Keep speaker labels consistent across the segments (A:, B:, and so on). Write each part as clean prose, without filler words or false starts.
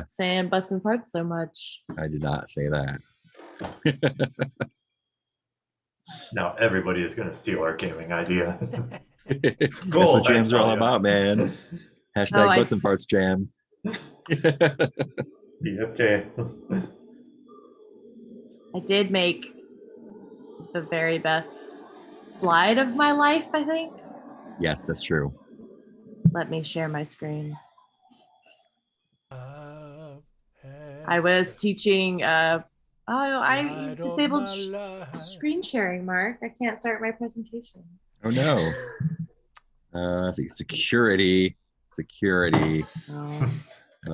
A: saying butts and farts so much.
B: I did not say that.
C: Now everybody is going to steal our gaming idea.
B: That's
C: gold,
B: what jams are
C: I
B: all
C: tell ya.
B: about, man. Hashtag butts and farts jam.
C: BFJ.
A: I did make the very best slide of my life, I think.
B: Yes, that's true.
A: Let me share my screen. I was teaching I disabled screen sharing, Mark. I can't start my presentation.
B: Oh no. Security.
A: Oh,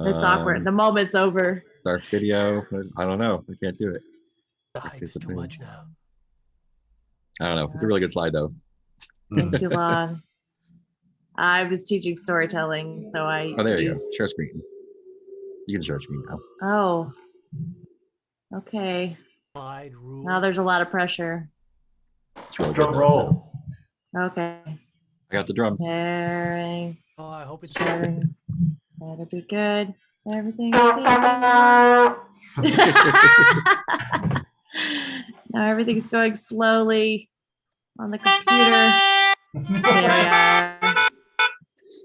A: it's awkward. The moment's over.
B: Start video. I don't know. I can't do it.
D: The hype is too much now.
B: I don't know. It's a really good slide though.
A: Been too long. I was teaching storytelling, so I.
B: Oh, there you go. Share screen. You can share screen now.
A: Oh. Okay. Now there's a lot of pressure.
B: Really
C: drum roll.
A: Okay.
B: I got the drums.
A: Sharing.
D: Oh, I hope it's
A: sharing. That'll be good. Everything's now everything's going slowly on the computer. There we are.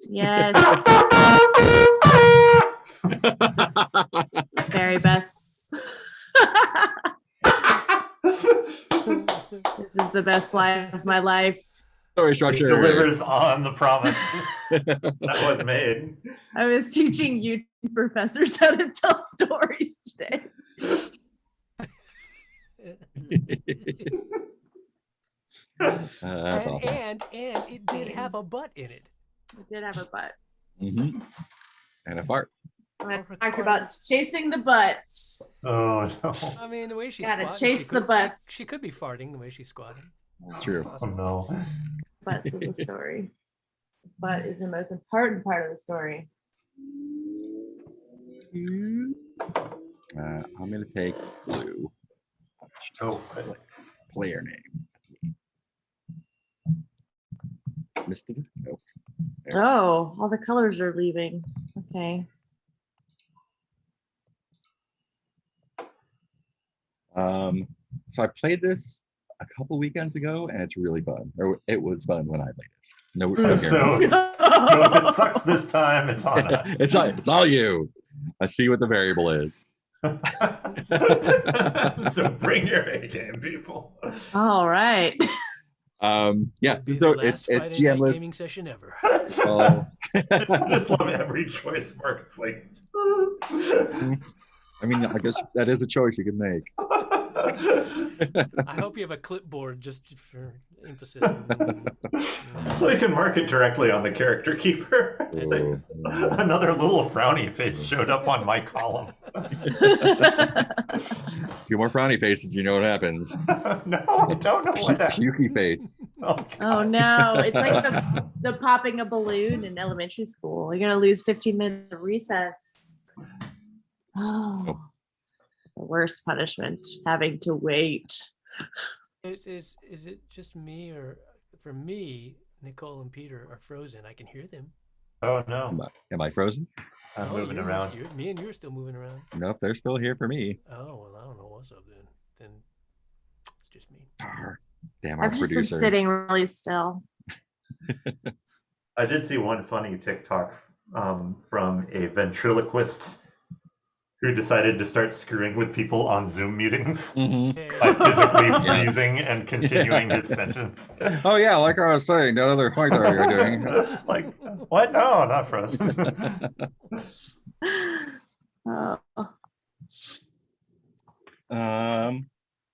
A: Yes. Very best. This is the best slide of my life.
B: Story structure.
C: It delivers on the promise that was made.
A: I was teaching you professors how to tell stories today.
B: That's awesome.
D: And it did have a butt in it.
A: It did have a butt.
B: Mm-hmm. And a fart.
A: I talked about chasing the butts.
C: Oh no!
D: I mean, the way she's
A: gotta chase the butts.
D: She could be farting the way she's squatting.
B: True.
C: Oh no!
A: Butts in the story. Butt is the most important part of the story.
B: I'm gonna take blue.
C: Oh,
B: player name. Missed it.
A: Oh, all the colors are leaving. Okay.
B: So I played this a couple weekends ago, and it's really fun. Or it was fun when I played it. No,
C: so if it sucks this time, it's on us.
B: It's all you. I see what the variable is.
C: So bring your A game, people.
A: All right.
B: Yeah, so it's GMless
D: gaming session ever.
B: Oh.
C: I just love every choice, Mark. It's like
B: I mean, I guess that is a choice you can make.
D: I hope you have a clipboard just for emphasis.
C: Well, you can mark it directly on the character keeper. Like, another little frowny face showed up on my column.
B: 2 more frowny faces, you know what happens.
C: No, I don't know what that
B: pukey face.
A: Oh no, it's like the popping a balloon in elementary school. You're gonna lose 15 minutes of recess. Oh, the worst punishment, having to wait.
D: Is it just me, or for me, Nicole and Peter are frozen? I can hear them.
C: Oh no.
B: Am I frozen?
C: I'm moving around.
D: Me and you are still moving around.
B: Nope, they're still here for me.
D: Oh, well, I don't know what's up then. Then it's just me.
B: Damn, our
A: I've just
B: producer.
A: been sitting really still.
C: I did see one funny TikTok from a ventriloquist who decided to start screwing with people on Zoom meetings by physically freezing and continuing his sentence.
B: Oh yeah, like I was saying, that other point that you're doing.
C: Like, what? No, not frozen.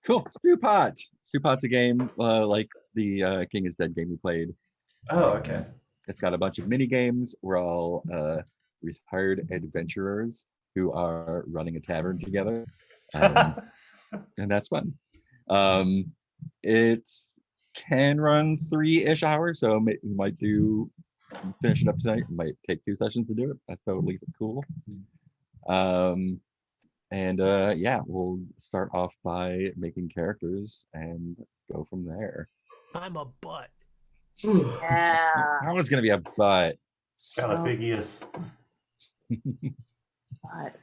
B: Cool. Stewpot. Stewpot's a game like the King is Dead game we played.
C: Oh, okay.
B: It's got a bunch of mini games. We're all retired adventurers who are running a tavern together, and that's fun. It can run 3-ish hours, so we might finish it up tonight. It might take 2 sessions to do it. That's totally cool. Yeah, we'll start off by making characters and go from there.
D: I'm a butt.
A: Yeah.
B: I was gonna be a butt.
C: Got a big yes.
A: But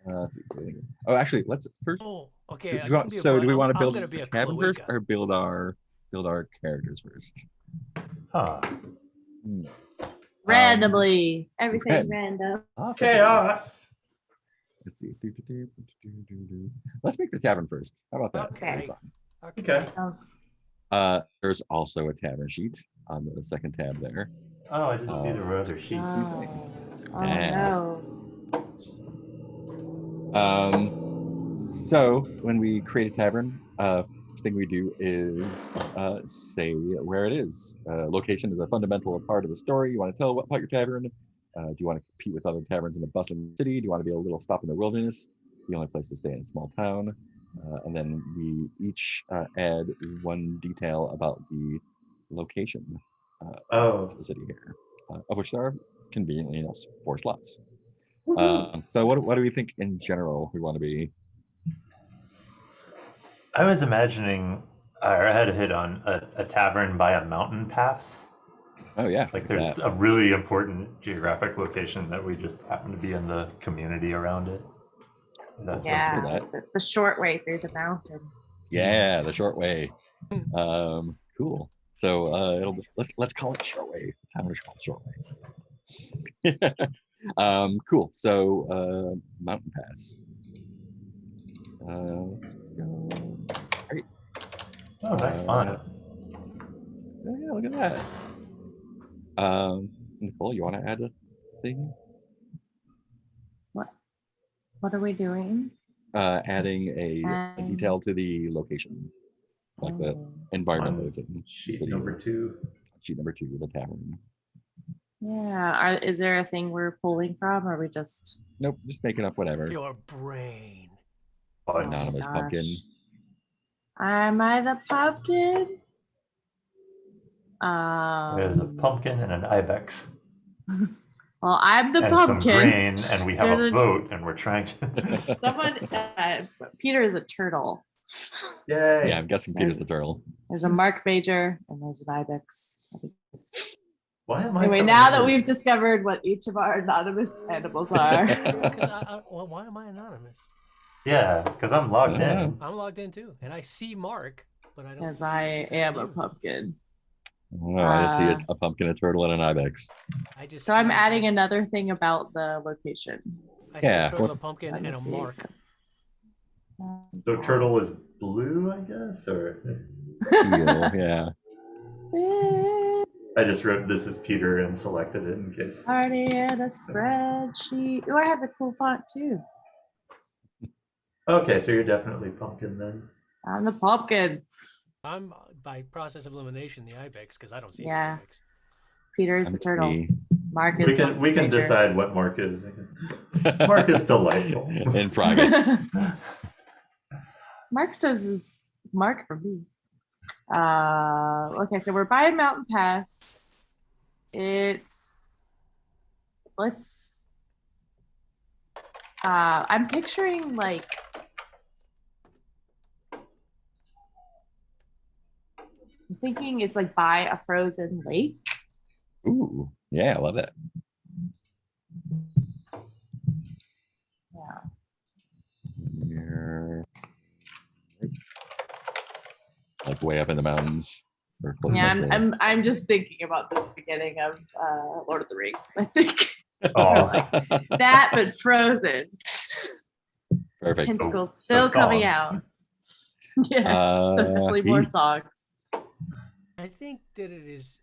B: Let's see. Oh, actually, let's first.
D: Oh,
B: Do
D: okay.
B: we
D: I'm gonna
B: want-
D: be a
B: so, do we
D: I'm-
B: want to
D: I'm
B: build
D: gonna be
B: a
D: a
B: cabin first,
D: cloaca.
B: or build our characters first?
C: Huh.
B: Hmm.
A: randomly, everything
B: ran-
A: random.
B: Awesome.
C: Chaos.
B: Let's see. Let's make the tavern first. How about that?
D: Okay.
C: Okay.
A: Sounds
B: There's also a tavern sheet on the second tab there.
C: Oh, I didn't see there were other sheets.
A: oh
B: Yeah.
A: no.
B: So when we create a tavern, first thing we do is say where it is. Location is a fundamental part of the story. You want to tell about your tavern. Do you want to compete with other taverns in a bustling city? Do you want to be a little stop in the wilderness? The only place to stay in a small town. And then we each add one detail about the location of the city here, of which there are conveniently enough 4 slots. So what do we think in general we want to be?
C: I was imagining, or I had a hit on a tavern by a mountain pass.
B: Oh yeah,
C: Like there's a really important geographic location that we just happen to be in the community around it. That's
A: Yeah,
B: that.
A: the short way through the mountain.
B: Yeah, the short way. Cool. So let's call it short way. Tavern is called short way. Cool. So mountain pass. Let's go. Great.
C: Oh, nice fun.
B: Yeah, look at that. Nicole, you want to add a thing?
A: What are we doing?
B: Adding a detail to the location, like the environment that it's in.
C: Sheet number 2.
B: Sheet number 2, the tavern.
A: Yeah. Is there a thing we're pulling from, or are we just?
B: Nope, just making up whatever.
D: Your brain.
A: Oh my
B: Anonymous
A: gosh.
B: pumpkin.
A: Am I the pumpkin?
C: There's a pumpkin and an ibex.
A: Well, I'm the
C: and
A: pumpkin.
C: some grain, and we have
A: There's
C: a vote, and we're trying to.
A: Someone, Peter is a turtle.
C: Yay!
B: Yeah, I'm guessing Peter's the turtle.
A: There's a Mark Major and there's an ibex.
C: Why am I?
A: Anyway,
C: coming
A: now
C: in
A: that
C: as-
A: we've discovered what each of our anonymous animals are.
D: Well, why am I anonymous?
C: Yeah, because I'm logged
B: Yeah.
C: in.
D: I'm logged in too, and I see Mark, but I don't.
A: Because
D: see
A: I
D: anything
A: am
D: you.
A: a pumpkin.
B: Oh, I just see a pumpkin, a turtle, and an ibex.
D: I just.
A: So I'm
D: see-
A: adding another thing about the location.
D: I see
B: Yeah,
D: a turtle,
B: what-
D: a pumpkin,
A: Let
D: and
A: me
D: a
A: see.
D: Mark.
C: So turtle is blue, I guess, or
B: Teal, yeah.
C: I just wrote this is Peter and selected it in case.
A: Party in a spreadsheet. Oh, I have the cool font too.
C: Okay, so you're definitely pumpkin then.
A: I'm the pumpkin.
D: I'm by process of elimination the ibex because I don't see
A: Yeah.
D: the ibex.
A: Peter is
B: I'm
A: the turtle.
B: T.
A: Mark
C: We
A: is
C: can
A: Major.
C: decide what Mark is. Mark is delightful.
B: In private.
A: Mark says is Mark for me. Okay, so we're by a mountain pass. I'm picturing like I'm thinking it's like by a frozen lake.
B: Ooh, yeah, I love that.
A: Yeah.
B: You're like way up in the mountains. Or close
A: Yeah,
B: enough to-
A: I'm just thinking about the beginning of Lord of the Rings, I think.
C: Oh,
A: That but frozen.
B: Perfect.
A: Tentacles
C: So
A: still coming
C: songs.
A: out. Yes, so definitely more
B: he-
A: songs.
D: I think that it is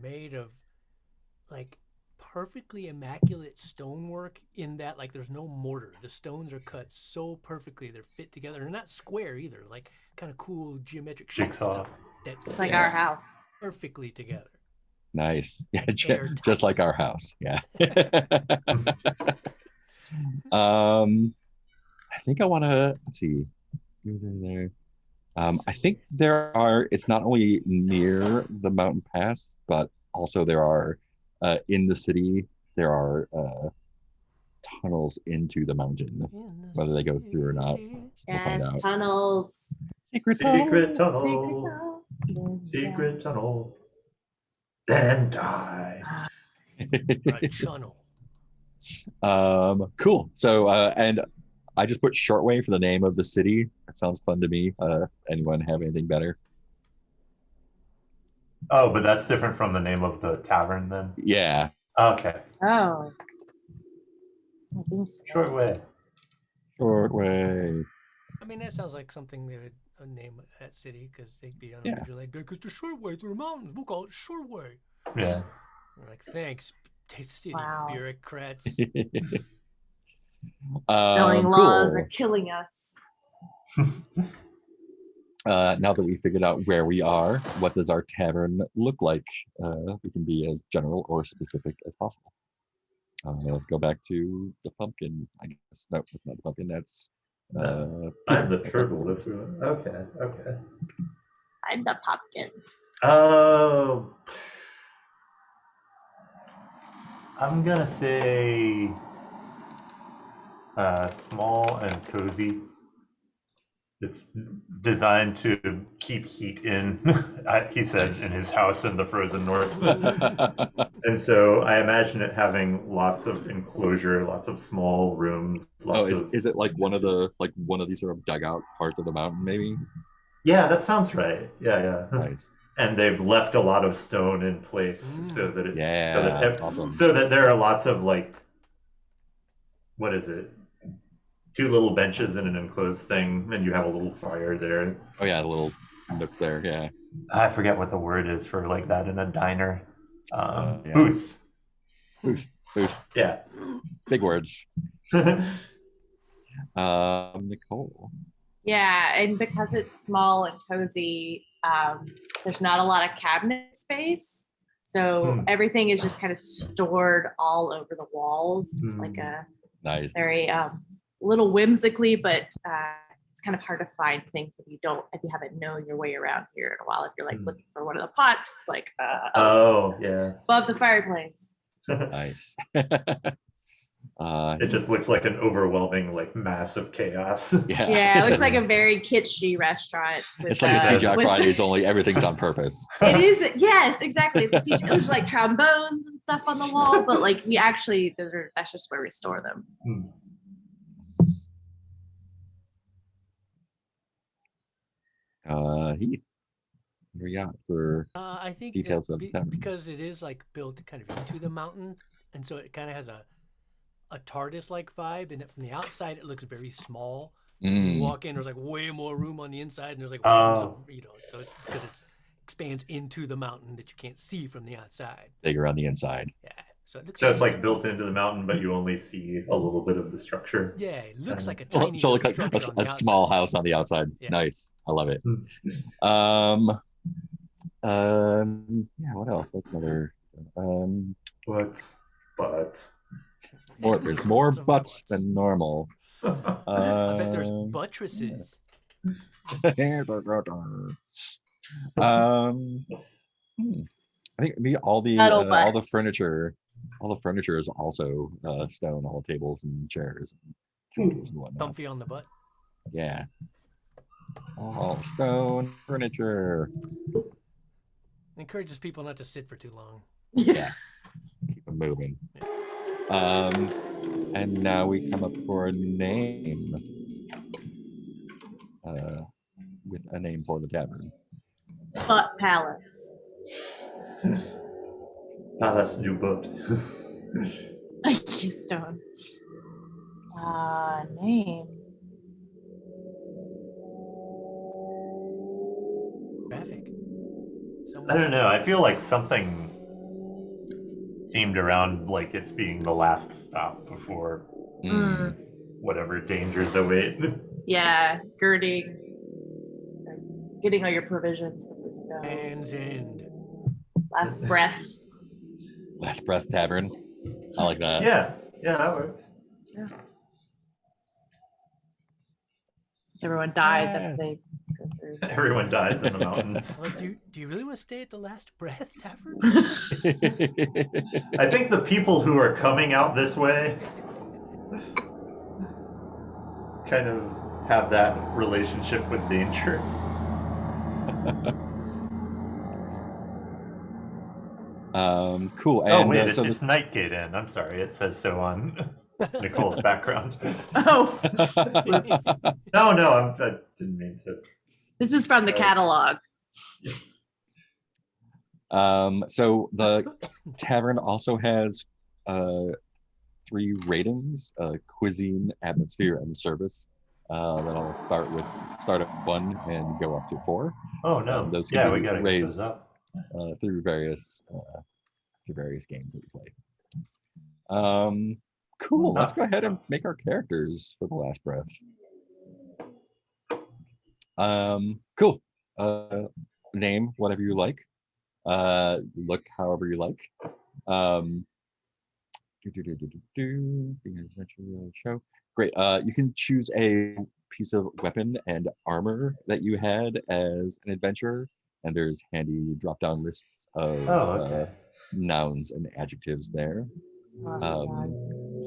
D: made of like perfectly immaculate stonework in that like there's no mortar. The stones are cut so perfectly they're fit together. They're not square either, like kind of cool geometric shapes and
C: Jigsaw.
D: stuff that
A: It's like
D: fit
A: our house.
D: perfectly together.
B: Nice. Yeah,
D: Airtight.
B: just like our house. Yeah. I think I want to, let's see. There. I think it's not only near the mountain pass, but also there are, in the city, there are tunnels into the mountain. Whether they go through or not, we'll find
A: Yes,
B: out.
A: tunnels.
C: Secret
A: Secret
C: tunnel.
A: tunnel.
C: Secret tunnel. Then die.
D: A channel.
B: Cool. So, and I just put Shortway for the name of the city. That sounds fun to me. Anyone have anything better?
C: Oh, but that's different from the name of the tavern then?
B: Yeah.
C: Okay.
A: Oh. I think so.
C: Short way.
B: Shortway.
D: I mean, that sounds like something they would name that city because they'd be on
B: Yeah.
D: original like, because the short way through the mountains, we'll call it short way.
C: Yeah.
D: We're like, thanks, city
A: Wow.
D: bureaucrats.
A: Zoning laws
B: Cool.
A: are killing us.
B: Now that we figured out where we are, what does our tavern look like? We can be as general or specific as possible. Let's go back to the pumpkin. I guess no, that's not the pumpkin. That's
C: I'm the
B: Peter.
C: turtle. Okay.
A: I'm the pumpkin.
C: Oh, I'm gonna say small and cozy. It's designed to keep heat in, he says, in his house in the frozen north. And so I imagine it having lots of enclosure, lots of small rooms.
B: Is it like one of these sort of dugout parts of the mountain, maybe?
C: Yeah, that sounds right. Yeah.
B: Nice.
C: And they've left a lot of stone in place so that
B: awesome.
C: so that there are lots of what is it? 2 little benches in an enclosed thing, and you have a little fire there.
B: Oh yeah, the little nooks there. Yeah.
C: I forget what the word is for like that in a diner.
B: Yeah.
C: Booth. Yeah.
B: Big words. Nicole.
A: Yeah, and because it's small and cozy, there's not a lot of cabinet space. So everything is just kind of stored all over the walls, like a
B: nice,
A: very little whimsically, but it's kind of hard to find things if you haven't known your way around here in a while. If you're like looking for one of the pots, it's like
C: yeah,
A: above the fireplace.
B: Nice.
C: It just looks like an overwhelming mass of chaos.
A: Yeah, it looks like a very kitschy restaurant.
B: It's like a TGI Fridays, only everything's on purpose.
A: It is, yes, exactly. It's there's like trombones and stuff on the wall, but that's just where we store them.
B: Heath, what do we got for
D: I think
B: details of the tavern?
D: Because it is built kind of into the mountain, and so it kind of has a TARDIS-like vibe, and from the outside it looks very small. You walk in, there's way more room on the inside, and there's so because it expands into the mountain that you can't see from the outside.
B: Bigger on the inside.
D: Yeah. So
C: it's built into the mountain, but you only see a little bit of the structure.
D: Yeah, it looks like a tiny
B: a small house on the outside. Yeah. Nice. I love it. What else? What's another?
C: Butts.
B: There's more butts than normal.
D: I bet there's buttresses.
B: I think maybe all the furniture is also stone. All the tables and chairs and counters and whatnot.
D: Comfy on the butt.
B: Yeah. All stone furniture.
D: Encourages people not to sit for too long.
B: Yeah. Keep them moving. Yeah. And now we come up for a name. With a name for the tavern.
A: Butt Palace.
C: Palace New Butt.
A: Keystone. Name.
D: Graphic.
C: I don't know. I feel like something themed around it's being the last stop before whatever dangers await.
A: Yeah, getting all your provisions before you go.
D: Hands End.
A: Last breath.
B: Last breath tavern. I like that.
C: Yeah, that works.
A: Yeah. Everyone dies after they go through.
C: Everyone dies in the mountains.
D: Well, do you really want to stay at the Last Breath Tavern?
C: I think the people who are coming out this way kind of have that relationship with danger.
B: Cool.
C: Oh
B: And
C: wait,
B: so
C: it's Nightgate Inn. I'm sorry, it says so on Nicole's background.
A: Oh, whoops.
C: No, I didn't mean to.
A: This is from the catalog.
B: So the tavern also has 3 ratings: cuisine, atmosphere, and service. That I'll start at 1 and go up to 4.
C: Oh no!
B: Those
C: Yeah,
B: can
C: we
B: be
C: gotta get
B: raised
C: those up.
B: through various games that we play. Cool. Let's go ahead and make our characters for the last breath. Cool. Name whatever you like. Look however you like. Show. Great. You can choose a piece of weapon and armor that you had as an adventurer, and there's handy drop-down lists of nouns and adjectives there.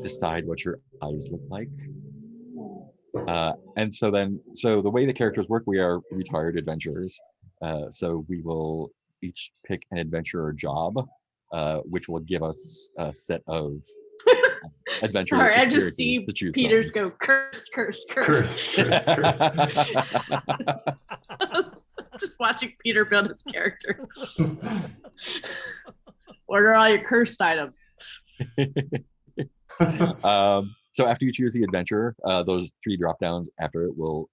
B: Decide what your eyes look like. And so the way the characters work, we are retired adventurers. So we will each pick an adventurer job, which will give us a set of adventure
A: Sorry, I
B: experiences
A: just see
B: to choose
A: Peters
B: from.
A: go curse. Just watching Peter build his character. What are all your cursed items?
B: So after you choose the adventurer, those 3 drop downs after it will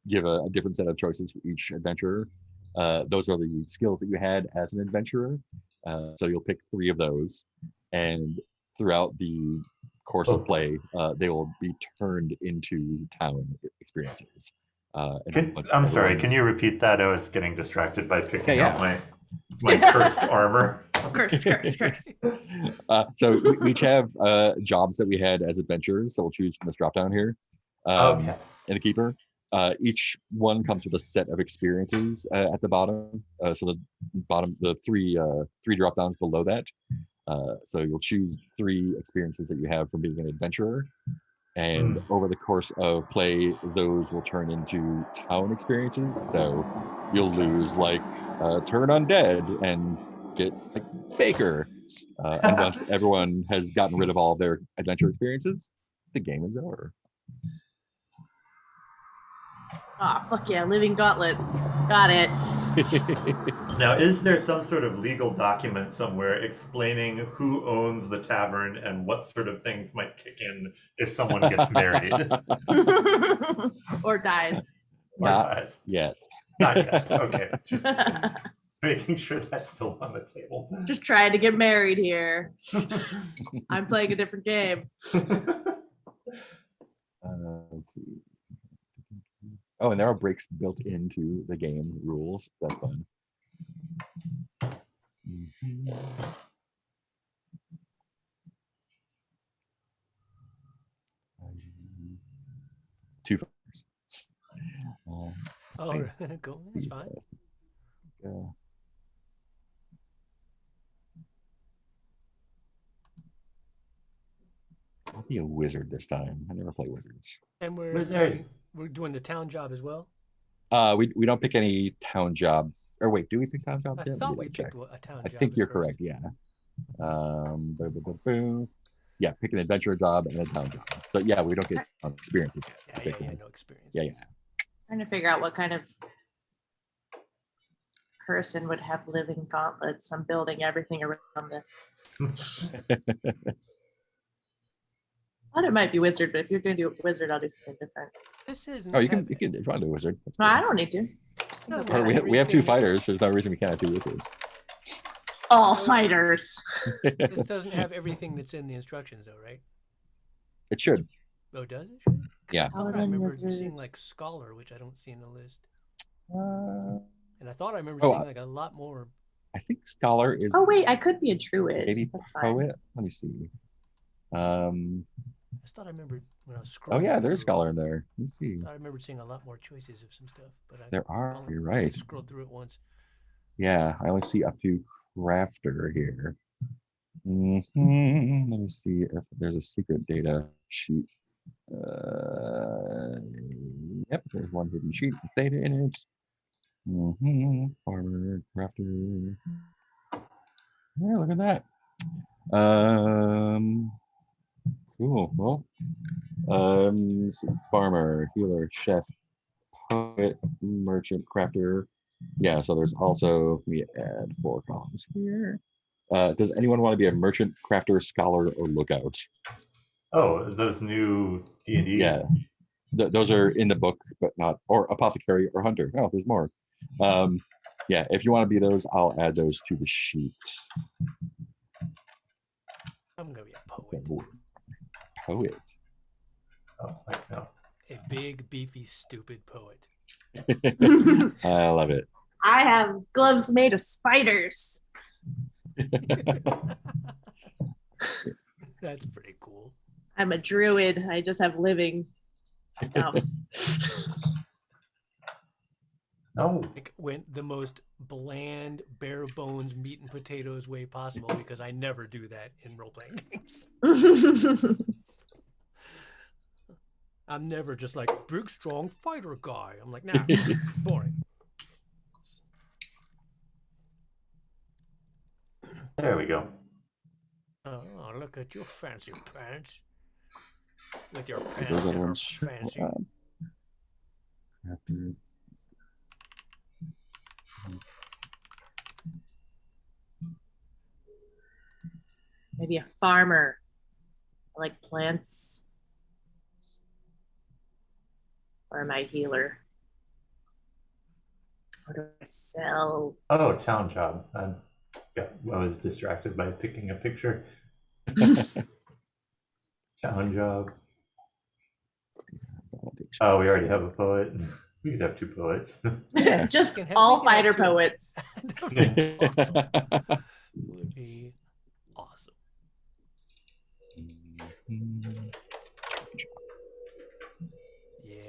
B: give a different set of choices for each adventurer. Those are the skills that you had as an adventurer. So you'll pick 3 of those, and throughout the course of play, they will be turned into town experiences.
C: I'm sorry, can you repeat that? I was getting distracted by picking out my cursed armor.
A: Curse.
B: So we each have jobs that we had as adventurers, so we'll choose from this drop down here. And the keeper. Each one comes with a set of experiences at the bottom. So the three drop downs below that. So you'll choose 3 experiences that you have from being an adventurer, and over the course of play, those will turn into town experiences. So you'll lose turn undead and get baker. And once everyone has gotten rid of all of their adventure experiences, the game is over.
A: Ah, fuck yeah, living gauntlets. Got it.
C: Now, is there some sort of legal document somewhere explaining who owns the tavern and what sort of things might kick in if someone gets married?
A: Or dies.
B: Not yet.
C: Not yet. Okay. Just making sure that's still on the table.
A: Just trying to get married here. I'm playing a different game.
B: Let's see. Oh, and there are breaks built into the game rules. So that's fun. Two fires.
D: Cool. That's fine.
B: I'll be a wizard this time. I never play wizards.
D: And we're doing the town job as well.
B: We don't pick any town jobs. Or wait, do we pick town jobs?
D: I thought we picked a town job.
B: I think you're correct. Yeah. Yeah, pick an adventure job and a town job. But yeah, we don't get experiences.
D: Yeah, no experience.
B: Yeah.
A: Trying to figure out what kind of person would have living gauntlets. I'm building everything around this. I thought it might be wizard, but if you're going to do wizard, I'll do something different.
D: This is.
B: Oh, you can try to do wizard.
A: No, I don't need to.
B: We have 2 fighters. There's no reason we can't do wizards.
A: All fighters.
D: This doesn't have everything that's in the instructions, though, right?
B: It should.
D: Oh, does it?
B: Yeah.
D: I thought I remember seeing scholar, which I don't see in the list. And I thought I remember seeing a lot more.
B: I think scholar is.
A: Oh wait, I could be a druid.
B: Maybe
A: that's fine.
B: Poet. Let me see.
D: I thought I remembered when I was scrolling.
B: Oh yeah, there's scholar in there. Let me see.
D: I remember seeing a lot more choices of some stuff, but
B: there are. You're right.
D: I scrolled through it once.
B: Yeah, I only see up to crafter here. Let me see if there's a secret data sheet. Yep, there's one hidden sheet with data in it. Farmer, crafter. Yeah, look at that. Cool. Well, let's see, farmer, healer, chef, poet, merchant, crafter. Yeah, so there's also, we add 4 columns here. Does anyone want to be a merchant, crafter, scholar, or lookout?
C: Oh, those new D&D.
B: Yeah, those are in the book, but not, or apothecary or hunter. Oh, there's more. Yeah, if you want to be those, I'll add those to the sheets.
D: I'm gonna be a poet.
B: Poet.
C: Oh, like no.
D: A big, beefy, stupid poet.
B: I love it.
A: I have gloves made of spiders.
D: That's pretty cool.
A: I'm a druid. I just have living stuff.
C: Oh,
D: Like went the most bland, bare bones meat and potatoes way possible because I never do that in role playing games. I'm never just like big, strong fighter guy. I'm like, nah, boring.
C: there we go.
D: Oh, look at your fancy pants. With your
B: Those
D: pants
B: other
D: that are
B: ones.
D: fancy.
B: Crafter.
A: Maybe a farmer. I like plants. Or am I healer? What do I sell?
C: Oh, town job. I was distracted by picking a picture. Town job. Oh, we already have a poet. We could have 2 poets.
A: Just
D: We can
A: all
D: have
A: fighter
D: 2.
A: poets.
D: That would be awesome. Would be awesome. Yeah,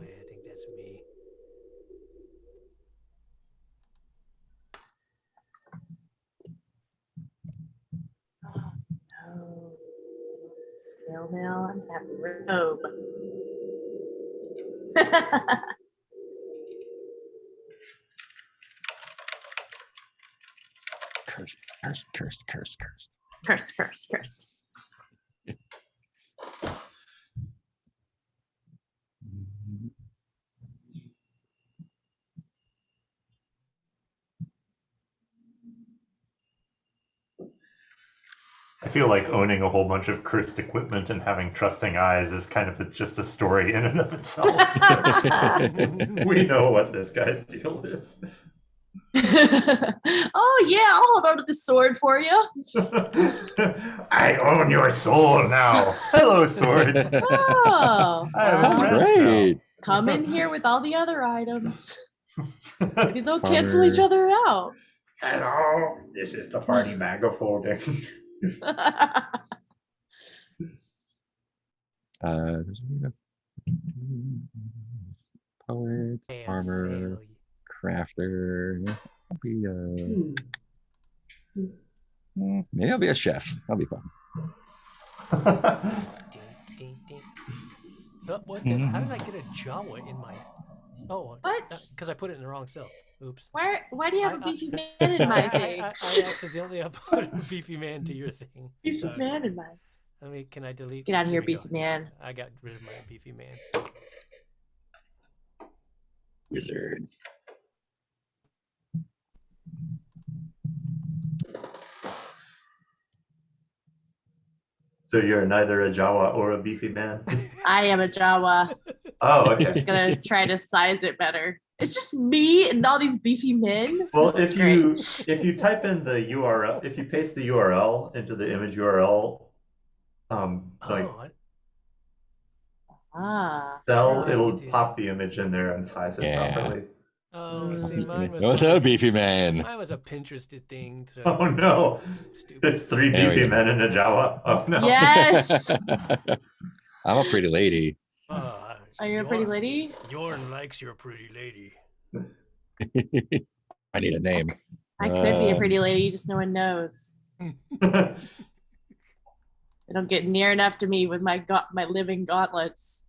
D: wait, I think that's me.
A: Oh, no. Snail mail. I'm gonna have a robe.
B: Cursed, cursed, cursed, cursed, cursed.
A: Cursed, cursed, cursed.
C: I feel like owning a whole bunch of cursed equipment and having trusting eyes is kind of just a story in and of itself. We know what this guy's deal is.
A: Oh yeah, I'll hold on to the sword for you.
C: I own your soul now. Hello, sword.
A: Oh,
B: That's
A: well,
B: great.
A: come in here with all the other items. Maybe they'll
B: Farmer.
A: cancel each other out.
C: Hello, this is the party manifolding.
B: There's a poet,
D: Damn
B: farmer,
D: fail.
B: crafter. Yeah, I'll be maybe I'll be a chef. That'll be fun.
D: Ding, ding, ding. What the, how did I get a Jawa in my... Oh,
A: What?
D: because I put it in the wrong cell. Oops.
A: Why do you have a beefy man in my thing?
D: I accidentally uploaded a beefy man to your thing.
A: Beefy
D: Sorry.
A: man in mine.
D: I mean, can I delete?
A: Get out of
D: There
A: here,
D: we go.
A: beefy man.
D: I got rid of my beefy man.
B: Wizard.
C: So you're neither a Jawa or a beefy man?
A: I am a Jawa.
C: Oh, okay.
A: Just gonna try to size it better. It's just me and all these beefy men.
C: Well,
A: This is
C: if you type in the URL, if you paste the URL into the image URL, cell,
D: Yeah,
C: it'll
D: you do
C: pop the image in there and size it properly.
D: Oh, see, mine was
B: What's up, beefy man?
D: Mine was a Pinterested thing. To,
C: Oh no,
D: stupid.
C: it's 3
B: There we
C: beefy
B: go.
C: men and a Jawa. Oh no.
A: Yes.
B: I'm a pretty lady.
A: Are you a pretty lady?
D: Yorn likes your pretty lady.
B: I need a name.
A: I could be a pretty lady, just no one knows. They don't get near enough to me with my living gauntlets.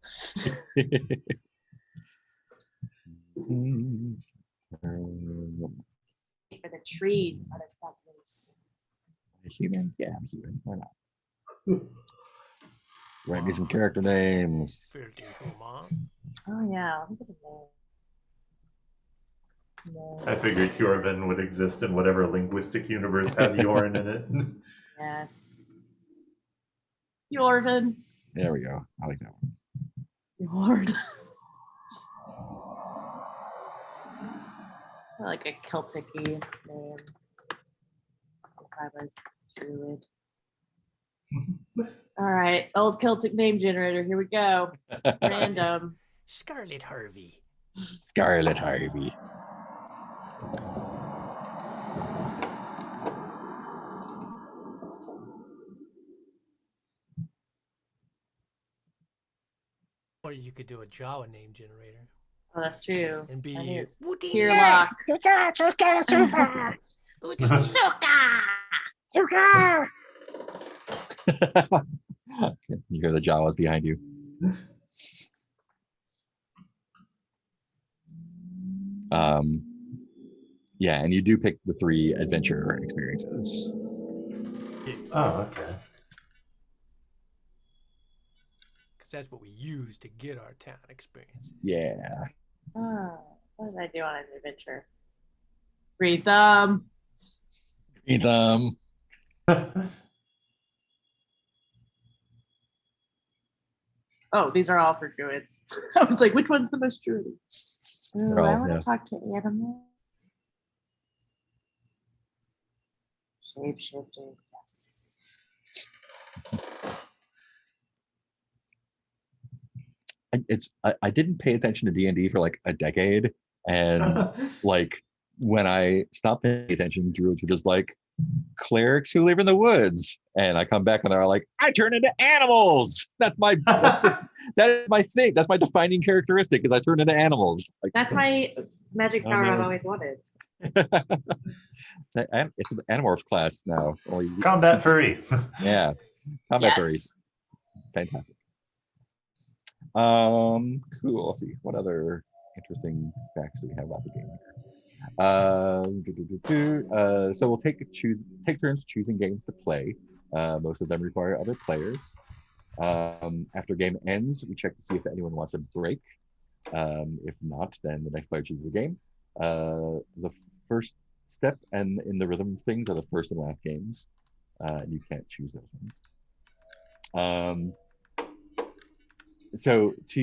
A: For the trees, but it's not loose.
B: Human? Yeah, I'm human. Why not? Write me some character names.
D: Filthy human.
A: Oh yeah. I'm gonna know.
C: I figured Jorven would exist in whatever linguistic universe has Yorn in it.
A: Yes. Jorven.
B: There we go. I like that one.
A: Lord. I like a Celtic-y name. If I was druid. All right, old Celtic name generator. Here we go. Random.
D: Scarlet Harvey.
B: Scarlet Harvey.
D: Or you could do a Jawa name generator
A: Oh, that's true.
D: and be
A: That is
D: Wooty
A: tier
D: Nia.
A: lock.
B: You hear the Jawas behind you. Yeah, and you do pick the 3 adventure experiences.
C: Oh, okay.
D: Because that's what we use to get our town experiences.
B: Yeah.
A: Oh, what did I do on an adventure? Read them.
B: Read them.
A: Oh, these are all for druids. I was like, which one's the most druidy? Oh,
B: all,
A: I want to
B: yeah.
A: talk to animals. Shape shifting. Yes.
B: I didn't pay attention to D&D for like a decade, and like when I stopped paying attention, druids were just like clerics who live in the woods, and I come back and they're like, I turn into animals. That's my that is my thing. That's my defining characteristic is I turn into animals. Like,
A: That's my magic power I've
B: man.
A: always wanted.
B: it's an Animorphs class now.
C: Combat furry.
B: Yeah, combat furries. Fantastic. Cool. Let's see what other interesting facts do we have about the game here. So we'll take turns choosing games to play. Most of them require other players. After game ends, we check to see if anyone wants a break. If not, then the next player chooses a game. The first step and in the rhythm of things are the first and last games. You can't choose those ones. So to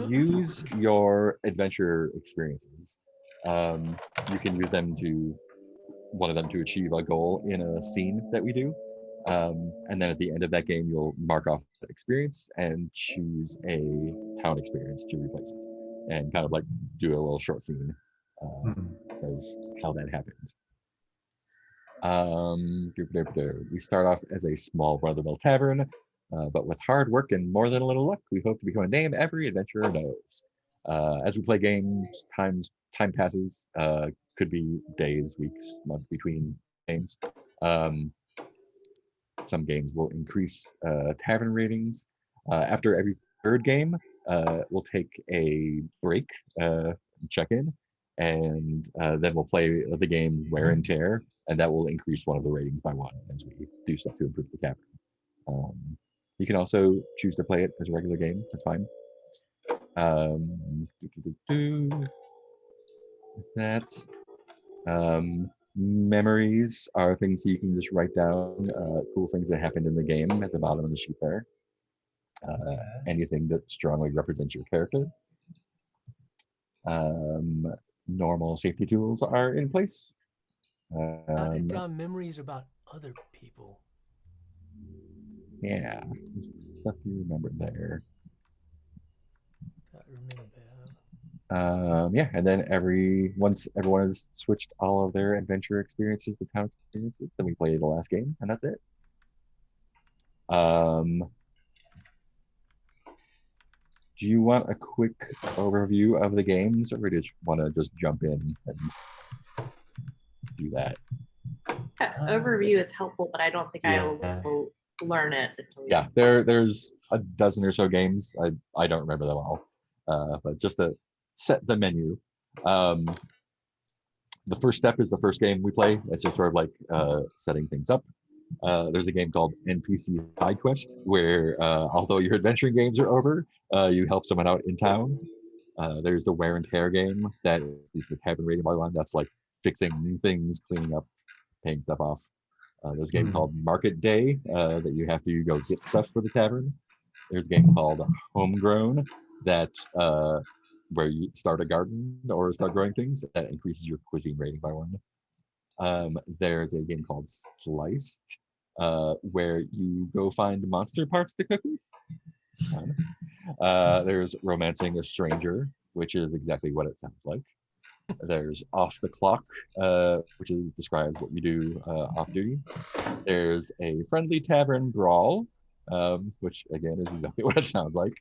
B: use your adventure experiences, you can use one of them to achieve a goal in a scene that we do. And then at the end of that game, you'll mark off the experience and choose a town experience to replace it, and kind of like do a little short scene says how that happened. We start off as a small run-of-the-mill tavern, but with hard work and more than a little luck, we hope to become a name every adventurer knows. As we play games, time passes. Could be days, weeks, months between games. Some games will increase tavern ratings. After every 3rd game, we'll take a break, check in, and then we'll play the game Wear and Tear, and that will increase one of the ratings by 1 as we do stuff to improve the tavern. You can also choose to play it as a regular game. That's fine. Memories are things you can just write down, cool things that happened in the game at the bottom of the sheet there. Anything that strongly represents your character. Normal safety tools are in place.
D: Jotted down memories about other people.
B: Yeah, stuff you remember there.
D: I remember that.
B: Yeah, and then once everyone has switched all of their adventure experiences to town experiences, then we play the last game, and that's it. Do you want a quick overview of the games, or do you want to just jump in and do that?
A: Overview is helpful, but I don't think I will learn it.
B: Yeah, there's a dozen or so games. I don't remember them all, but just to set the menu. The first step is the first game we play. It's just sort of like setting things up. There's a game called NPC Side Quest, where although your adventuring games are over, you help someone out in town. There's the wear and tear game that is the tavern rating by one. That's like fixing things, cleaning up, paying stuff off. There's a game called Market Day that you have to go get stuff for the tavern. There's a game called Homegrown that where you start a garden or start growing things that increases your cuisine rating by one. There's a game called Sliced where you go find monster parts to cook with. There's Romancing a Stranger, which is exactly what it sounds like. There's Off the Clock, which describes what you do off duty. There's a Friendly Tavern Brawl, which again is exactly what it sounds like.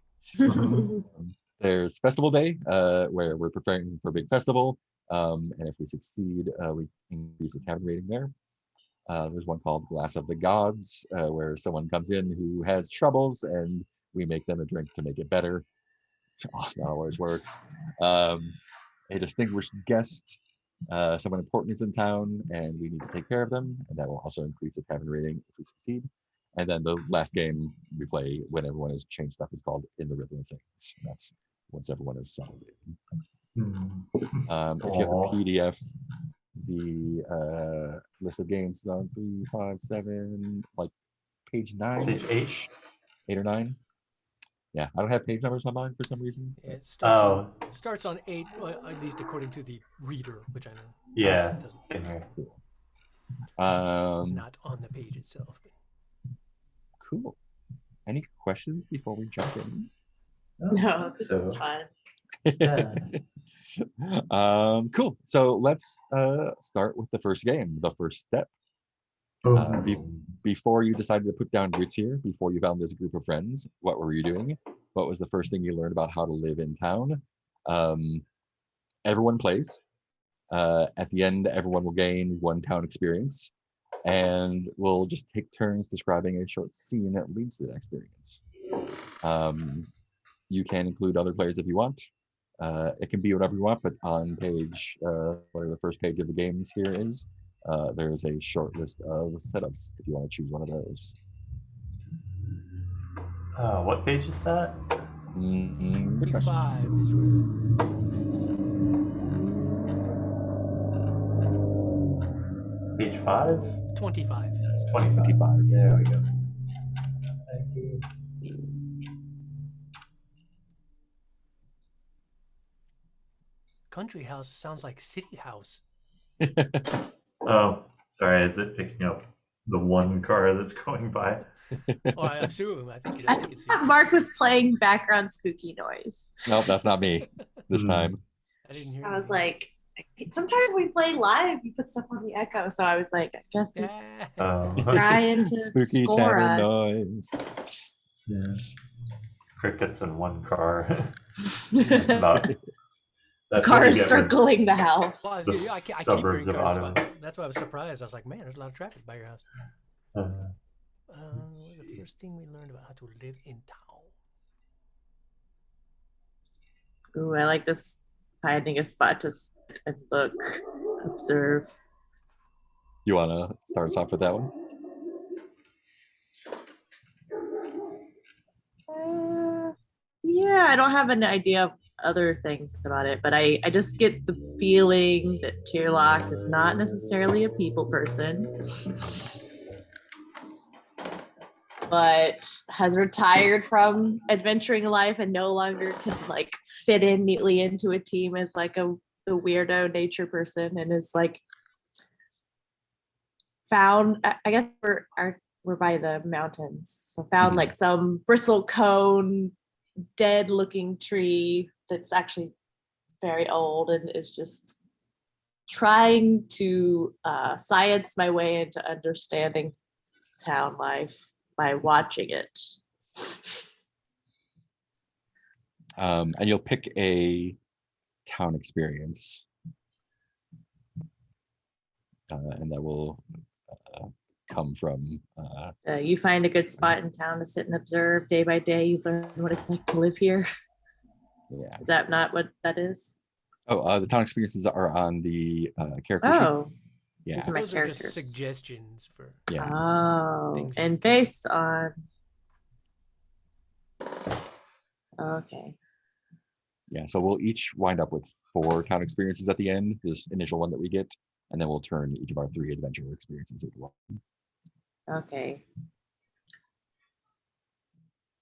B: There's Festival Day, where we're preparing for a big festival, and if we succeed, we increase the tavern rating there. There's one called Glass of the Gods, where someone comes in who has troubles, and we make them a drink to make it better. Not always works. A distinguished guest, someone important is in town, and we need to take care of them, and that will also increase the tavern rating if we succeed. And then the last game we play when everyone has changed stuff is called In the Rhythm of Things. That's once everyone is settled in. If you have the PDF, the list of games is on 3, 5, 7, like page 9,
C: page
B: 8 or 9. Yeah, I don't have page numbers on mine for some reason.
D: It starts on 8, well, at least according to the reader, which I know.
C: Yeah.
D: Same
C: here.
D: Not on the page itself.
B: Cool. Any questions before we jump in?
A: No, this is fun.
C: Yeah.
B: Cool. So let's start with the first game, the first step. Before you decided to put down roots here, before you found this group of friends, what were you doing? What was the first thing you learned about how to live in town? Everyone plays. At the end, everyone will gain 1 town experience, and we'll just take turns describing a short scene that leads to that experience. You can include other players if you want. It can be whatever you want, but on page, whatever the first page of the games here is, there's a short list of setups if you want to choose one of those.
C: What page is that?
B: Good question.
D: 5 is where
C: Page 5?
D: 25.
B: 25.
C: There we go. Thank you.
D: Country house sounds like city house.
C: Oh, sorry. Is it picking up the one car that's going by?
D: Oh, I assume. I think it
A: I
D: is.
A: thought Mark was playing background spooky noise.
B: Nope, that's not me this time.
D: I didn't hear.
A: I was like, sometimes when we play live, you put stuff on the echo. So I was like, I guess he's trying to
B: Spooky
A: score
B: tavern
A: us.
B: noise.
C: Yeah. Crickets in one car.
A: Cars circling the house.
D: Well, I keep
C: Suburbs
D: hearing
C: of
D: cars.
C: Ottawa.
D: That's why I was surprised. I was like, man, there's a lot of traffic by your house. The first thing we learned about how to live in town.
A: Ooh, I like this. Finding a spot to sit and look, observe.
B: You want to start us off with that one?
A: Yeah, I don't have an idea of other things about it, but I just get the feeling that Tierlock is not necessarily a people person, but has retired from adventuring life and no longer can like fit in neatly into a team as like the weirdo nature person, and is like found, I guess we're by the mountains, so found like some bristlecone dead looking tree that's actually very old, and is just trying to science my way into understanding town life by watching it.
B: And you'll pick a town experience, and that will come from
A: you find a good spot in town to sit and observe day by day. You learn what it's like to live here.
B: Yeah.
A: Is that not what that is?
B: The town experiences are on the character sheets. Yeah.
A: These are my
D: Those are
A: characters.
D: just suggestions for
B: Yeah.
A: Oh,
D: things you
A: and
D: can-
A: based on. Okay.
B: Yeah, so we'll each wind up with 4 town experiences at the end, this initial one that we get, and then we'll turn each of our 3 adventure experiences into one.
A: Okay.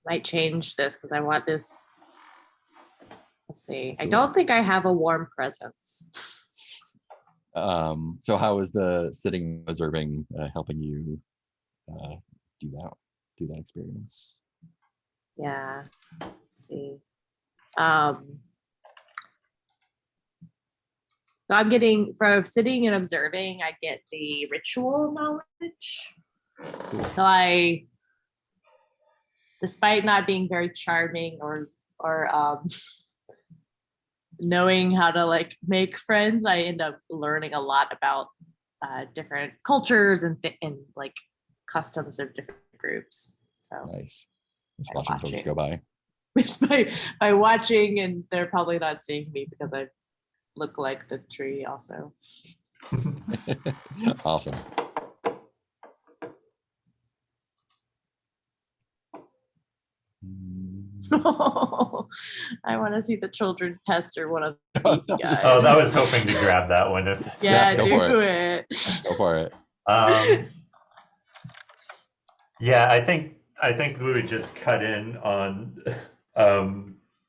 A: Might change this because I want this. Let's see. I don't think I have a warm presence.
B: So how is the sitting observing helping you do that experience?
A: Yeah. Let's see. So I'm getting from sitting and observing, I get the ritual knowledge. So I, despite not being very charming or knowing how to like make friends, I end up learning a lot about different cultures and like customs of different groups. So
B: Nice. Just
A: by
B: watching folks
A: watching.
B: go by.
A: just by watching, and they're probably not seeing me because I look like the tree also.
B: Awesome.
A: I want to see the children pester one of the beefy guys.
C: Oh, I was hoping to grab that one.
A: Yeah,
B: go
A: do
B: for
A: it.
B: Go for it.
C: Yeah, I think we would just cut in on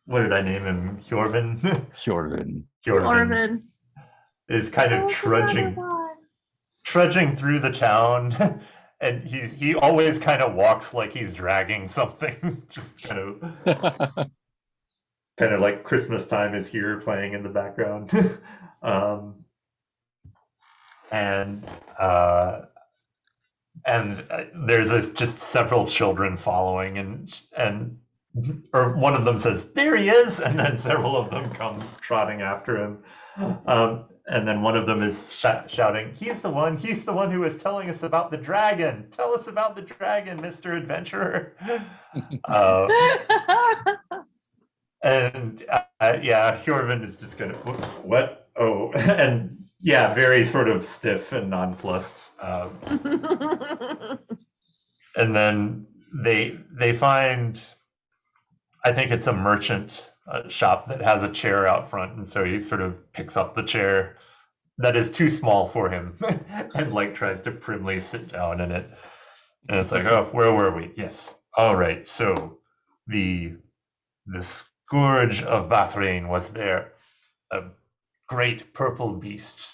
C: what did I name him? Hjorvin?
B: Hjorvin.
A: Orman.
C: Is kind of trudging through the town, and he always kind of walks like he's dragging something. Just kind of like Christmas Time is here playing in the background. And there's just several children following, and or one of them says, "There he is," and then several of them come trotting after him. And then one of them is shouting, he's the one who was telling us about the dragon. Tell us about the dragon, Mr. Adventurer." And yeah, Hjorvin is just gonna, what? Oh, and yeah, very sort of stiff and nonplussed. And then they find, I think it's a merchant shop that has a chair out front, and so he sort of picks up the chair that is too small for him and like tries to primly sit down in it. And it's like, oh, where were we? Yes. All right. So the scourge of Bathrain was there, a great purple beast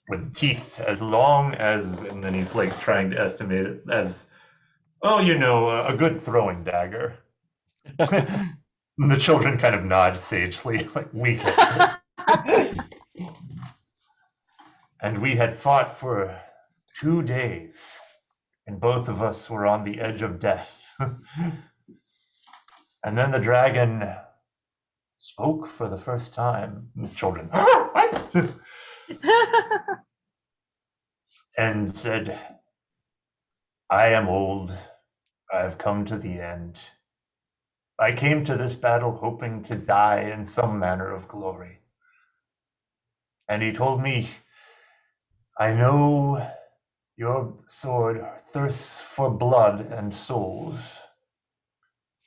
C: with teeth as long as, and then he's like trying to estimate it as, oh, a good throwing dagger. And the children kind of nod sagely, like, we get it. And we had fought for 2 days, and both of us were on the edge of death. And then the dragon spoke for the first time. The children, and said, "I am old. I have come to the end. I came to this battle hoping to die in some manner of glory. And he told me, I know your sword thirsts for blood and souls.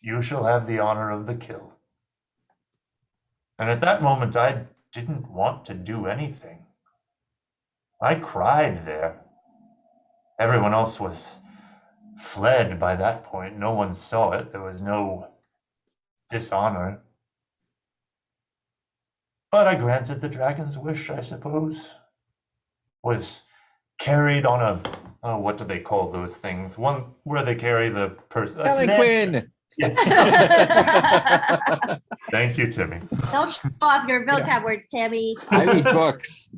C: You shall have the honor of the kill." And at that moment, I didn't want to do anything. I cried there. Everyone else was fled by that point. No one saw it. There was no dishonor. But I granted the dragon's wish, I suppose. Was carried on a, what do they call those things? One where they carry the person.
B: Palanquin.
C: Yes. Thank you, Timmy.
A: Don't show off your vocab words, Tammy.
B: I read books.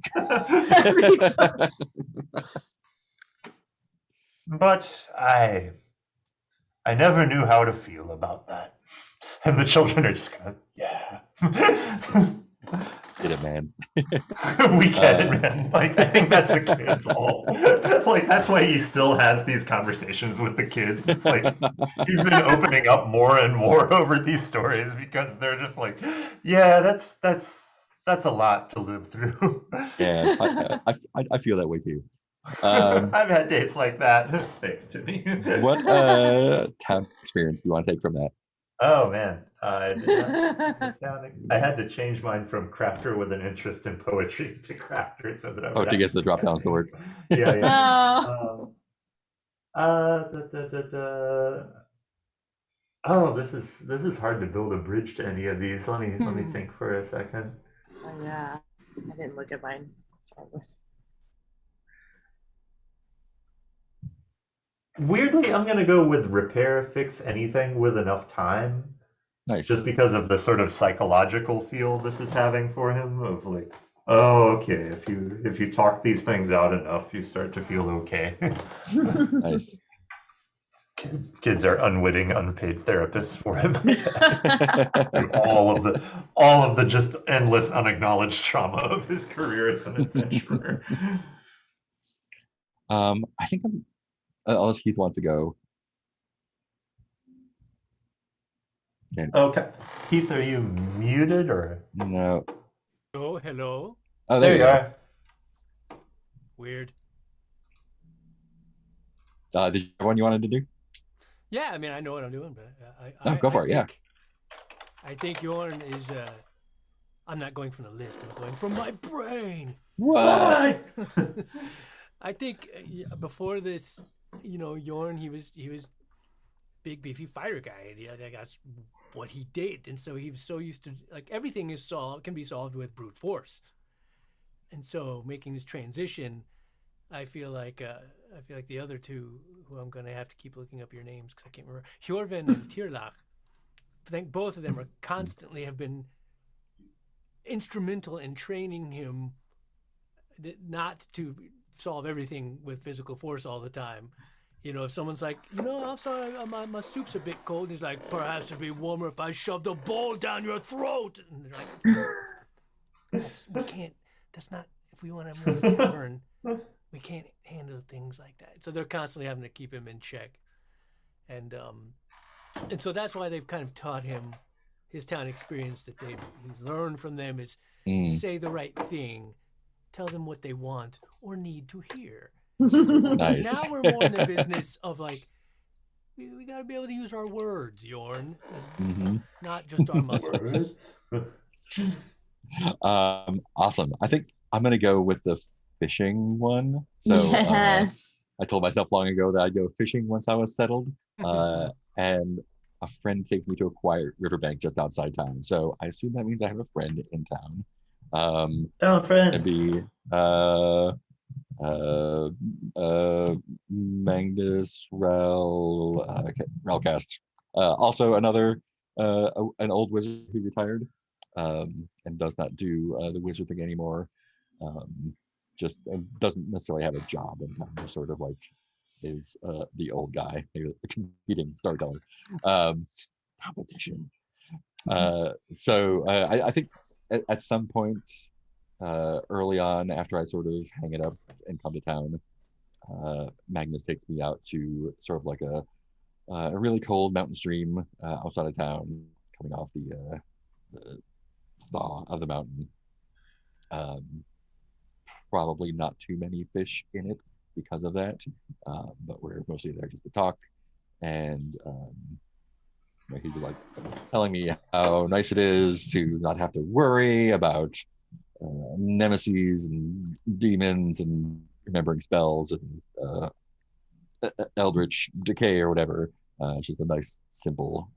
C: But I never knew how to feel about that. And the children are just kind of, yeah.
B: Get it, man.
C: We get it, man. Like, I think that's the kids all. Like, that's why he still has these conversations with the kids. It's like, he's been opening up more and more over these stories because they're just like, yeah, that's that's a lot to live through.
B: Yeah, I feel that way too.
C: I've had days like that. Thanks, Timmy.
B: What town experience do you want to take from that?
C: Oh man, I did not. I had to change mine from crafter with an interest in poetry to crafter so that I would
B: To get the
C: actually
B: drop downs to work.
C: Yeah, yeah.
A: Oh.
C: Oh, this is hard to build a bridge to any of these. Let me think for a second.
A: Oh yeah, I didn't look at mine.
C: Weirdly, I'm gonna go with repair, fix anything with enough time.
B: Nice.
C: Just because of the sort of psychological feel this is having for him of like, oh, okay, if you talk these things out enough, you start to feel okay.
B: Nice.
C: Kids are unwitting, unpaid therapists for him. Through all of the just endless unacknowledged trauma of his career as an adventurer.
B: I think unless Keith wants to go. Okay.
C: Okay, Keith, are you muted or
B: No?
D: Oh, hello.
B: Oh,
C: there you are.
D: Weird.
B: Did you have one you wanted to do?
D: Yeah, I mean, I know what I'm doing, but
B: go for it. Yeah.
D: I think Jorn is. I'm not going from the list. I'm going from my brain.
B: What?
D: I think before this, Jorn, he was big beefy fighter guy. And that's what he did, and so he was so used to like everything can be solved with brute force. And so making this transition, I feel like the other two, who I'm going to have to keep looking up your names because I can't remember, Hjorven and Tirlach. I think both of them have been instrumental in training him not to solve everything with physical force all the time. If someone's like, I'm sorry, my soup's a bit cold, and he's like, perhaps it'd be warmer if I shoved a ball down your throat. And they're like, we can't. That's not. If we want to run a tavern, we can't handle things like that. So they're constantly having to keep him in check, and so that's why they've kind of taught him his town experience that he's learned from them is say the right thing, tell them what they want or need to hear.
B: Nice.
D: Now we're more in the business of like, we got to be able to use our words, Jorn, not just our muscles.
B: Awesome. I think I'm gonna go with the fishing one. So
A: yes.
B: I told myself long ago that I'd go fishing once I was settled, and a friend takes me to a quiet riverbank just outside town. So I assume that means I have a friend in town.
C: Town friend.
B: It'd be Magnus Relcast. Also another an old wizard who retired and does not do the wizard thing anymore. Just doesn't necessarily have a job in town. Just sort of like is the old guy, maybe the competing storyteller. Competition. So I think at some point early on, after I sort of hang it up and come to town, Magnus takes me out to sort of like a really cold mountain stream outside of town, coming off the thaw of the mountain. Probably not too many fish in it because of that, but we're mostly there just to talk. And he was like telling me how nice it is to not have to worry about nemesis and demons and remembering spells and eldritch decay or whatever. It's just a nice, simple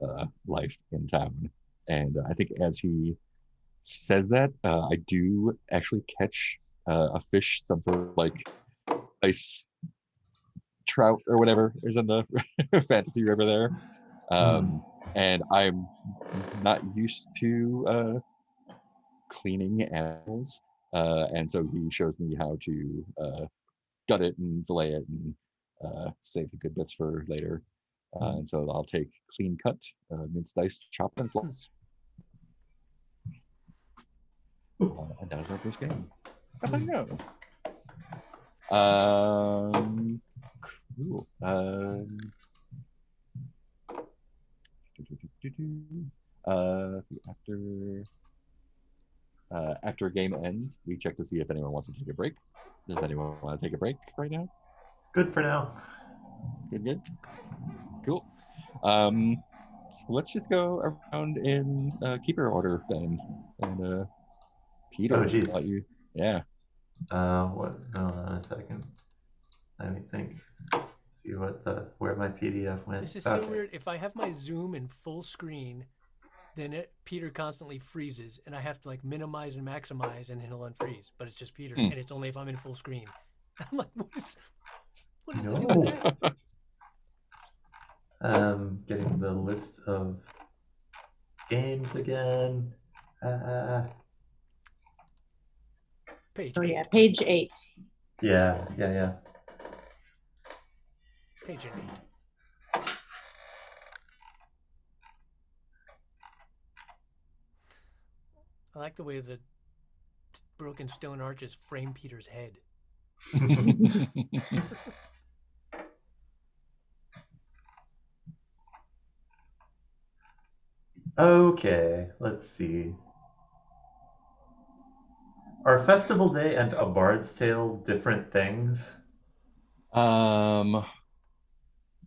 B: life in town. And I think as he says that, I do actually catch a fish, some sort of like ice trout or whatever is in the fantasy river there. And I'm not used to cleaning animals. And so he shows me how to gut it and fillet it and save the good bits for later. And so I'll take clean cut, minced diced, chopped and sliced. And that is our first game. How about you? Cool. Let's see, after After a game ends, we check to see if anyone wants to take a break. Does anyone want to take a break right now?
C: Good for now.
B: Good. Cool. Let's just go around in keeper order then. And Peter,
C: Oh, geez.
B: about you. Yeah.
C: What? Hold on a second. Let me think. See where my PDF went.
D: This is so weird. If I have my Zoom in full screen, then Peter constantly freezes, and I have to like minimize and maximize, and he'll unfreeze. But it's just Peter, and it's only if I'm in full screen. I'm like, what is the deal with that?
C: Getting the list of games again.
D: Page 8.
A: Oh yeah, page 8.
C: Yeah.
D: Page 8. I like the way the broken stone arches frame Peter's head.
C: Okay, let's see. Are Festival Day and A Bard's Tale different things?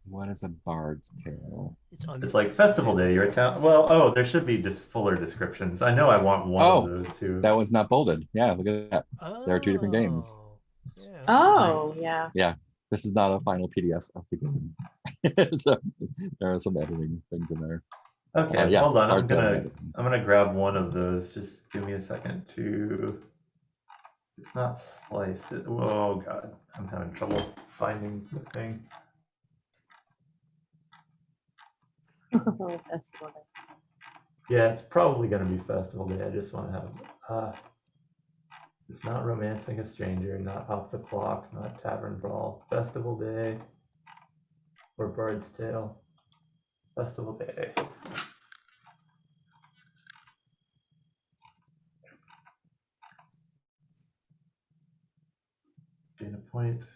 B: What is a Bard's Tale?
C: It's like Festival Day, your town. Well, there should be just fuller descriptions. I know I want one of those too.
B: That was not bolded. Yeah, look at that. There are 2 different games.
D: Yeah.
A: Oh, yeah.
B: Yeah, this is not a final PDF of the game. So there are some editing things in there.
C: Okay,
B: yeah,
C: hold on.
B: Bard's Tale
C: I'm gonna grab one of those. Just give me a second to. It's not sliced. Oh god, I'm having trouble finding the thing.
A: Festival Day.
C: Yeah, it's probably gonna be Festival Day. I just want to have. It's not Romancing a Stranger, not Off the Clock, not Tavern Brawl. Festival Day or Bard's Tale. Festival Day. Gain a point.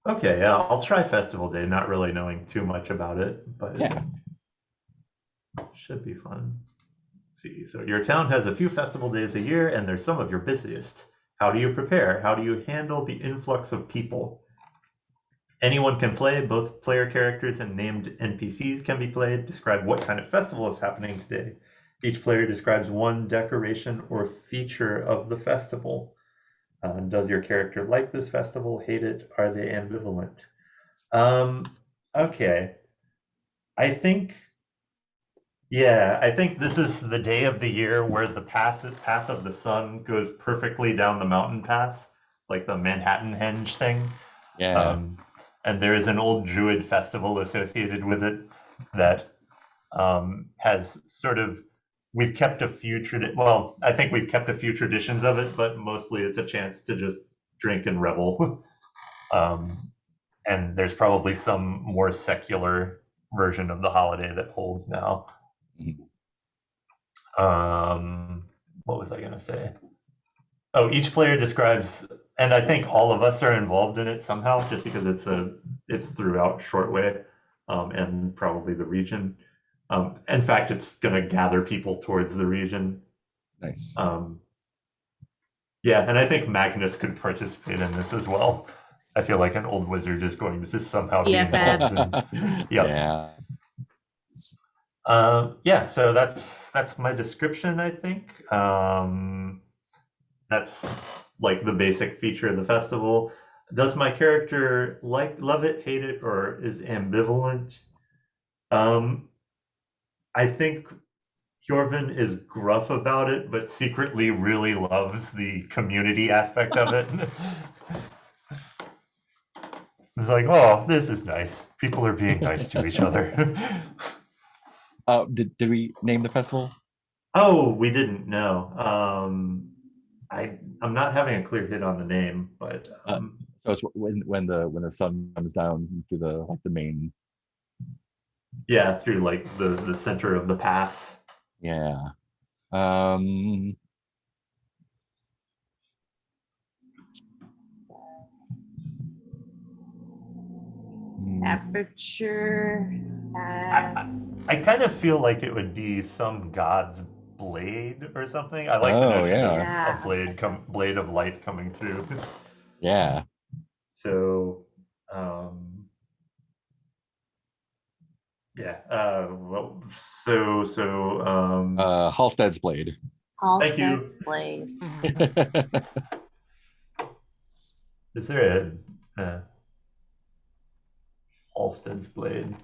C: Okay, yeah, I'll try Festival Day, not really knowing too much about it, but
B: yeah,
C: should be fun. Let's see, so your town has a few festival days a year, and they're some of your busiest. How do you prepare? How do you handle the influx of people? Anyone can play, both player characters and named NPCs can be played. Describe what kind of festival is happening today. Each player describes one decoration or feature of the festival. Does your character like this festival, hate it? Are they ambivalent? Okay. I think this is the day of the year where the path of the sun goes perfectly down the mountain pass, like the Manhattan Henge thing.
B: Yeah.
C: And there is an old Druid festival associated with it that has sort of, we've kept a few I think we've kept a few traditions of it, but mostly it's a chance to just drink and revel. And there's probably some more secular version of the holiday that holds now. What was I going to say? Oh, each player describes, and I think all of us are involved in it somehow, just because it's throughout Shortway, and probably the region. In fact, it's going to gather people towards the region.
B: Nice.
C: Yeah, and I think Magnus could participate in this as well. I feel like an old wizard is going to somehow be involved.
B: Yeah.
C: Yeah, so that's my description, I think. That's like the basic feature of the festival. Does my character love it, hate it, or is ambivalent? I think Hjorvin is gruff about it, but secretly really loves the community aspect of it. It's like, oh, this is nice. People are being nice to each other.
B: Did we name the festival?
C: Oh, we didn't know. I'm not having a clear hit on the name, but
B: so it's when the sun comes down through the main.
C: Yeah, through like the center of the pass.
B: Yeah.
A: Aperture.
C: I I kind of feel like it would be some god's blade or something. I like the
B: Oh,
C: notion of
A: yeah.
C: a blade of light coming through.
B: Yeah.
C: So, yeah. Well,
B: Halstead's blade.
C: thank you.
A: Halstead's blade.
C: Is there a Halstead's blade?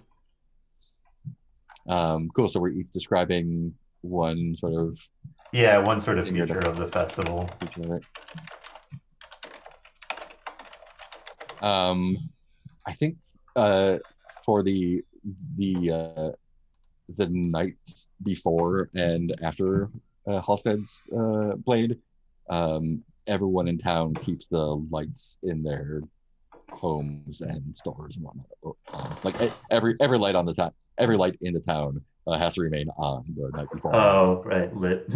B: Cool. So we're each describing one sort of
C: One sort of
B: Feature.
C: feature of the festival.
B: feature of it. I think for the nights before and after Halstead's blade, everyone in town keeps the lights in their homes and stores and whatnot. Like every light on the town, every light in the town has to remain on the night before.
C: Oh, right, lit.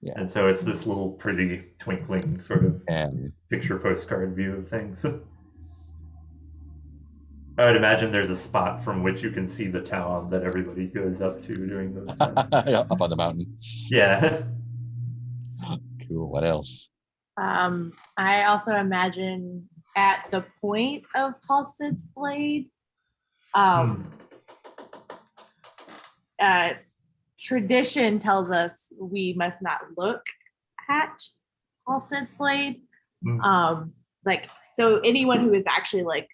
B: Yeah.
C: And so it's this little pretty twinkling sort of
B: And
C: picture postcard view of things. I would imagine there's a spot from which you can see the town that everybody goes up to during those times.
B: up on the mountain.
C: Yeah.
B: Cool. What else?
A: I also imagine at the point of Halstead's blade, tradition tells us we must not look at Halstead's blade. Like, so anyone who is actually like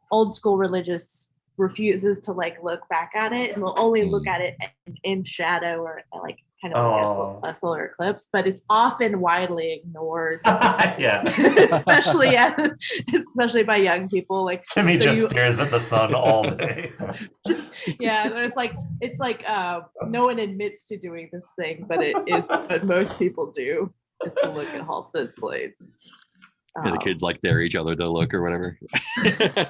A: old school religious refuses to like look back at it and will only look at it in shadow or like kind of like a solar eclipse, but it's often widely ignored.
C: Yeah.
A: especially by young people. Like
C: Timmy just stares at the sun all day.
A: It's like no one admits to doing this thing, but it is what most people do, is to look at Halstead's blade.
B: The kids like dare each other to look or whatever.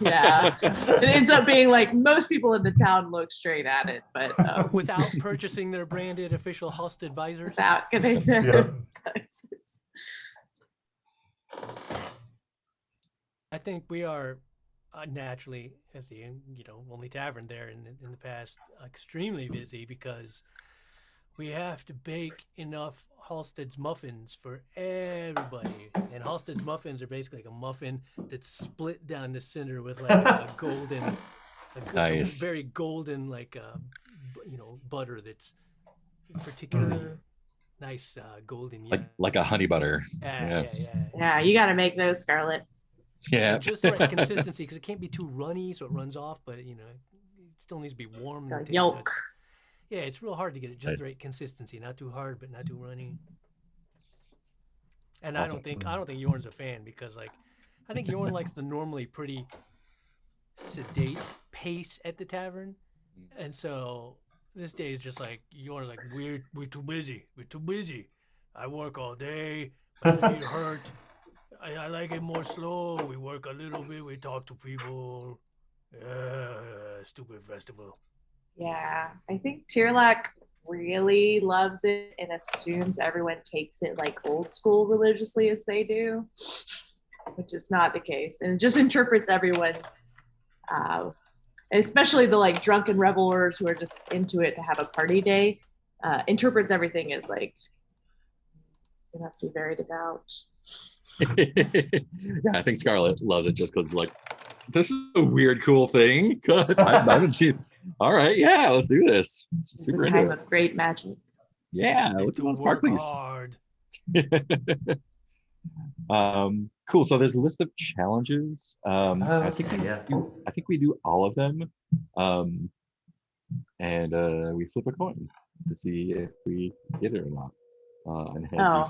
A: Yeah, it ends up being like most people in the town look straight at it, but
D: without purchasing their branded official Halstead visors.
A: Without getting their visors.
D: I think we are naturally, as the only tavern there in the past, extremely busy because we have to bake enough Halstead's muffins for everybody. And Halstead's muffins are basically like a muffin that's split down the center with like a golden,
B: nice.
D: very golden, like, butter that's particularly nice, golden. Yeah.
B: Like a honey butter.
D: Yeah,
A: you got to make those, Scarlett.
B: Yeah.
D: And just the right consistency, because it can't be too runny so it runs off, but, it still needs to be warm.
A: The yolk.
D: Yeah, it's real hard to get it just the right consistency, not too hard, but not too runny. And awesome. I don't think Jorn's a fan because, like, I think Jorn likes the normally pretty sedate pace at the tavern, and so this day is just like Jorn's like we're too busy. We're too busy. I work all day. My feet hurt. I like it more slow. We work a little bit. We talk to people. Stupid festival.
A: Yeah, I think Tierlach really loves it and assumes everyone takes it like old school religiously as they do, which is not the case. And it just interprets everyone's, especially the like drunken revelers who are just into it to have a party day, interprets everything as like, it must be very devout.
B: Yeah, I think Scarlett loves it just because like, this is a weird, cool thing. I haven't seen. All right, yeah, let's do this.
A: It's a time of great magic.
B: Yeah, look at those sparklies. Cool. So there's a list of challenges. I think we do all of them, and we flip a coin to see if we get it or not.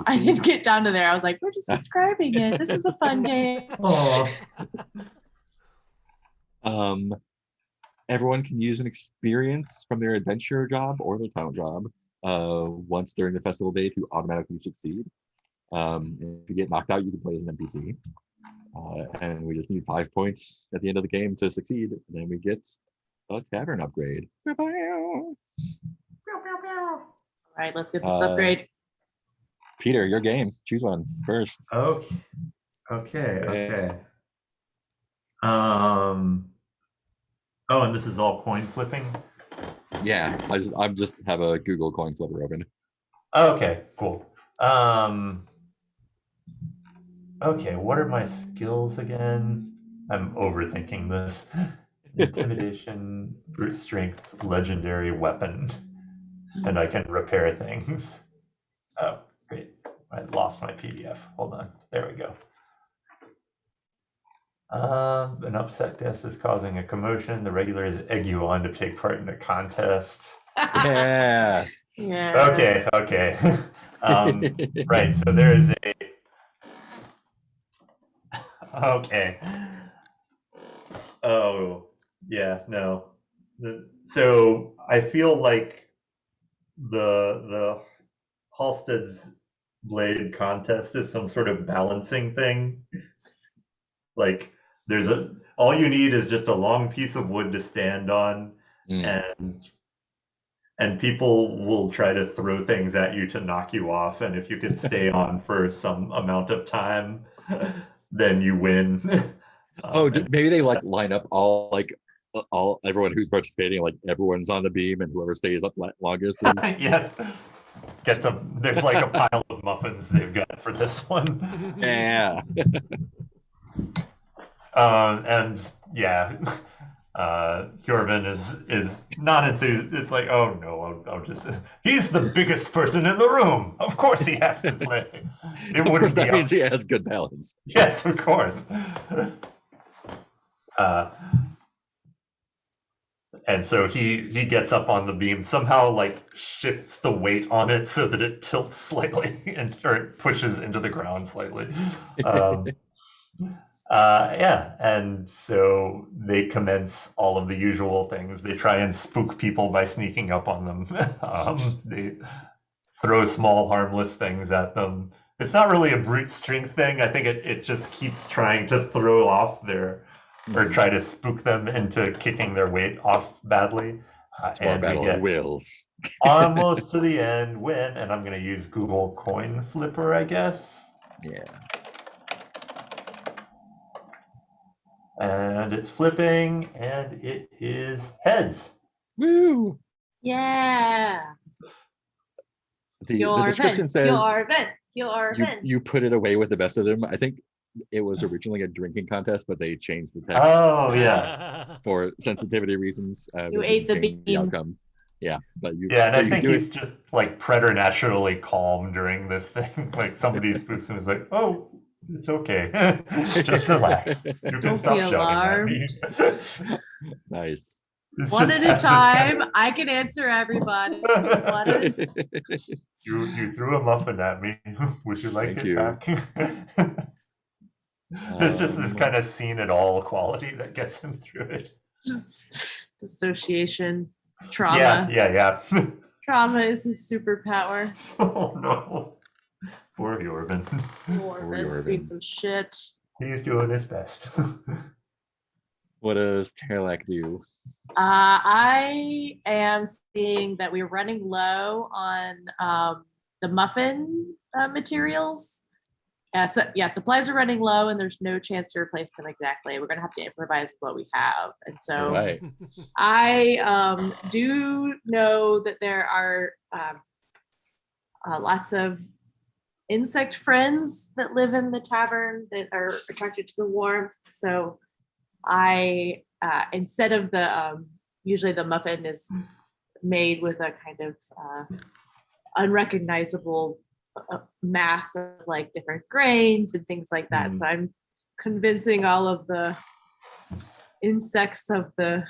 A: I didn't get down to there. I was like, we're just describing it. This is a fun game.
B: Everyone can use an experience from their adventure job or their town job once during the festival day to automatically succeed. If you get knocked out, you can play as an NPC. And we just need 5 points at the end of the game to succeed. Then we get a tavern upgrade.
A: All right, let's get this upgrade.
B: Peter, your game. Choose one first.
C: Okay. Oh, and this is all coin flipping?
B: Yeah, I just have a Google coin flipper open.
C: Okay, cool. Okay, what are my skills again? I'm overthinking this. Intimidation, brute strength, legendary weapon, and I can repair things. Oh, great. I lost my PDF. Hold on. There we go. An upset guest is causing a commotion. The regulars egg you on to take part in a contest.
B: Yeah.
A: Yeah.
C: Okay. Right, so there is a... Okay. Oh, yeah, no. So I feel like the Halstead's blade contest is some sort of balancing thing. Like all you need is just a long piece of wood to stand on, and people will try to throw things at you to knock you off, and if you can stay on for some amount of time, then you win.
B: Maybe they like line up all everyone who's participating, like everyone's on the beam, and whoever stays up longest is.
C: Yes. There's like a pile of muffins they've got for this one.
B: Yeah.
C: And yeah, Jorvin is not enthused. It's like, oh no, I'll just. He's the biggest person in the room. Of course he has to play.
B: Of course, that means he has good balance.
C: Yes, of course. And so he gets up on the beam, somehow like shifts the weight on it so that it tilts slightly or it pushes into the ground slightly. Yeah, and so they commence all of the usual things. They try and spook people by sneaking up on them. They throw small harmless things at them. It's not really a brute strength thing. I think it just keeps trying to throw off or try to spook them into kicking their weight off badly.
B: And battle of wills.
C: Almost to the end, and I'm going to use Google Coin Flipper, I guess.
B: Yeah.
C: And it's flipping, and it is heads.
B: Woo!
A: Yeah.
B: The description says
A: Jorvin.
B: You put it away with the best of them. I think it was originally a drinking contest, but they changed the text.
C: Oh yeah.
B: For sensitivity reasons.
A: You ate the beam.
B: The outcome. Yeah, but you.
C: Yeah, and I think he's just like preternaturally calm during this thing. Like somebody spooks him, is like, "Oh, it's okay. Just relax. You can stop shouting at me."
B: Nice.
A: One at a time. I can answer everybody. Just one at a time.
C: You threw a muffin at me. Would you like it back? It's just this kind of seen it all quality that gets him through it.
A: Just dissociation, trauma.
C: Yeah.
A: Trauma is his superpower.
C: Oh no. Poor Jorvin.
A: Jorvin's seen some shit.
C: He's doing his best.
B: What does Terlac do?
A: I am seeing that we're running low on the muffin materials. Supplies are running low, and there's no chance to replace them exactly. We're gonna have to improvise what we have, and so
B: right.
A: I do know that there are lots of insect friends that live in the tavern that are attracted to the warmth. So I instead of the usually the muffin is made with a kind of unrecognizable mass of like different grains and things like that. So I'm convincing all of the insects of the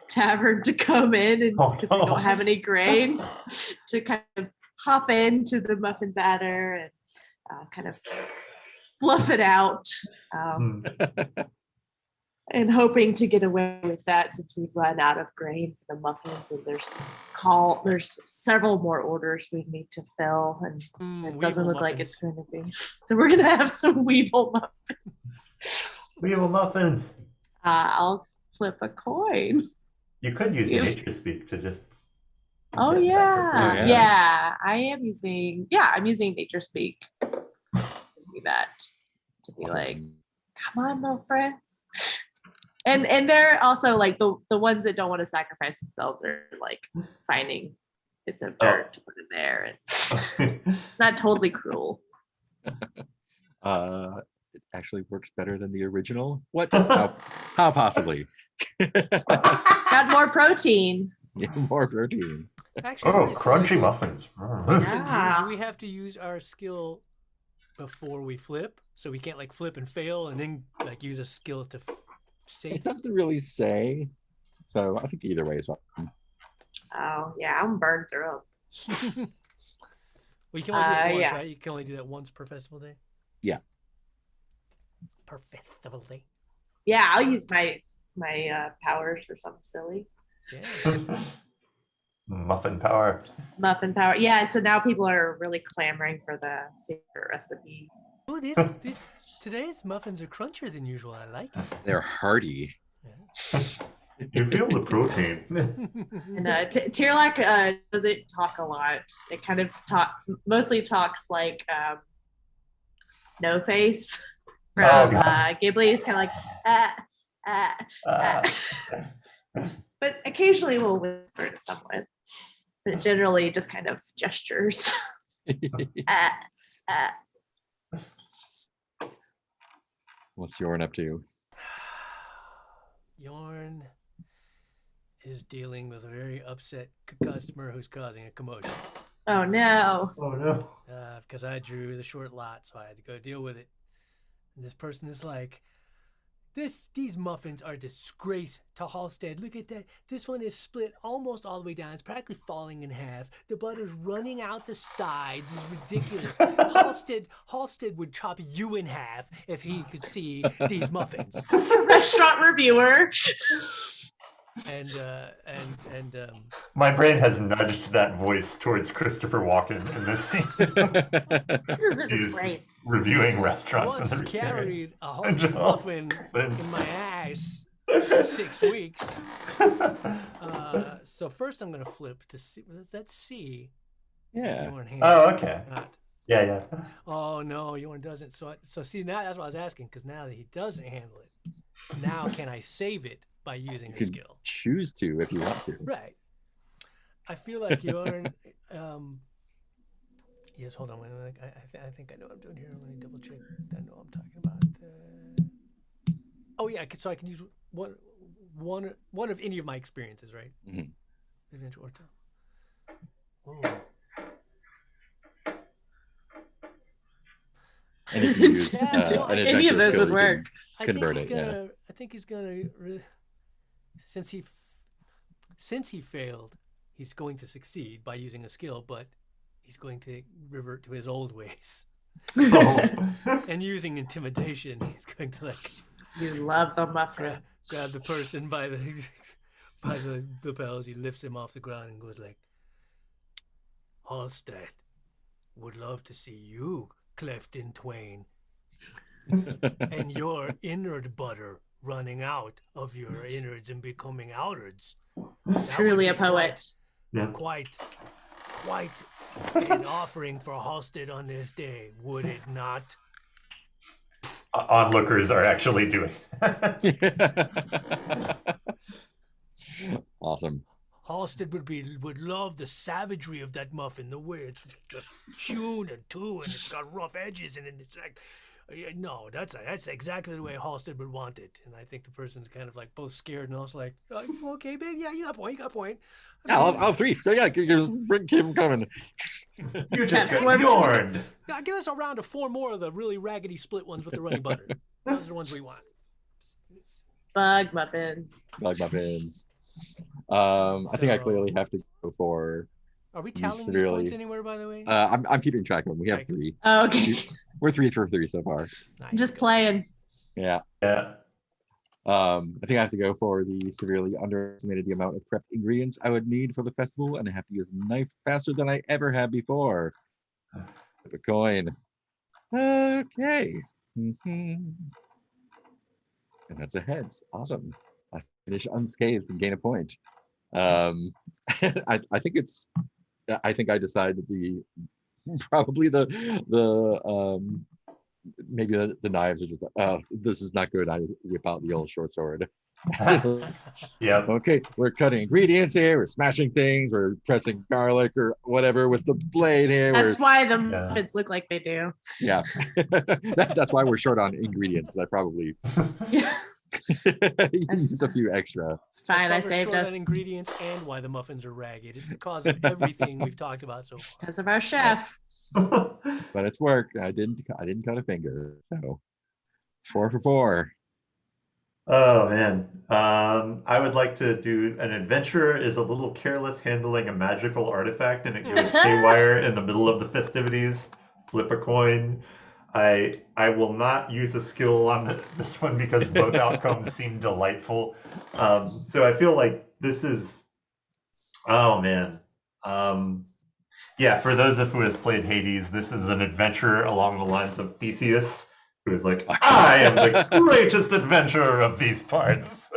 A: tavern to come in, and because we don't have any grain, to kind of hop into the muffin batter and kind of fluff it out. And hoping to get away with that since we've run out of grain for the muffins, and there's several more orders we need to fill, and it doesn't look like it's going to be. So we're going to have some Weevil muffins.
C: Weevil muffins.
A: I'll flip a coin.
C: You could use Nature Speak to just.
A: Oh yeah. I'm using Nature Speak. To be that. To be like, come on, little friends. And they're also like the ones that don't want to sacrifice themselves are like finding bits of dirt to put in there, and it's not totally cruel.
B: It actually works better than the original. What? How possibly?
A: Got more protein.
B: Yeah, more protein.
D: Actually,
C: crunchy muffins.
D: Question,
A: Yeah.
D: do we have to use our skill before we flip? So we can't like flip and fail and then like use a skill to save?
B: It doesn't really say. So I think either way is fine.
A: Oh yeah, I'm burned through them.
D: Well, you can only do it once,
A: yeah.
D: right? You can only do that once per festival day?
B: Yeah.
D: Per festival day.
A: Yeah, I'll use my powers for something silly.
D: Yeah.
C: Muffin power.
A: Muffin power. Yeah, so now people are really clamoring for the secret recipe.
D: Oh, today's muffins are crunchier than usual. I like it.
B: They're hearty.
D: Yeah.
C: You feel the protein.
A: And Tierlach doesn't talk a lot. It kind of mostly talks like No Face from Ghibli. It's kind of like but occasionally we'll whisper to someone. But generally just kind of gestures.
B: What's Yorn up to?
D: Yorn is dealing with a very upset customer who's causing a commotion.
A: Oh no.
C: Oh no.
D: Because I drew the short lot, so I had to go deal with it. And this person is like, these muffins are a disgrace to Halstead. Look at that. This one is split almost all the way down. It's practically falling in half. The butter's running out the sides. It's ridiculous. Halstead would chop you in half if he could see these muffins.
A: Restaurant reviewer.
D: And
C: my brain has nudged that voice towards Christopher Walken in this scene.
A: This is a
C: He's
A: disgrace.
C: reviewing restaurants.
D: Once carried a Halstead muffin in my ass for 6 weeks. So first I'm gonna flip to see. Let's see.
B: Yeah.
C: Oh, okay.
D: Not.
C: Yeah.
D: Oh no, Yorn doesn't. So see, now that's what I was asking, because now that he doesn't handle it, now can I save it by using a skill?
B: Choose to if you want to.
D: Right. I feel like Yorn. Yes, hold on. I think I know what I'm doing here. Let me double check. I know what I'm talking about. Oh yeah, so I can use one of any of my experiences, right?
B: Mm-hmm.
D: Adventure or tell. Oh.
B: And if you use
A: any of those would work.
B: Convert it. Yeah.
D: I think he's gonna. Since he failed, he's going to succeed by using a skill, but he's going to revert to his old ways. And using intimidation, he's going to like.
A: You love the muffin.
D: Grab the person by the lapels. He lifts him off the ground and goes like, "Halstead would love to see you cleft in twain, and your innard butter running out of your innards and becoming outards."
A: Truly a poet.
D: Quite an offering for Halstead on this day, would it not?
C: Onlookers are actually doing
B: Awesome.
D: Halstead would love the savagery of that muffin, the way it's just hewn and two, and it's got rough edges, and it's like, no, that's exactly the way Halstead would want it. And I think the person's kind of like both scared and also like, okay, babe, yeah, you got a point.
B: I'll have 3. Yeah, keep them coming.
C: You just got Yorn.
D: Yeah, give us a round of 4 more of the really raggedy split ones with the runny butter. Those are the ones we want.
A: Bug muffins.
B: I think I clearly have to go for.
D: Are we tallying these points anywhere, by the way?
B: I'm keeping track of them. We have 3.
A: Oh, okay.
B: We're 3 for 3 so far.
D: Nice.
A: Just playing.
B: Yeah. I think I have to go for the severely underestimated the amount of prepped ingredients I would need for the festival, and I have to use a knife faster than I ever have before. Flip a coin. Okay. And that's a heads. Awesome. I finish unscathed and gain a point. I think I decided probably maybe the knives are just like, oh, this is not good. I whip out the old short sword.
C: Yep.
B: Okay, we're cutting ingredients here. We're smashing things. We're pressing garlic or whatever with the blade here.
A: That's why the
C: Yeah.
A: muffins look like they do.
B: Yeah, that's why we're short on ingredients because I probably
A: Yeah.
B: used a few extra.
A: It's fine. I
D: That's why we're
A: saved
D: short
A: us
D: on ingredients and why the muffins are ragged. It's the cause of everything we've talked about so far.
A: because of our chef.
B: But it's worked. I didn't cut a finger. So 4 for 4.
C: Oh man. I would like to do an adventurer is a little careless handling a magical artifact and it goes haywire in the middle of the festivities. Flip a coin. I will not use a skill on this one because both outcomes seem delightful. So I feel like this is, oh man. Yeah, for those of who have played Hades, this is an adventure along the lines of Theseus, who is like, I am the greatest adventurer of these parts.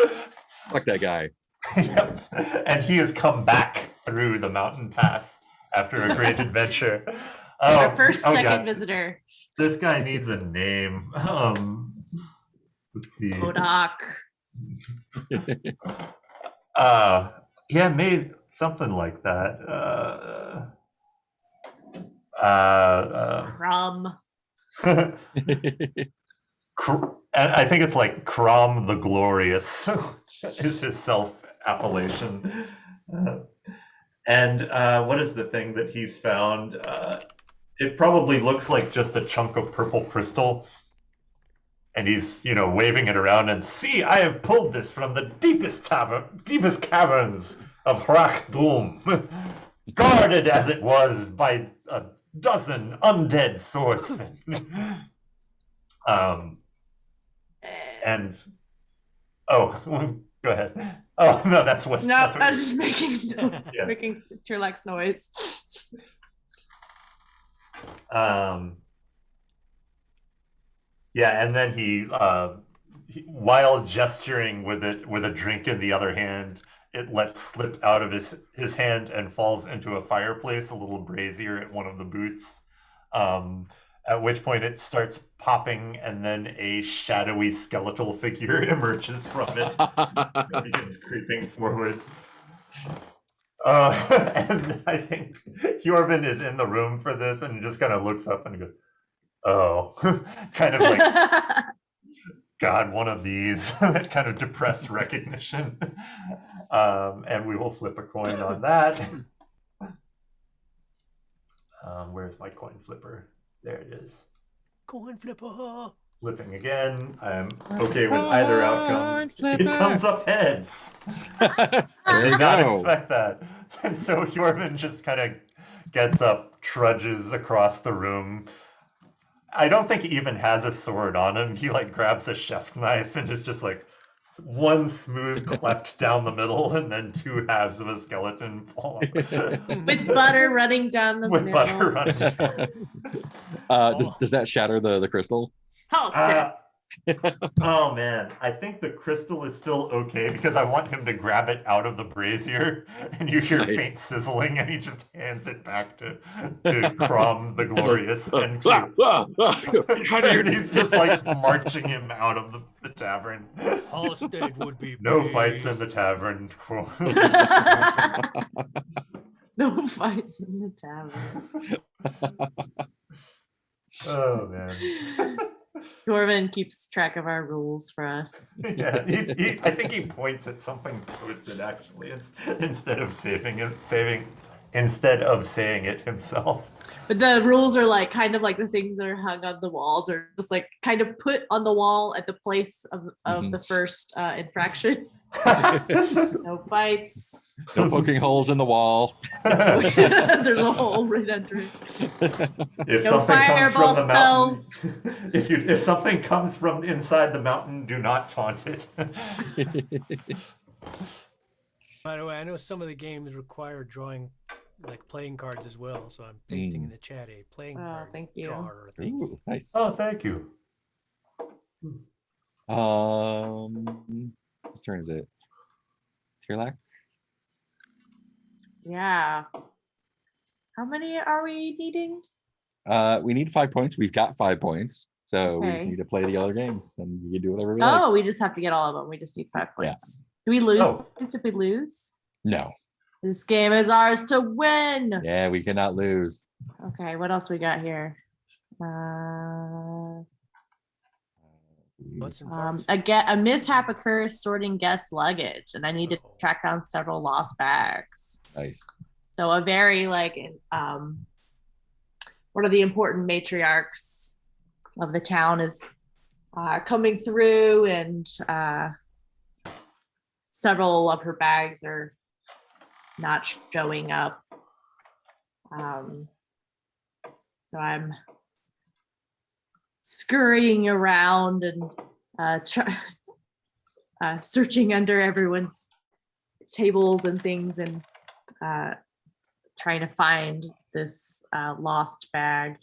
B: Fuck that guy.
C: Yep. And he has come back through the mountain pass after a great adventure.
A: Our second
C: God.
A: visitor.
C: This guy needs a name. Let's see.
A: Modoc.
C: Yeah, made something like that.
A: Crumb.
C: And I think it's like Crom the Glorious is his self-appellation. And what is the thing that he's found? It probably looks like just a chunk of purple crystal. And he's, waving it around and see, I have pulled this from the deepest caverns of Hrak Dum, guarded as it was by a dozen undead swordsmen. And go ahead. Oh no, that's what.
A: No,
C: that's what
A: I was just making
C: Yeah.
A: making Turlax noise.
C: Yeah, and then he, while gesturing with a drink in the other hand, it lets slip out of his hand and falls into a fireplace, a little brazier at one of the booths. At which point it starts popping, and then a shadowy skeletal figure emerges from it and begins creeping forward. And I think Hjorvin is in the room for this and just kind of looks up and goes, oh, kind of like, God, one of these, that kind of depressed recognition. And we will flip a coin on that. Where's my coin flipper? There it is.
D: Coin flipper.
C: Flipping again. I'm okay with either outcome. It comes up heads. I did not expect that. And so Hjorvin just kind of gets up, trudges across the room. I don't think he even has a sword on him. He grabs a chef knife and is just one smooth cleft down the middle and then two halves of a skeleton fall.
A: With butter running down the middle.
C: With butter running down.
B: Does that shatter the crystal?
A: Oh, snap.
C: Oh man, I think the crystal is still okay because I want him to grab it out of the brazier and you hear faint sizzling and he just hands it back to Crom the Glorious and he's just marching him out of the tavern.
D: Halstead would be
C: no fights in the tavern.
A: No fights in the tavern.
C: Oh man.
A: Dorvin keeps track of our rules for us.
C: Yeah, I think he points at something posted actually instead of saying it himself.
A: But the rules are kind of like the things that are hung on the walls, or just kind of put on the wall at the place of the first infraction. No fights.
B: No poking holes in the wall.
A: There's a hole right under it.
C: If
A: no fireball spells.
C: If something comes from inside the mountain, do not taunt it.
D: By the way, I know some of the games require drawing playing cards as well, so I'm pasting in the chat a playing card
A: thank you.
D: drawer thing.
B: Ooh, nice.
C: Oh, thank you.
B: Whose turn is it? Tirlak?
A: Yeah. How many are we needing?
B: We need 5 points. We've got 5 points. So we just
A: Okay.
B: need to play the other games, and we can do whatever we like.
A: Oh, we just have to get all of them. We just need 5
B: Yeah.
A: points. Do we lose
C: Oh.
A: points if we lose?
B: No.
A: This game is ours to win.
B: Yeah, we cannot lose.
A: Okay, what else we got here?
D: Butts and farts.
A: A mishap occurs sorting guest luggage, and I need to track down several lost bags.
B: Nice.
A: So a very one of the important matriarchs of the town is coming through, and several of her bags are not showing up. So I'm scurrying around and searching under everyone's tables and things, and trying to find this lost bag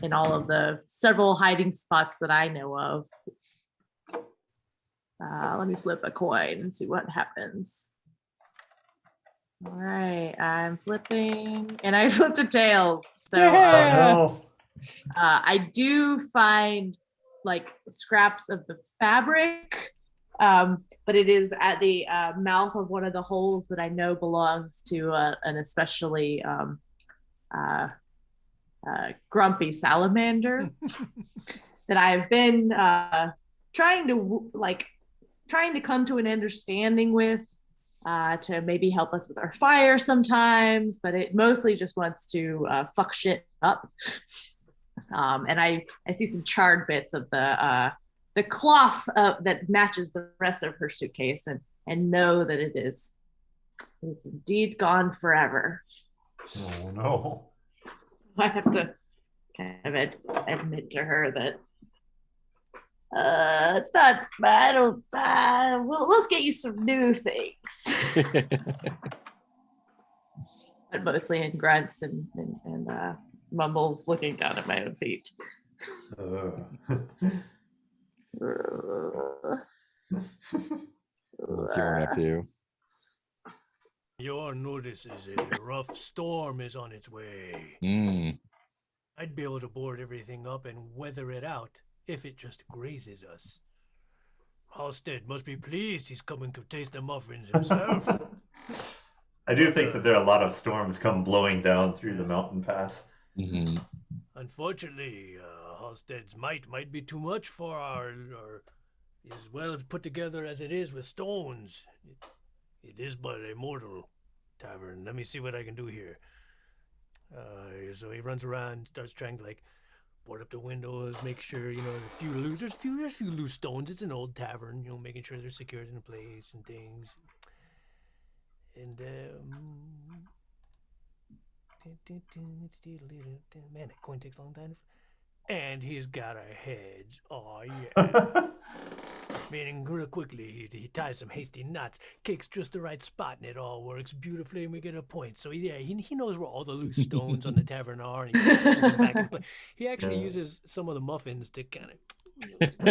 A: in all of the several hiding spots that I know of. Let me flip a coin and see what happens. All right, I'm flipping, and I flipped a tails. So I do find like scraps of the fabric, but it is at the mouth of one of the holes that I know belongs to an especially grumpy salamander that I've been trying to come to an understanding with, to maybe help us with our fire sometimes, but it mostly just wants to fuck shit up. And I see some charred bits of the cloth that matches the rest of her suitcase, and know that it is indeed gone forever.
C: Oh no.
A: I have to kind of admit to her that it's not. I don't. Well, let's get you some new things. But mostly in grunts and mumbles, looking down at my own feet.
B: Let's see what we have to do.
D: Your notice is a rough storm is on its way. I'd be able to board everything up and weather it out if it just grazes us. Halstead must be pleased he's coming to taste the muffins himself.
C: I do think that there are a lot of storms come blowing down through the mountain pass.
B: Mm-hmm.
D: Unfortunately, Halstead's might be too much for our as well put together as it is with stones. It is but a mortal tavern. Let me see what I can do here. So he runs around, starts trying to board up the windows, make sure there's a few loose stones. It's an old tavern, making sure they're secured in place and things. And man, that coin takes a long time. And he's got a hedge. Oh yeah. Meaning real quickly, he ties some hasty knots, kicks just the right spot, and it all works beautifully, and we get a point. So he knows where all the loose stones on the tavern are, and he pushes them back in place. He actually uses some of the muffins to kind of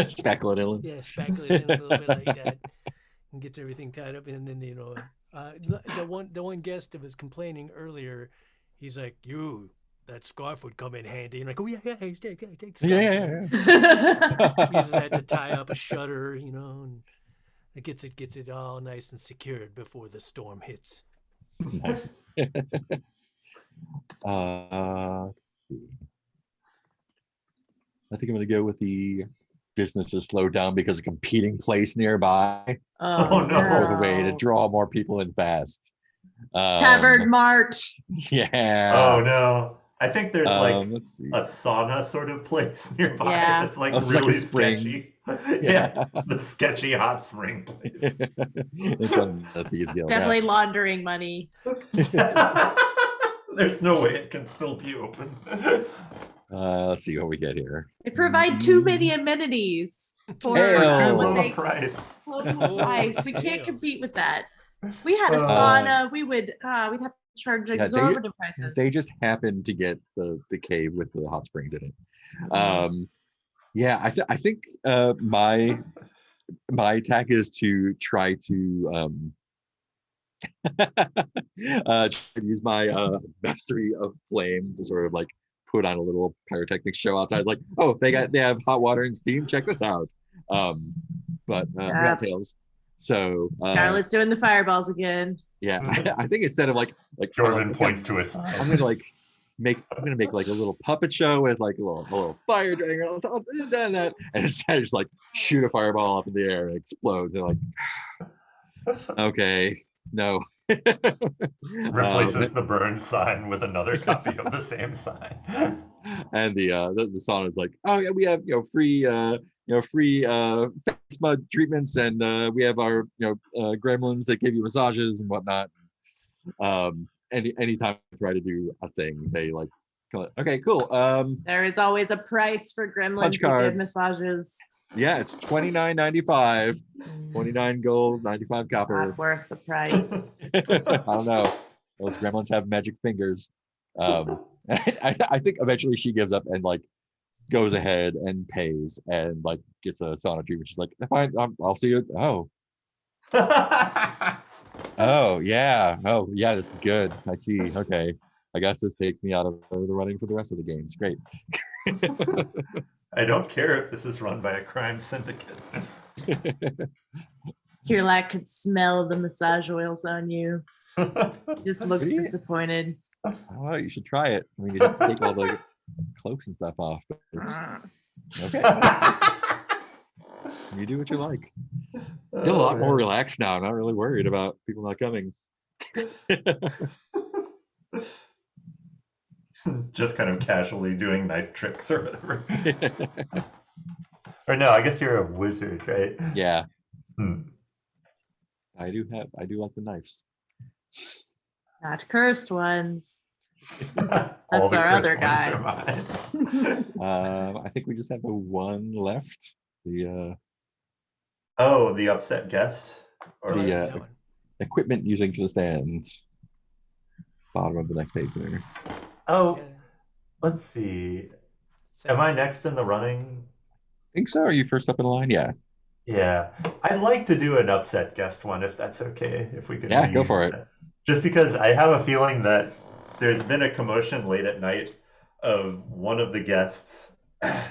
B: spackle it in.
D: Yeah, spackle it in a little bit like that, and gets everything tied up. And then the one guest that was complaining earlier, he's like, that scarf would come in handy. And like, oh yeah, take the scarf.
B: Yeah.
D: Uses that to tie up a shutter, and it gets it all nice and secured before the storm hits.
B: Nice. Let's see. I think I'm going to go with the business is slowed down because of competing place nearby.
C: Oh, no.
B: For the way to draw more people in fast.
A: Tavern Mart.
B: Yeah.
C: Oh no. I think there's
B: let's see.
C: a sauna sort of place nearby.
A: Yeah.
C: That's
B: It's
C: really
B: like a spring.
C: sketchy.
B: Yeah.
C: The sketchy hot spring place.
A: Definitely laundering money.
C: There's no way it can still be open.
B: Let's see what we get here.
A: They provide too many amenities for
B: Hell.
A: what they
C: price.
A: price. We can't compete with that. We had a sauna. We'd have to charge exorbitant prices.
B: They just happened to get the cave with the hot springs in it. Yeah, I think my attack is to try to use my mastery of flame to sort of put on a little pyrotechnics show outside. Like, oh, they have hot water and steam. Check this out. But we got tails. So
A: Scarlett's doing the fireballs again.
B: Yeah, I think instead of like
C: Jordan points to a sign.
B: I'm gonna make like a little puppet show with like a little fire dragon on top, and instead just like shoot a fireball up in the air and it explodes. And like, okay, no.
C: Replaces the burned sign with another copy of the same sign.
B: And the song is like, oh yeah, we have free face mud treatments, and we have our gremlins that give you massages and whatnot. Anytime I try to do a thing, they like, okay, cool.
A: There is always a price for gremlins that give massages.
B: Yeah, it's $29.95, 29 gold, 95 copper.
A: Not worth the price.
B: I don't know. Those gremlins have magic fingers. I think eventually she gives up and like goes ahead and pays and like gets a sauna treatment. She's like, fine, I'll see you. Oh yeah, this is good. I see. Okay, I guess this takes me out of the running for the rest of the games. Great.
C: I don't care if this is run by a crime syndicate.
A: Kirlak could smell the massage oils on you. Just looks disappointed.
B: Oh, you should try it. I mean, you just take all the cloaks and stuff off. But okay. You do what you like. You're a lot more relaxed now. I'm not really worried about people not coming.
C: Just kind of casually doing knife tricks or whatever. Or no, I guess you're a wizard, right?
B: Yeah. I do like the knives.
A: Not cursed ones. That's our other guy.
B: I think we just have the one left. The
C: upset guest, or
B: the equipment using for the stands. Bottom of the next page there.
C: Oh, let's see. Am I next in the running?
B: I think so. Are you first up in line? Yeah.
C: Yeah. I'd like to do an upset guest one if that's okay. If we could.
B: Yeah, go for it.
C: Just because I have a feeling that there's been a commotion late at night of one of the guests, a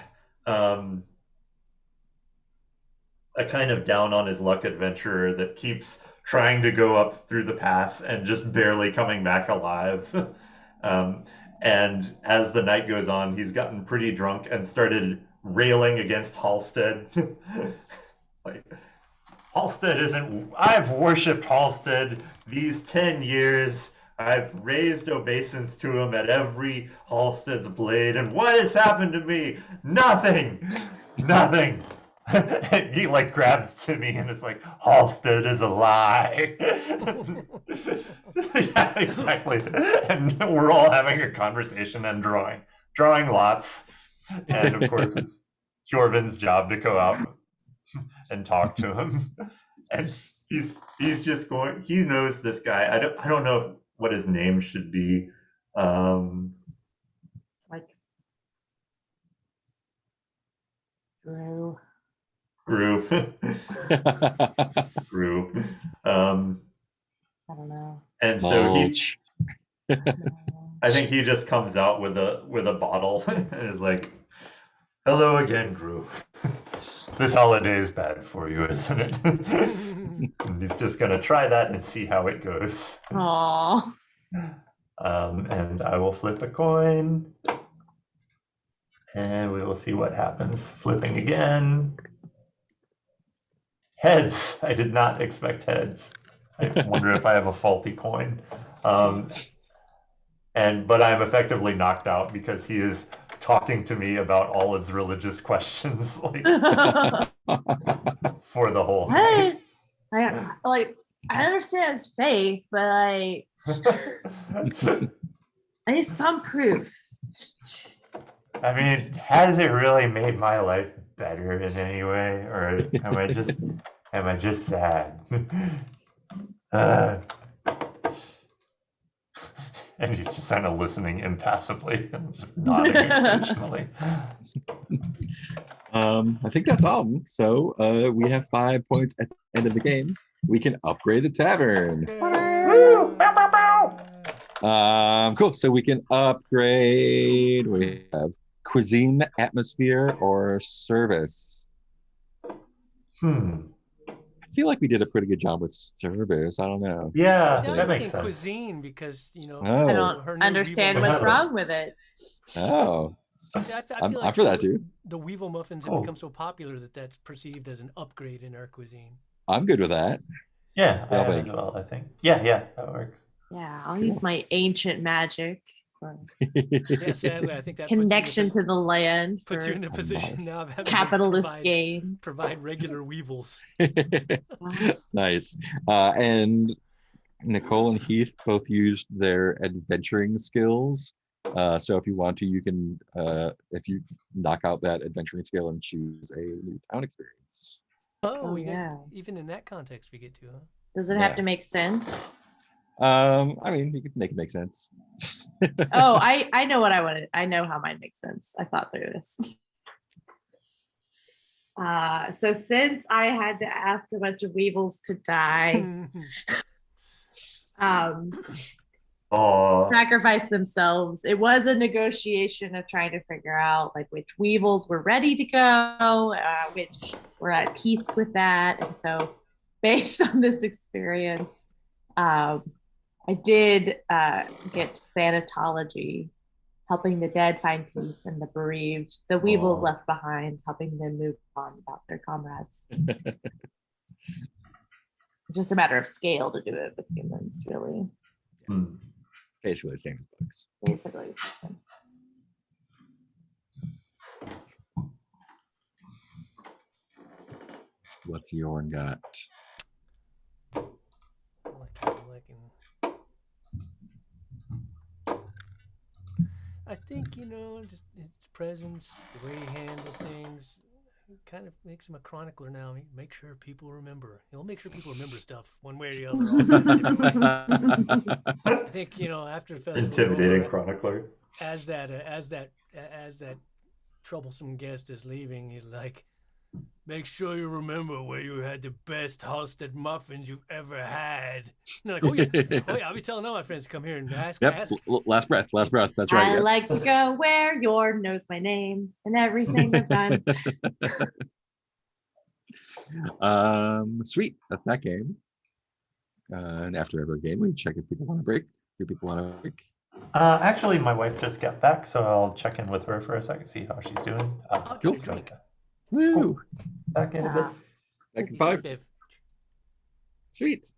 C: kind of down on his luck adventurer that keeps trying to go up through the pass and just barely coming back alive. And as the night goes on, he's gotten pretty drunk and started railing against Halstead. Like, Halstead isn't... I've worshipped Halstead these 10 years. I've raised obeisance to him at every Halstead's blade. And what has happened to me? Nothing! Nothing! And he like grabs Timmy and it's like, Halstead is a lie. Yeah, exactly. And we're all having a conversation and drawing lots. And of course it's Jorvin's job to go out and talk to him. And he's just going, he knows this guy. I don't know what his name should be.
A: Like Drew.
C: Group.
A: I don't know.
C: And so I think he just comes out with a bottle and is like, hello again, Group. This holiday is bad for you, isn't it? And he's just gonna try that and see how it goes.
A: Aww.
C: And I will flip a coin. And we will see what happens. Flipping again. Heads. I did not expect heads. I wonder if I have a faulty coin. But I'm effectively knocked out because he is talking to me about all his religious questions like for the whole night.
A: I understand his faith, but I need some proof.
C: I mean, has it really made my life better in any way, or am I just sad? And he's just kind of listening impassively and just nodding occasionally.
B: I think that's all. So we have 5 points at the end of the game. We can upgrade the tavern. Cool. So we can upgrade. We have cuisine, atmosphere, or service. I feel like we did a pretty good job with service. I don't know.
C: Yeah,
D: See, I was
C: that
D: thinking
C: makes sense.
D: cuisine because
B: Oh.
A: I don't
D: her new
A: understand
D: Weevil
A: what's
C: muffins.
A: wrong with it.
B: Oh.
D: Yeah, I
B: I'm
D: feel like
B: for that too.
D: the Weevil muffins have become so popular that that's perceived as an upgrade in our cuisine.
B: I'm good with that.
C: Yeah, I
B: Well,
C: am as
B: thank-
C: well, I think. Yeah, that works.
A: Yeah, I'll use my ancient magic for
D: Yeah, sadly, I think that
A: connection to the land
D: puts you
A: for
D: in a position now of having
A: capitalist
D: to
A: gain.
D: provide regular weevils.
B: Nice. And Nicole and Heath both used their adventuring skills. So if you want to, you can, if you knock out that adventuring skill and choose a new town experience.
D: Oh, we
A: yeah.
D: get, even in that context, we get to, huh?
A: Does it have to make sense?
B: I mean, you could make it make sense.
A: Oh, I know what I wanted. I know how mine makes sense. I thought through this. So since I had to ask a bunch of weevils to die, sacrifice themselves, it was a negotiation of trying to figure out like which weevils were ready to go, which were at peace with that. And so based on this experience, I did get thanatology, helping the dead find peace and the bereaved, the weevils left behind, helping them move on about their comrades. Just a matter of scale to do it with humans, really.
B: Basically the same as books.
A: Basically.
B: What's your got?
D: I think, just its presence, the way he handles things, kind of makes him a chronicler now. Make sure people remember. He'll make sure people remember stuff one way or the other. I think, after the festival,
C: intimidating chronicler.
D: As that troublesome guest is leaving, he's like, make sure you remember where you had the best Halstead muffins you've ever had. And they're like, oh yeah, I'll be telling all my friends to come here and ask.
B: Last breath. That's right.
A: I like to go where your knows my name and everything I've done.
B: Sweet. That's that game. And after every game, we check if people want to break. Do people want to break?
C: Actually, my wife just got back, so I'll check in with her for a second, see how she's doing.
D: I'll get a drink.
B: Woo!
C: Back in a bit.
B: Back in 5. Sweet.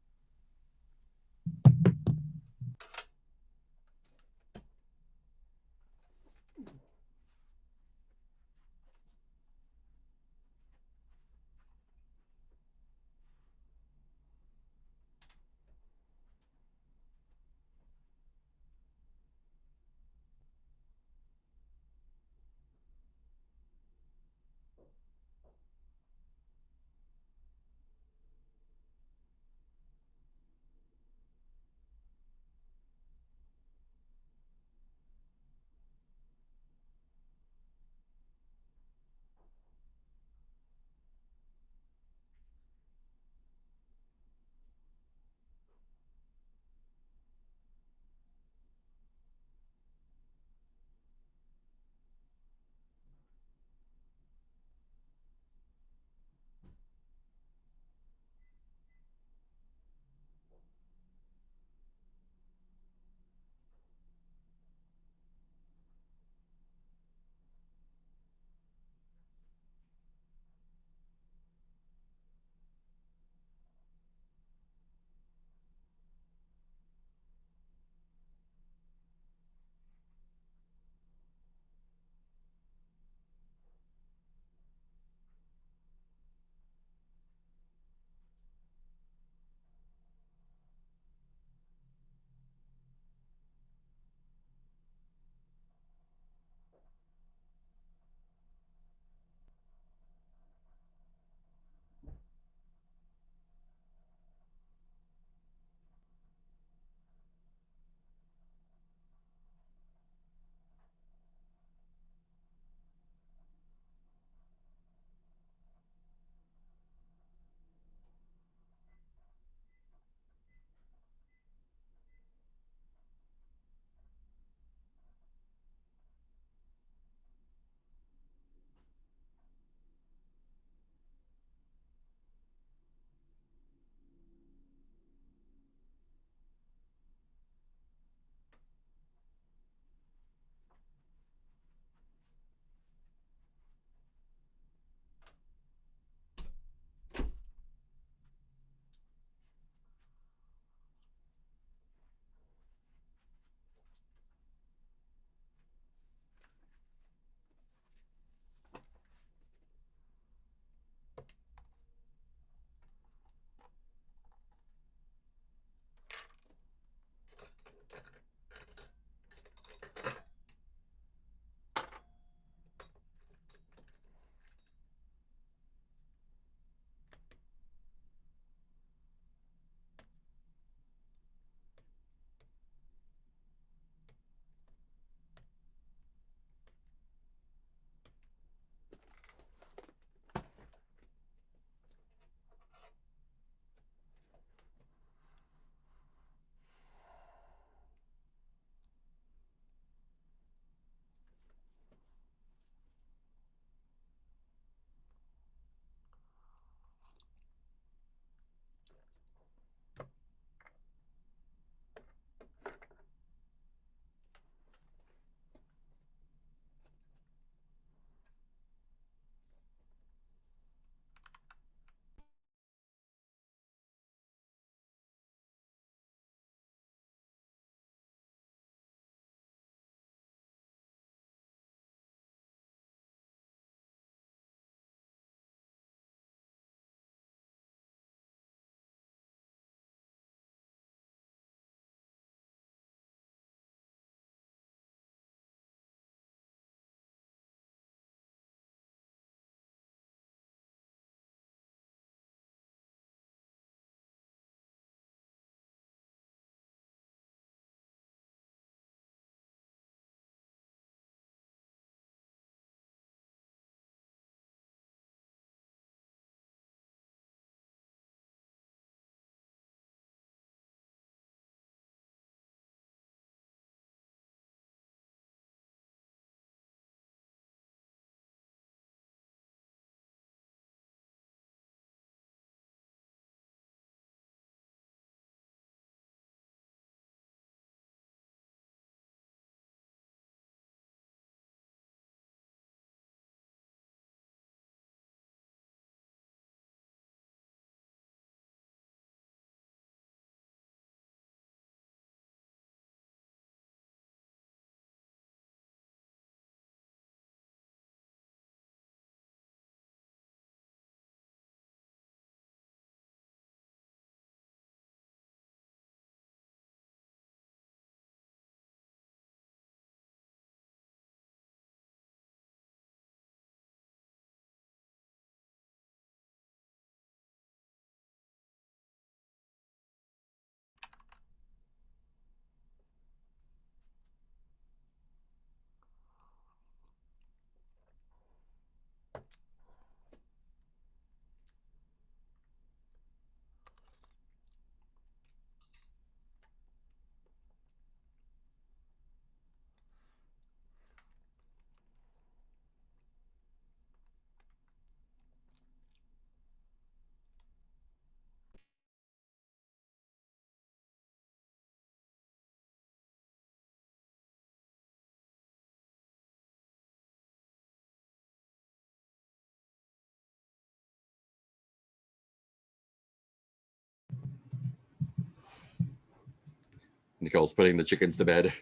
B: Nicole's putting the chickens to bed.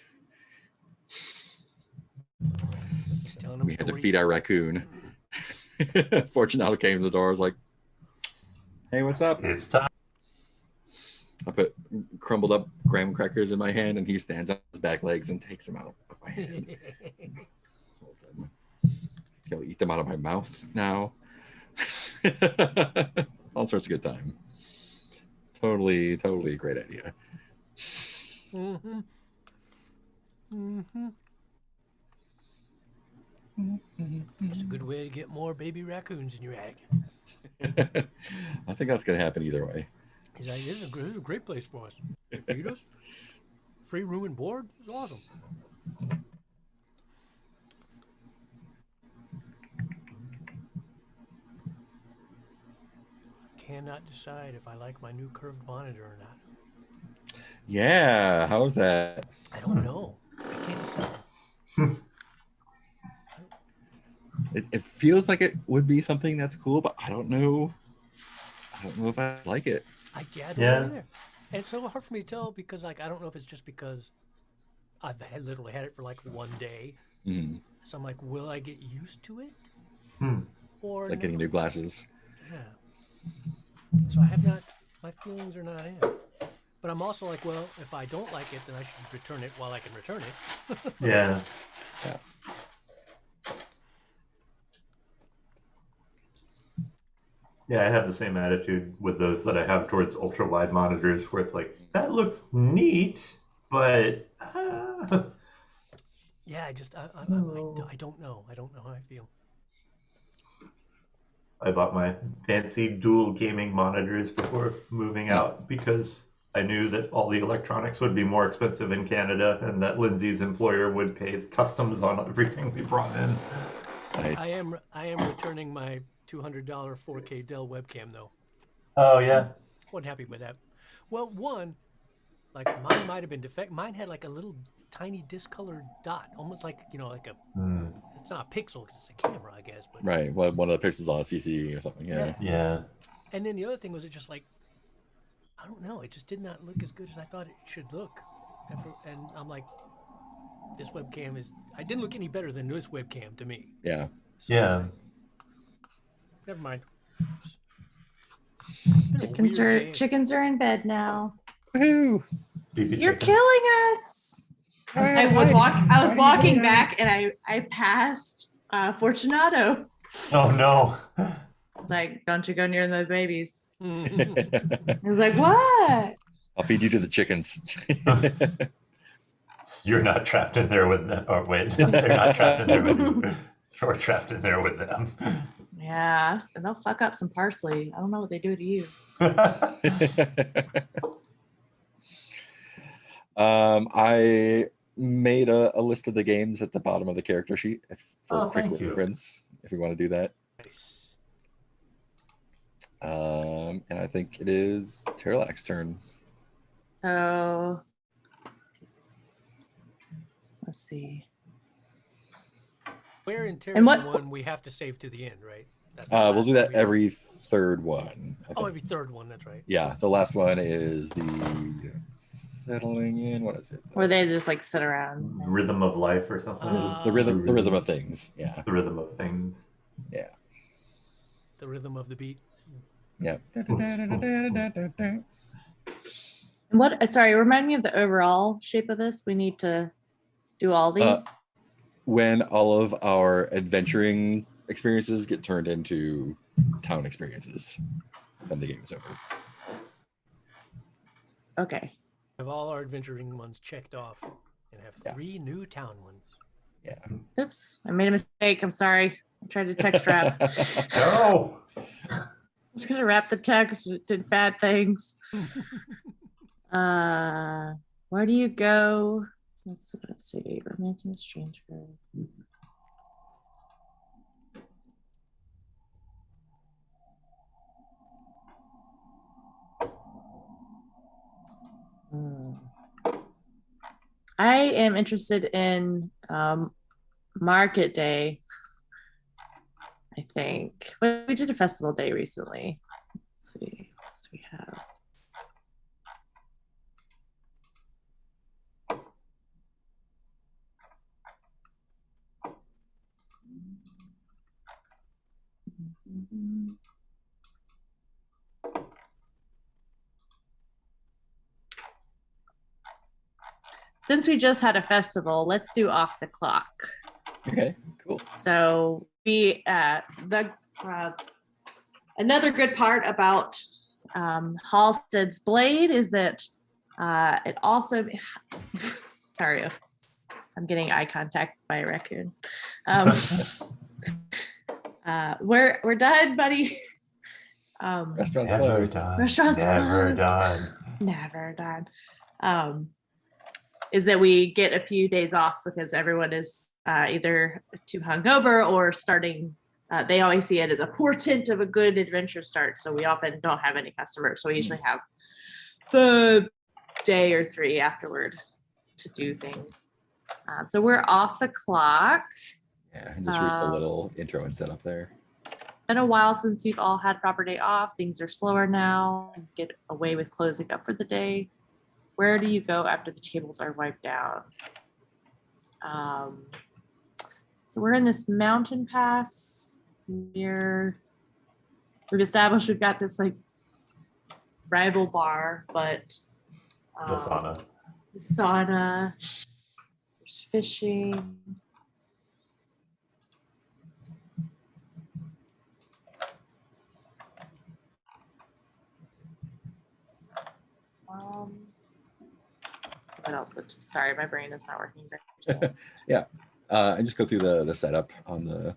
D: Telling them
B: We had to
D: stories.
B: feed our raccoon. Fortunato came to the door, was like, "Hey, what's up?"
C: It's time.
B: I put crumbled up graham crackers in my hand, and he stands on his back legs and takes them out of my hand. Go eat them out of my mouth now. All sorts of good time. Totally a great idea.
D: Mm-hmm. Mm-hmm. It's a good way to get more baby raccoons in your attic.
B: I think that's going to happen either way.
D: He's like, this is a great place for us. They feed us. Free room and board. It's awesome. Cannot decide if I like my new curved monitor or not.
B: Yeah, how's that?
D: I don't know. I can't decide.
B: It feels like it would be something that's cool, but I don't know. I don't know if I like it.
D: I don't know either. And it's so hard for me to tell because, like, I don't know if it's just because I've literally had it for like one day.
B: Mm.
D: So I'm like, will I get used to it? Or
B: It's like getting new glasses.
D: Yeah. So I have not. My feelings are not in. But I'm also like, well, if I don't like it, then I should return it while I can return it.
C: Yeah. Yeah, I have the same attitude with those that I have towards ultra wide monitors, where it's like, that looks neat, but
D: yeah, I don't know. I don't know how I feel.
C: I bought my fancy dual gaming monitors before moving out because I knew that all the electronics would be more expensive in Canada and that Lindsay's employer would pay customs on everything we brought in.
B: Nice.
D: I am returning my $200 4K Dell webcam though.
C: Oh yeah.
D: Wasn't happy with that. Well, one, like mine might have been defect. Mine had like a little tiny discolored dot, almost like like a. It's not a pixel because it's a camera, I guess. But
B: right, one of the pixels on a CCD or something.
C: Yeah.
D: And then the other thing was it just like, I don't know, it just did not look as good as I thought it should look, and I'm like, this webcam I didn't look any better than this webcam to me.
B: Yeah.
D: So
C: Yeah.
D: Never mind.
A: Chickens are in bed now.
B: Woohoo!
A: You're killing us. I was walking back and I passed Fortunato.
C: Oh no.
A: It's like, don't you go near those babies. I was like, what?
B: I'll feed you to the chickens.
C: You're not trapped in there with them. Or wait, they're not trapped in there with you. You're trapped in there with them.
A: Yeah, and they'll fuck up some parsley. I don't know what they do to you.
B: I made a list of the games at the bottom of the character sheet for quick
C: thank you.
B: reference, if you want to do that.
D: Nice.
B: And I think it is Terralac's turn.
A: So let's see.
D: Where in Terra one we have to save to the end, right?
B: We'll do that every third one.
D: Oh, every third one, that's right.
B: Yeah, the last one is the settling in. What is it?
A: Where they just like sit around.
C: Rhythm of life or something.
B: The rhythm of things. Yeah.
C: The rhythm of things.
B: Yeah.
D: The rhythm of the beat.
B: Yeah.
A: And what? Sorry, remind me of the overall shape of this. We need to do all these.
B: When all of our adventuring experiences get turned into town experiences, then the game is over.
A: Okay.
D: Have all our adventuring ones checked off and have 3 new town ones.
B: Yeah.
A: Oops, I made a mistake. I'm sorry. I tried to text wrap.
C: No.
A: I was gonna wrap the text. It did bad things. Where do you go? Let's see. Romance and a stranger. I am interested in Market Day. I think we did a festival day recently. Let's see. What else do we have? Since we just had a festival, let's do off the clock.
B: Okay, cool.
A: So another good part about Halstead's Blade is that it also, sorry, I'm getting eye contact by a raccoon. We're done, buddy.
B: Restaurants
C: Never
B: closed.
C: done.
A: Restaurants
C: Never
A: closed.
C: done.
A: Never done. Is that we get a few days off because everyone is either too hungover or starting. They always see it as a portent of a good adventure start. So we often don't have any customers. So we usually have the day or three afterward to do things. So we're off the clock.
B: Yeah, and just read the little intro and setup there.
A: It's been a while since you've all had proper day off. Things are slower now. Get away with closing up for the day. Where do you go after the tables are wiped down? So we're in this mountain pass near, we've established we've got this like rival bar, but
C: The sauna.
A: sauna, there's fishing. What else? Sorry, my brain is not working very well.
B: Yeah, and just go through the setup on the.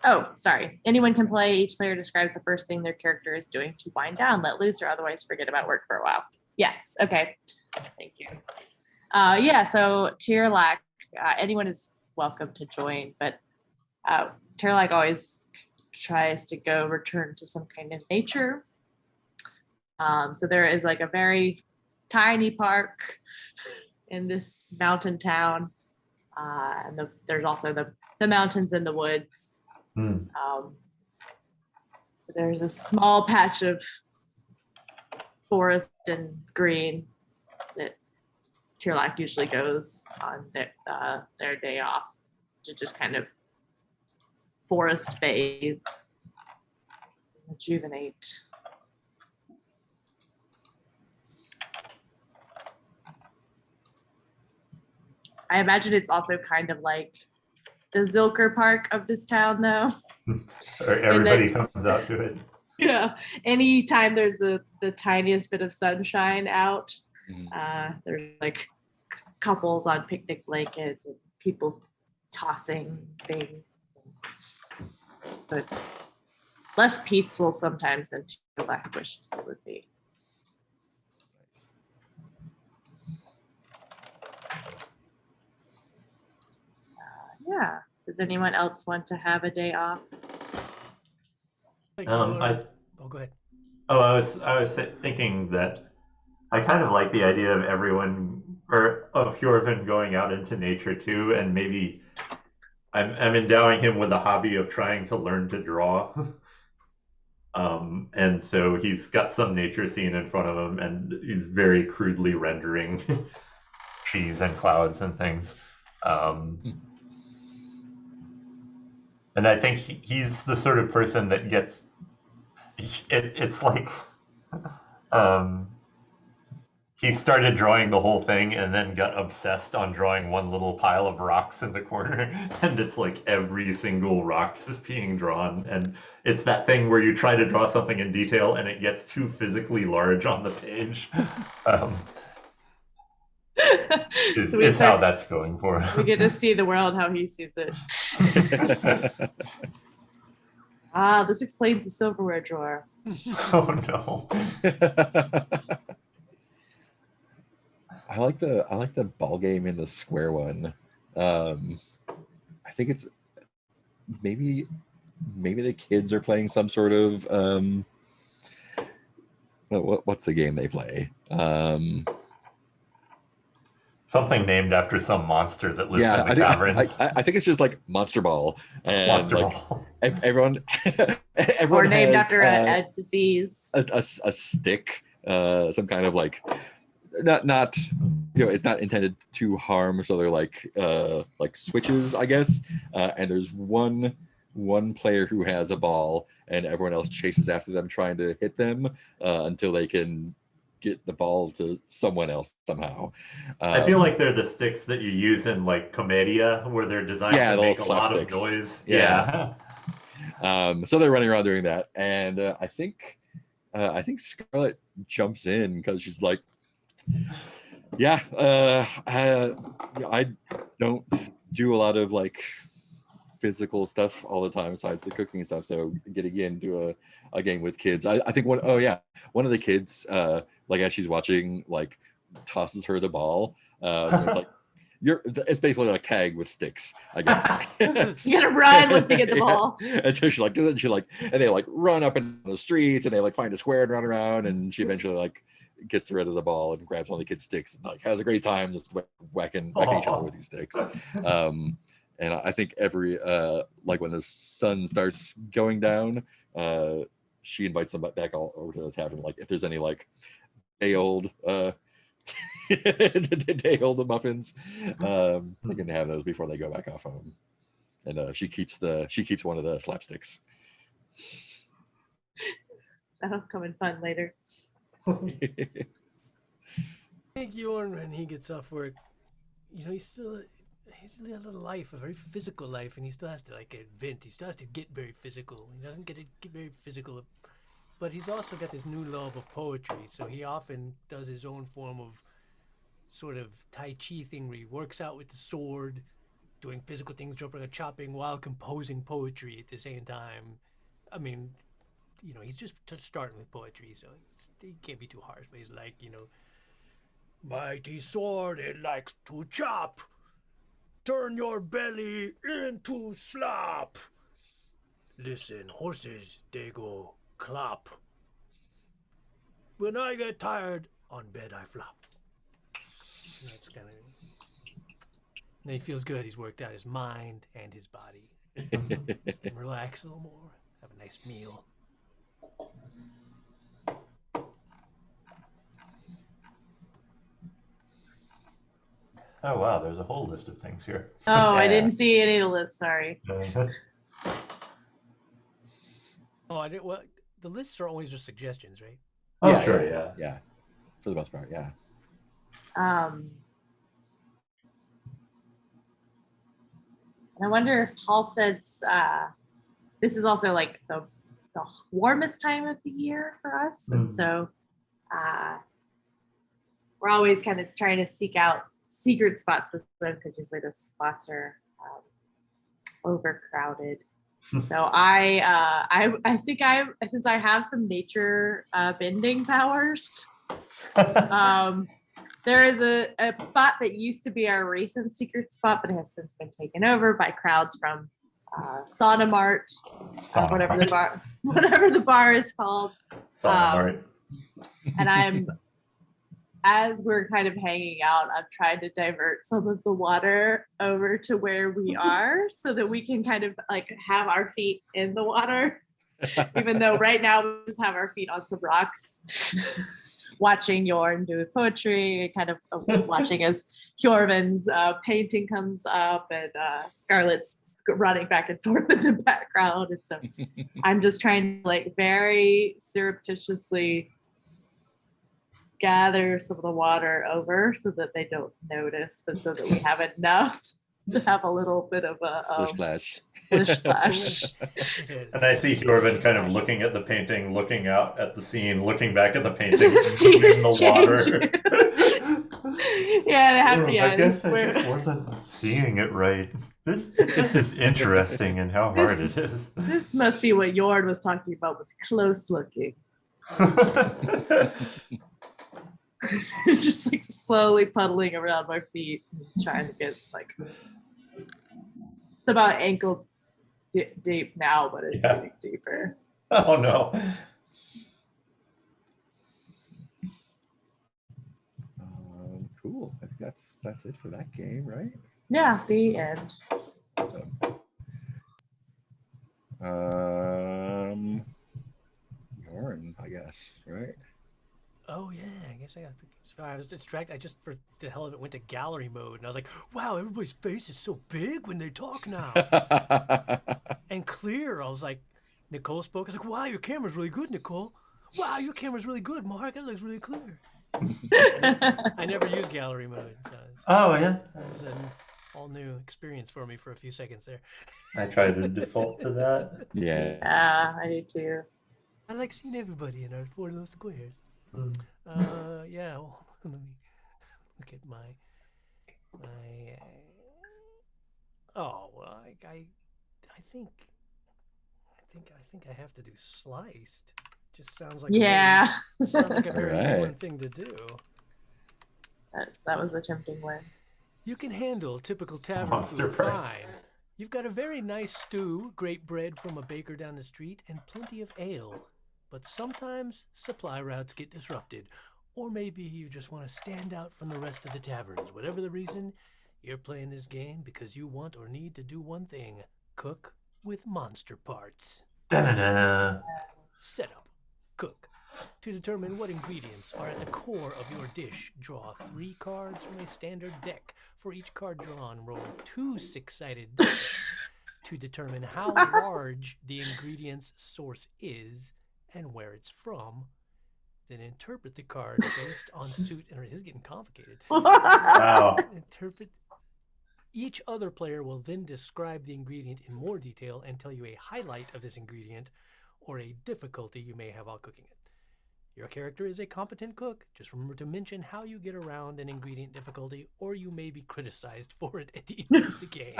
A: Oh, sorry. Anyone can play. Each player describes the first thing their character is doing to wind down, let loose, or otherwise forget about work for a while. Yes. Okay. Thank you. Yeah. So Tirlac, anyone is welcome to join, but Tirlac always tries to return to some kind of nature. So there is like a very tiny park in this mountain town, and there's also the mountains and the woods. There's a small patch of forest and green that Tirlac usually goes on their day off to just kind of forest bathe, rejuvenate. I imagine it's also kind of like the Zilker Park of this town, though.
C: Everybody comes out to it.
A: Yeah. Anytime there's the tiniest bit of sunshine out, there's like couples on picnic blankets and people tossing things. So it's less peaceful sometimes than Tirlac wishes it would be. Yeah. Does anyone else want to have a day off?
D: Go ahead.
C: I was thinking that I kind of like the idea of everyone or of Hjorvin going out into nature too, and maybe I'm endowing him with a hobby of trying to learn to draw. And so he's got some nature scene in front of him, and he's very crudely rendering trees and clouds and things. And I think he's the sort of person that gets it's like he started drawing the whole thing and then got obsessed on drawing one little pile of rocks in the corner, and it's like every single rock is being drawn, and it's that thing where you try to draw something in detail and it gets too physically large on the page. Is how that's going for him.
A: We get to see the world how he sees it. This explains the silverware drawer.
C: Oh no.
B: I like the ball game in the square one. I think it's maybe the kids are playing some sort of what's the game they play?
C: Something named after some monster that lives in the caverns.
B: I think it's just like Monster Ball. And
C: Monster
B: like
C: Ball.
B: Everyone
A: or named
B: has,
A: after a disease.
B: A stick, some kind of like not it's not intended to harm, so they're like switches, I guess. And there's one one player who has a ball, and everyone else chases after them, trying to hit them until they can get the ball to someone else somehow.
C: I feel like they're the sticks that you use in like Commedia, where they're designed to make a lot of noise.
B: Yeah. So they're running around doing that, and I think Scarlet jumps in because she's like, "Yeah, I don't do a lot of like physical stuff all the time besides the cooking stuff. So getting into a game with kids, I think one of the kids, like as she's watching, like tosses her the ball. It's like it's basically like tag with sticks, I guess.
A: You gotta run once you get the ball.
B: And so and they like run up in the streets, and they like find a square and run around, and she eventually like gets rid of the ball and grabs one of the kids' sticks and like has a great time just whacking each other with these sticks. And I think every like when the sun starts going down, she invites them back all over to the tavern. Like if there's any like day old muffins, they can have those before they go back off home. And she keeps one of the slapsticks.
A: That'll come in fun later.
D: I think Jorn, when he gets off work, he's still a life, a very physical life, and he still has to like vent. He still has to get very physical. He doesn't get very physical, but he's also got this new love of poetry. So he often does his own form of sort of Tai Chi thing where he works out with the sword, doing physical things, jumping and chopping while composing poetry at the same time. I mean, he's just starting with poetry, so he can't be too harsh. But he's like, mighty sword, it likes to chop. Turn your belly into slop. Listen, horses, they go clop. When I get tired, on bed I flop. That's kind of. And he feels good. He's worked out his mind and his body. Can relax a little more. Have a nice meal.
C: Oh wow, there's a whole list of things here.
A: Oh, yeah. I didn't see any of the list. Sorry.
D: Oh, I didn't. Well, the lists are always just suggestions, right?
C: Oh,
B: yeah,
C: sure,
B: yeah. For the most part, yeah.
A: And I wonder if Halstead's. This is also like the warmest time of the year for us, and so we're always kind of trying to seek out secret spots to swim because usually the spots are overcrowded. So I think since I have some nature bending powers, there is a spot that used to be our recent secret spot, but it has since been taken over by crowds from Sauna Mart, whatever the bar is called.
C: Sauna Mart.
A: And as we're kind of hanging out, I'm trying to divert some of the water over to where we are so that we can kind of like have our feet in the water, even though right now we just have our feet on some rocks, watching Jorn do poetry, kind of watching as Hjorven's painting comes up and Scarlet's running back and forth in the background. And so I'm just trying to like very surreptitiously gather some of the water over so that they don't notice, but so that we have enough to have a little bit of a
B: splish
A: splash.
C: And I see Hjorven kind of looking at the painting, looking out at the scene, looking back at the painting, in the water. I guess I just wasn't seeing it right. This is interesting and how hard it is.
A: This must be what Jorn was talking about with close looking. Just like slowly puddling around my feet, trying to get like it's about ankle deep now, but it's getting deeper.
C: Oh no.
B: Cool. I think that's it for that game, right?
A: Yeah, the end.
B: So, Jorn, I guess, right?
D: Oh yeah, I guess I got. So I was distracted. I just for the hell of it went to gallery mode, and I was like, "Wow, everybody's face is so big when they talk now, and clear." I was like, Nicole spoke. I was like, "Wow, your camera's really good, Nicole. Wow, your camera's really good, Mark. That looks really clear." I never used gallery mode, so
C: Yeah.
D: it was an all new experience for me for a few seconds there.
C: I try to default to that.
B: Yeah.
A: Yeah, I do too.
D: I like seeing everybody in our four little squares. Yeah. Well, let me look at my. Oh well, I think I have to do sliced. Just sounds like
A: Yeah,
D: sounds like a very
B: Alright.
D: Owen thing to do.
A: that was a tempting one.
D: You can handle typical tavern
C: Monster
D: food
C: price.
D: fine. You've got a very nice stew, great bread from a baker down the street, and plenty of ale. But sometimes supply routes get disrupted, or maybe you just want to stand out from the rest of the taverns. Whatever the reason, you're playing this game because you want or need to do one thing: cook with monster parts.
C: Da-da-da.
D: Setup. Cook. To determine what ingredients are at the core of your dish, draw 3 cards from a standard deck. For each card drawn, roll 2 6-sided dice. To determine how large the ingredient's source is and where it's from, then interpret the card based on suit and it is getting complicated.
C: Wow.
D: Interpret. Each other player will then describe the ingredient in more detail and tell you a highlight of this ingredient or a difficulty you may have while cooking it. Your character is a competent cook. Just remember to mention how you get around an ingredient difficulty, or you may be criticized for it at the end of the game.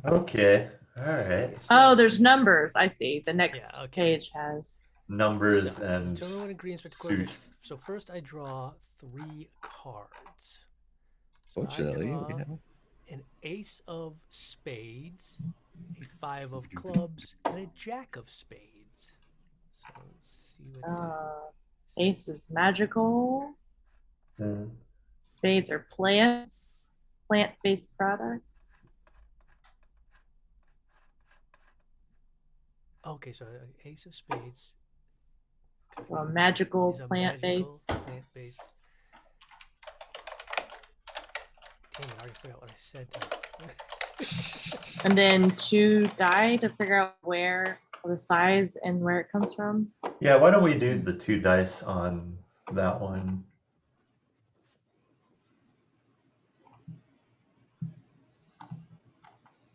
C: Okay. All right.
A: Oh, there's numbers. I see. The next
D: Yeah, okay.
A: page has.
C: Numbers
D: So,
C: and
D: to determine what ingredients are at the core of the dish.
C: suits.
D: So first I draw 3 cards. So
B: Fortunately,
D: I
B: we
D: draw
B: have
D: an ace of spades, a 5 of clubs, and a jack of spades. So let's see what
A: Ace is magical.
C: Mm.
A: Spades are plants, plant-based products.
D: Okay, so ace of spades.
A: So a magical
D: is a
A: plant-based.
D: plant-based. Dang it, I already forgot what I said.
A: And then 2 die to figure out where the size and where it comes from.
C: Yeah, why don't we do the 2 dice on that one?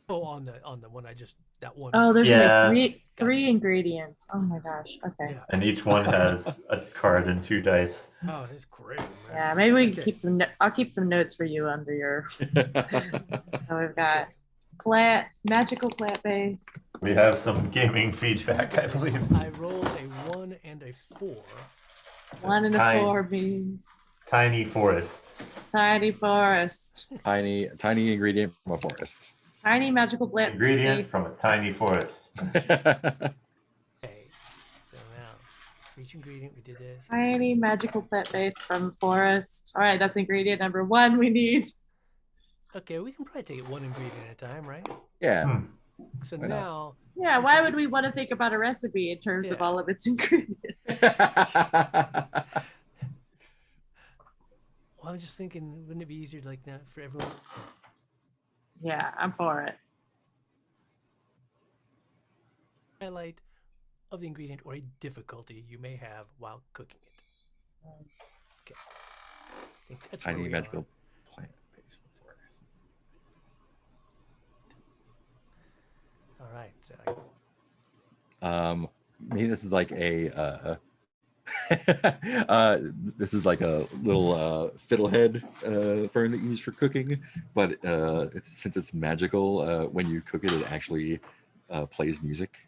D: Oh, on the one I just that one.
A: Oh, there's
C: Yeah.
A: only three
D: Gotcha.
A: ingredients. Oh my gosh. Okay.
D: Yeah.
C: And each one has a card and 2 dice.
D: Oh, this is great, man.
A: Yeah, maybe we can
D: Okay.
A: keep some. I'll keep some notes for you under your. So we've got
D: Okay.
A: magical plant base.
C: We have some gaming feedback, I believe.
D: I rolled a 1 and a 4.
A: 1 and a
C: Tiny-
A: 4 means
C: Tiny forest.
A: tiny forest.
B: tiny ingredient from a forest.
A: Tiny magical plant
C: Ingredient
A: base.
C: from a tiny forest.
D: Okay. So now, for each ingredient, we did this.
A: Tiny magical plant base from forest. All right, that's ingredient number 1 we need.
D: Okay, we can probably take it one ingredient at a time, right?
B: Yeah.
C: Hmm.
D: So
B: Why not?
D: now,
A: Yeah, why would we want to think about a recipe in terms of
D: Yeah.
A: all of its ingredients?
D: well, I was just thinking, wouldn't it be easier like that for everyone?
A: Yeah, I'm for it.
D: Highlight of the ingredient or a difficulty you may have while cooking it. Okay. I think that's where
B: Tiny
D: we
B: magical
D: are.
B: plant based forest.
D: All right.
B: Maybe this is like a this is like a little fiddlehead fern that you use for cooking, but since it's magical, when you cook it, it actually plays music.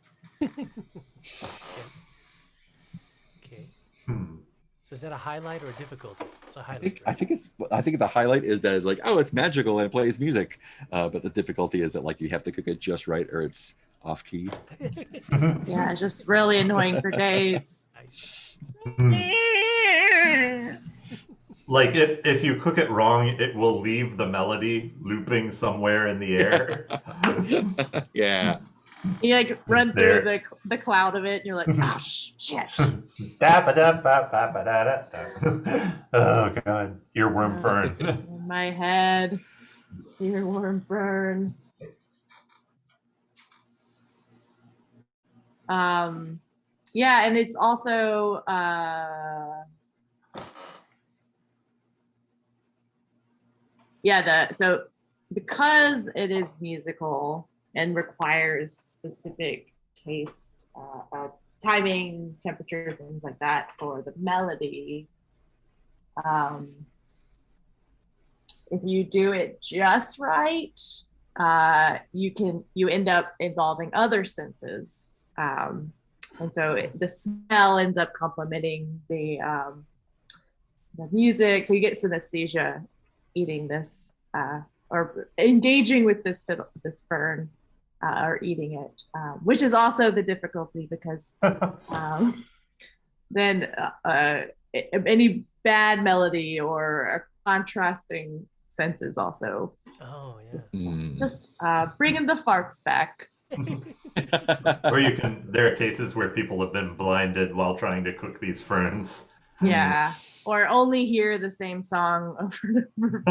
D: Okay.
C: Hmm.
D: So is that a highlight or a difficulty? It's a highlight.
B: I think the highlight is that it's like, oh, it's magical and it plays music, but the difficulty is that like you have to cook it just right or it's off key.
D: right?
A: Yeah, it's just really annoying for days.
C: Like if you cook it wrong, it will leave the melody looping somewhere in the air.
B: Yeah.
A: You like run through the cloud of it, and you're like, oh shit.
C: Oh god, earworm fern.
A: In my head, earworm fern. Yeah, and it's also so because it is musical and requires specific taste, timing, temperature, things like that for the melody. If you do it just right, you end up involving other senses, and so the smell ends up complementing the music. So you get synesthesia eating this or engaging with this fern or eating it, which is also the difficulty because then any bad melody or contrasting senses also.
D: Oh yeah.
A: Just bringing the farts back.
C: Or there are cases where people have been blinded while trying to cook these ferns.
A: Yeah. Or only hear the same song over and over.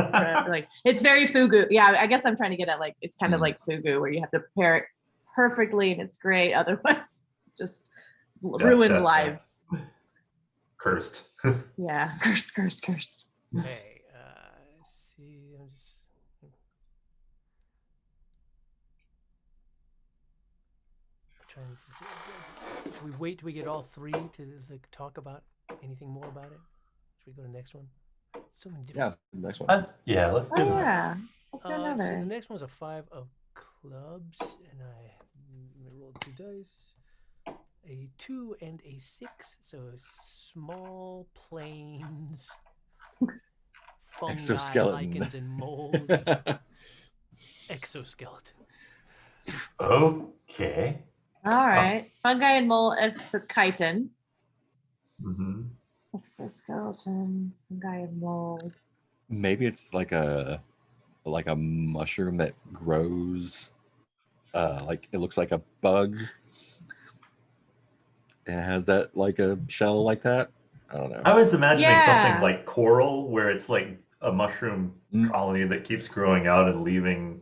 A: Like it's very fugu. Yeah, I guess I'm trying to get at like it's kind of like fugu where you have to pair it perfectly and it's great. Otherwise, just ruined lives.
C: Cursed.
A: Yeah, cursed.
D: Hey, see, I'm just. Trying to. Should we wait till we get all three to like talk about anything more about it? Should we go to the next one? So many different.
B: Yeah, next one.
C: Yeah, let's do it.
A: Yeah, let's do another.
D: So the next one's a 5 of clubs, and I rolled 2 dice, a 2 and a 6. So small planes, fungi,
B: Exoskeleton.
D: lichens, and molds. Exoskeleton.
C: Okay.
A: All right, fungi and mold. So chitin.
C: Mm-hmm.
A: Exoskeleton, fungi and mold.
B: Maybe it's like a mushroom that grows like it looks like a bug and it has that like a shell like that. I don't know.
C: I was imagining something like coral, where it's like a mushroom colony that keeps growing out and leaving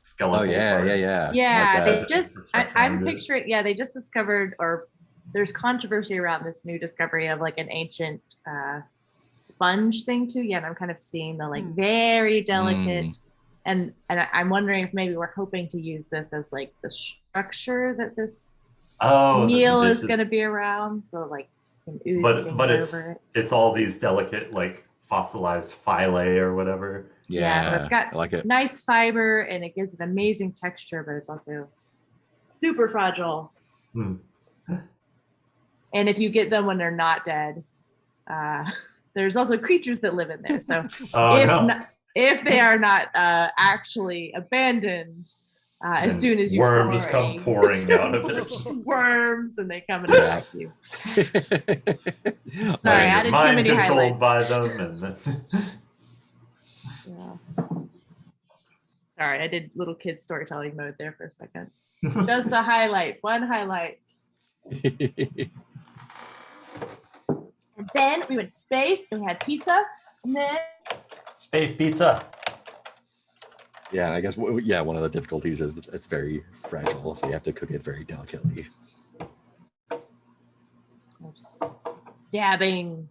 C: skeletal parts.
A: Yeah,
B: like
A: they just I'm picturing they just discovered, or there's controversy around this new discovery of like an ancient sponge thing too. Yeah, and I'm kind of seeing the like very delicate and I'm wondering if maybe we're hoping to use this as like the structure that this meal is going to be around. So like can ooze things over it.
C: It's all these delicate like fossilized phylae or whatever.
A: Yeah, so it's got
B: I like it.
A: Nice fiber and it gives an amazing texture, but it's also super fragile. And if you get them when they're not dead, there's also creatures that live in there. So if they are not actually abandoned, as soon as you
C: worms come pouring out of it.
A: Worms, and they come and attack you. Sorry, I did too many highlights.
C: By them and
A: Sorry, I did little kid storytelling mode there for a second. Just a highlight, one highlight. And then we went to space, and we had pizza, and then
C: space pizza.
B: Yeah, I guess one of the difficulties is it's very fragile, so you have to cook it very delicately.
A: Dabbing.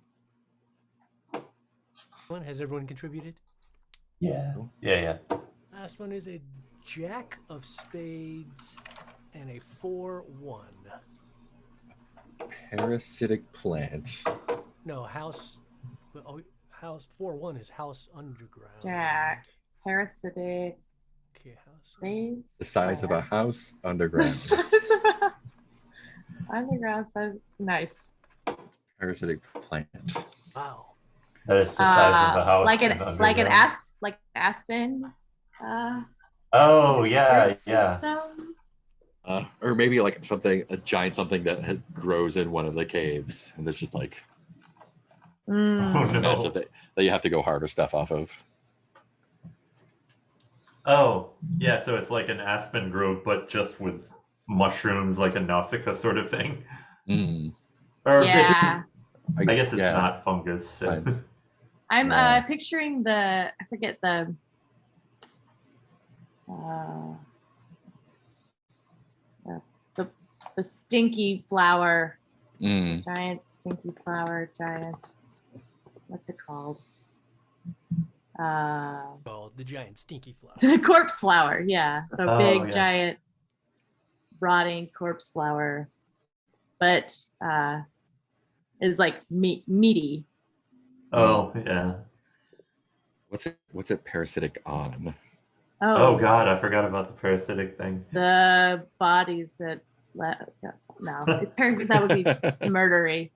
D: Has everyone contributed?
C: Yeah.
D: Last one is a Jack of Spades and a 4-1.
B: Parasitic plant.
D: No, house. House 4-1 is house underground.
A: Jack. Parasitic.
D: Okay, house.
A: Spades.
B: The size of a house underground.
A: The size of a house. Underground size. Nice.
B: Parasitic plant.
D: Wow.
C: That is the size of a house.
A: Like an aspen.
C: Oh yeah.
A: System.
B: Or maybe like a giant something that grows in one of the caves, and there's just like mess of it that you have to go harder stuff off of.
C: Oh, yeah, so it's like an aspen grove, but just with mushrooms, like a Nausicaa sort of thing.
B: Mm.
C: Or
A: Yeah.
C: I guess it's
B: Yeah.
C: not fungus. So.
B: Science.
A: I'm
B: Yeah.
A: picturing I forget the the stinky flower.
B: Mm.
A: Giant stinky flower, what's it called?
D: Called the giant stinky flower.
A: Corpse flower, yeah. So big,
C: yeah.
A: giant, rotting corpse flower, but is like meaty.
C: Oh, yeah.
B: What's it parasitic on?
C: Oh God, I forgot about the parasitic thing.
A: The bodies that no, it's that would be murdery.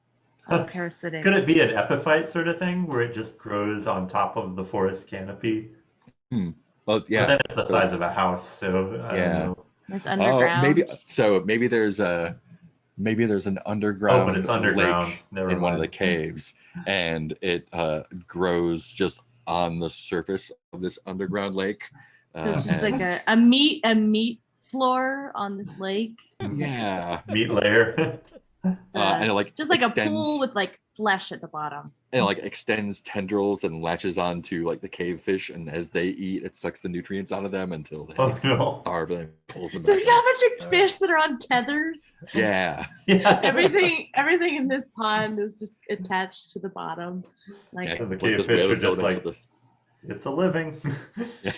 A: Parasitic.
C: Could it be an epiphyte sort of thing where it just grows on top of the forest canopy?
B: Well, yeah.
C: But then it's the size of a house, so I don't know.
A: It's underground.
B: Maybe there's an underground,
C: but it's underground.
B: lake
C: Never
B: in one of
C: mind.
B: the caves, and it grows just on the surface of this underground lake.
A: So it's just like a meat floor on this lake.
B: Yeah.
C: Meat layer.
B: And it like
A: just like
B: extends,
A: a pool with like flesh at the bottom.
B: And it like extends tendrils and latches onto like the cave fish, and as they eat, it sucks the nutrients out of them until they starve and pulls them
A: So
B: back
A: you got a bunch of fish that are on tethers.
B: Yeah.
A: Everything in this pond is just attached to the bottom. Like
C: and the cave fish are just like, it's a living.
A: This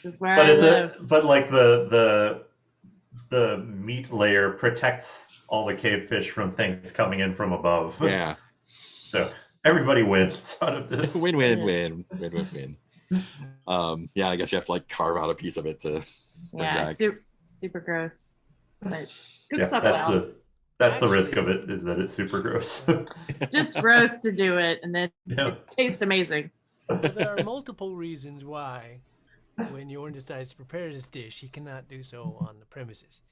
A: is where I live.
C: But like the meat layer protects all the cave fish from things coming in from above.
B: Yeah.
C: So everybody wins out of this.
B: Win. Yeah, I guess you have to like carve out a piece of it to bring back.
A: Super gross. But cooks up well.
C: That's the risk of it, is that it's super gross.
A: It's just gross to do it, and then it tastes amazing.
D: But there are multiple reasons why, when Jorn decides to prepare this dish, he cannot do so on the premises.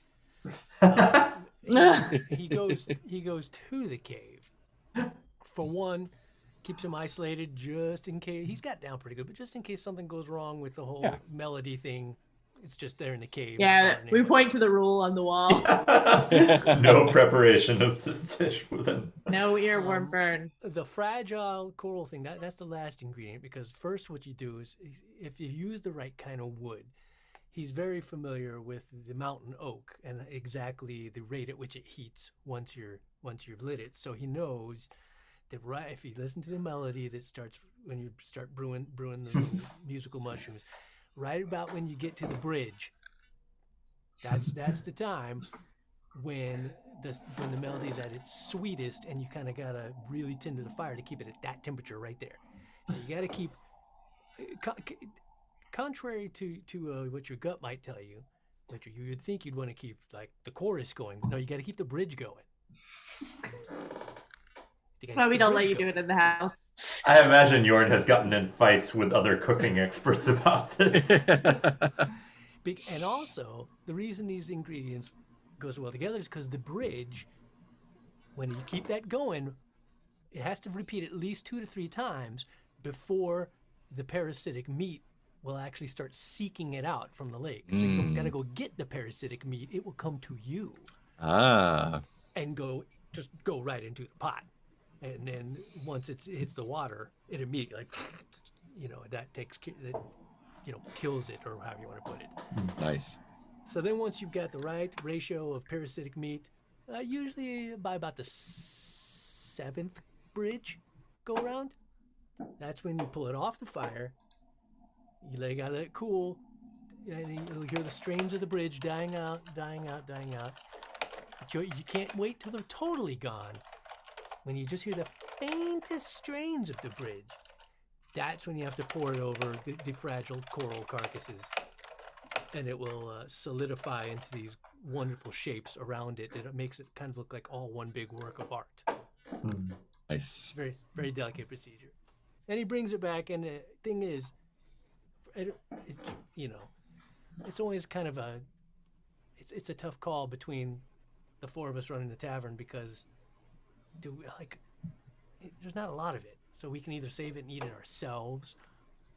D: He goes to the cave. For one, keeps him isolated just in case. He's got down pretty good, but just in case something goes wrong with the whole melody thing. It's just there in the cave.
A: Yeah, we point to the rule on the wall.
C: No preparation of this dish within.
A: No earworm burn.
D: The fragile coral thing, that's the last ingredient, because first what you do is, if you use the right kind of wood, he's very familiar with the mountain oak and exactly the rate at which it heats once you've lit it. So he knows that if you listen to the melody that starts when you start brewing the musical mushrooms, right about when you get to the bridge, that's the time when the melody is at its sweetest, and you kind of gotta really tend to the fire to keep it at that temperature right there. So you gotta keep, contrary to what your gut might tell you, that you'd think you'd want to keep like the chorus going, but no, you got to keep the bridge going.
A: Well, we don't let you do it in the house.
C: I imagine Jorn has gotten in fights with other cooking experts about this.
D: And also, the reason these ingredients go so well together is because the bridge, when you keep that going, it has to repeat at least 2 to 3 times before the parasitic meat will actually start seeking it out from the lake. So you don't got to go get the parasitic meat. It will come to you. And just go right into the pot. And then once it hits the water, it immediately, that kills it, or however you want to put it.
B: Nice.
D: So then once you've got the right ratio of parasitic meat, usually by about the 7th bridge go around, that's when you pull it off the fire. You gotta let it cool, and you'll hear the strains of the bridge dying out. But you can't wait till they're totally gone. When you just hear the faintest strains of the bridge, that's when you have to pour it over the fragile coral carcasses, and it will solidify into these wonderful shapes around it. It makes it kind of look like all one big work of art.
B: Nice.
D: It's a very, very delicate procedure. And he brings it back, and the thing is, it's always kind of it's a tough call between the 4 of us running the tavern, because there's not a lot of it, so we can either save it and eat it ourselves,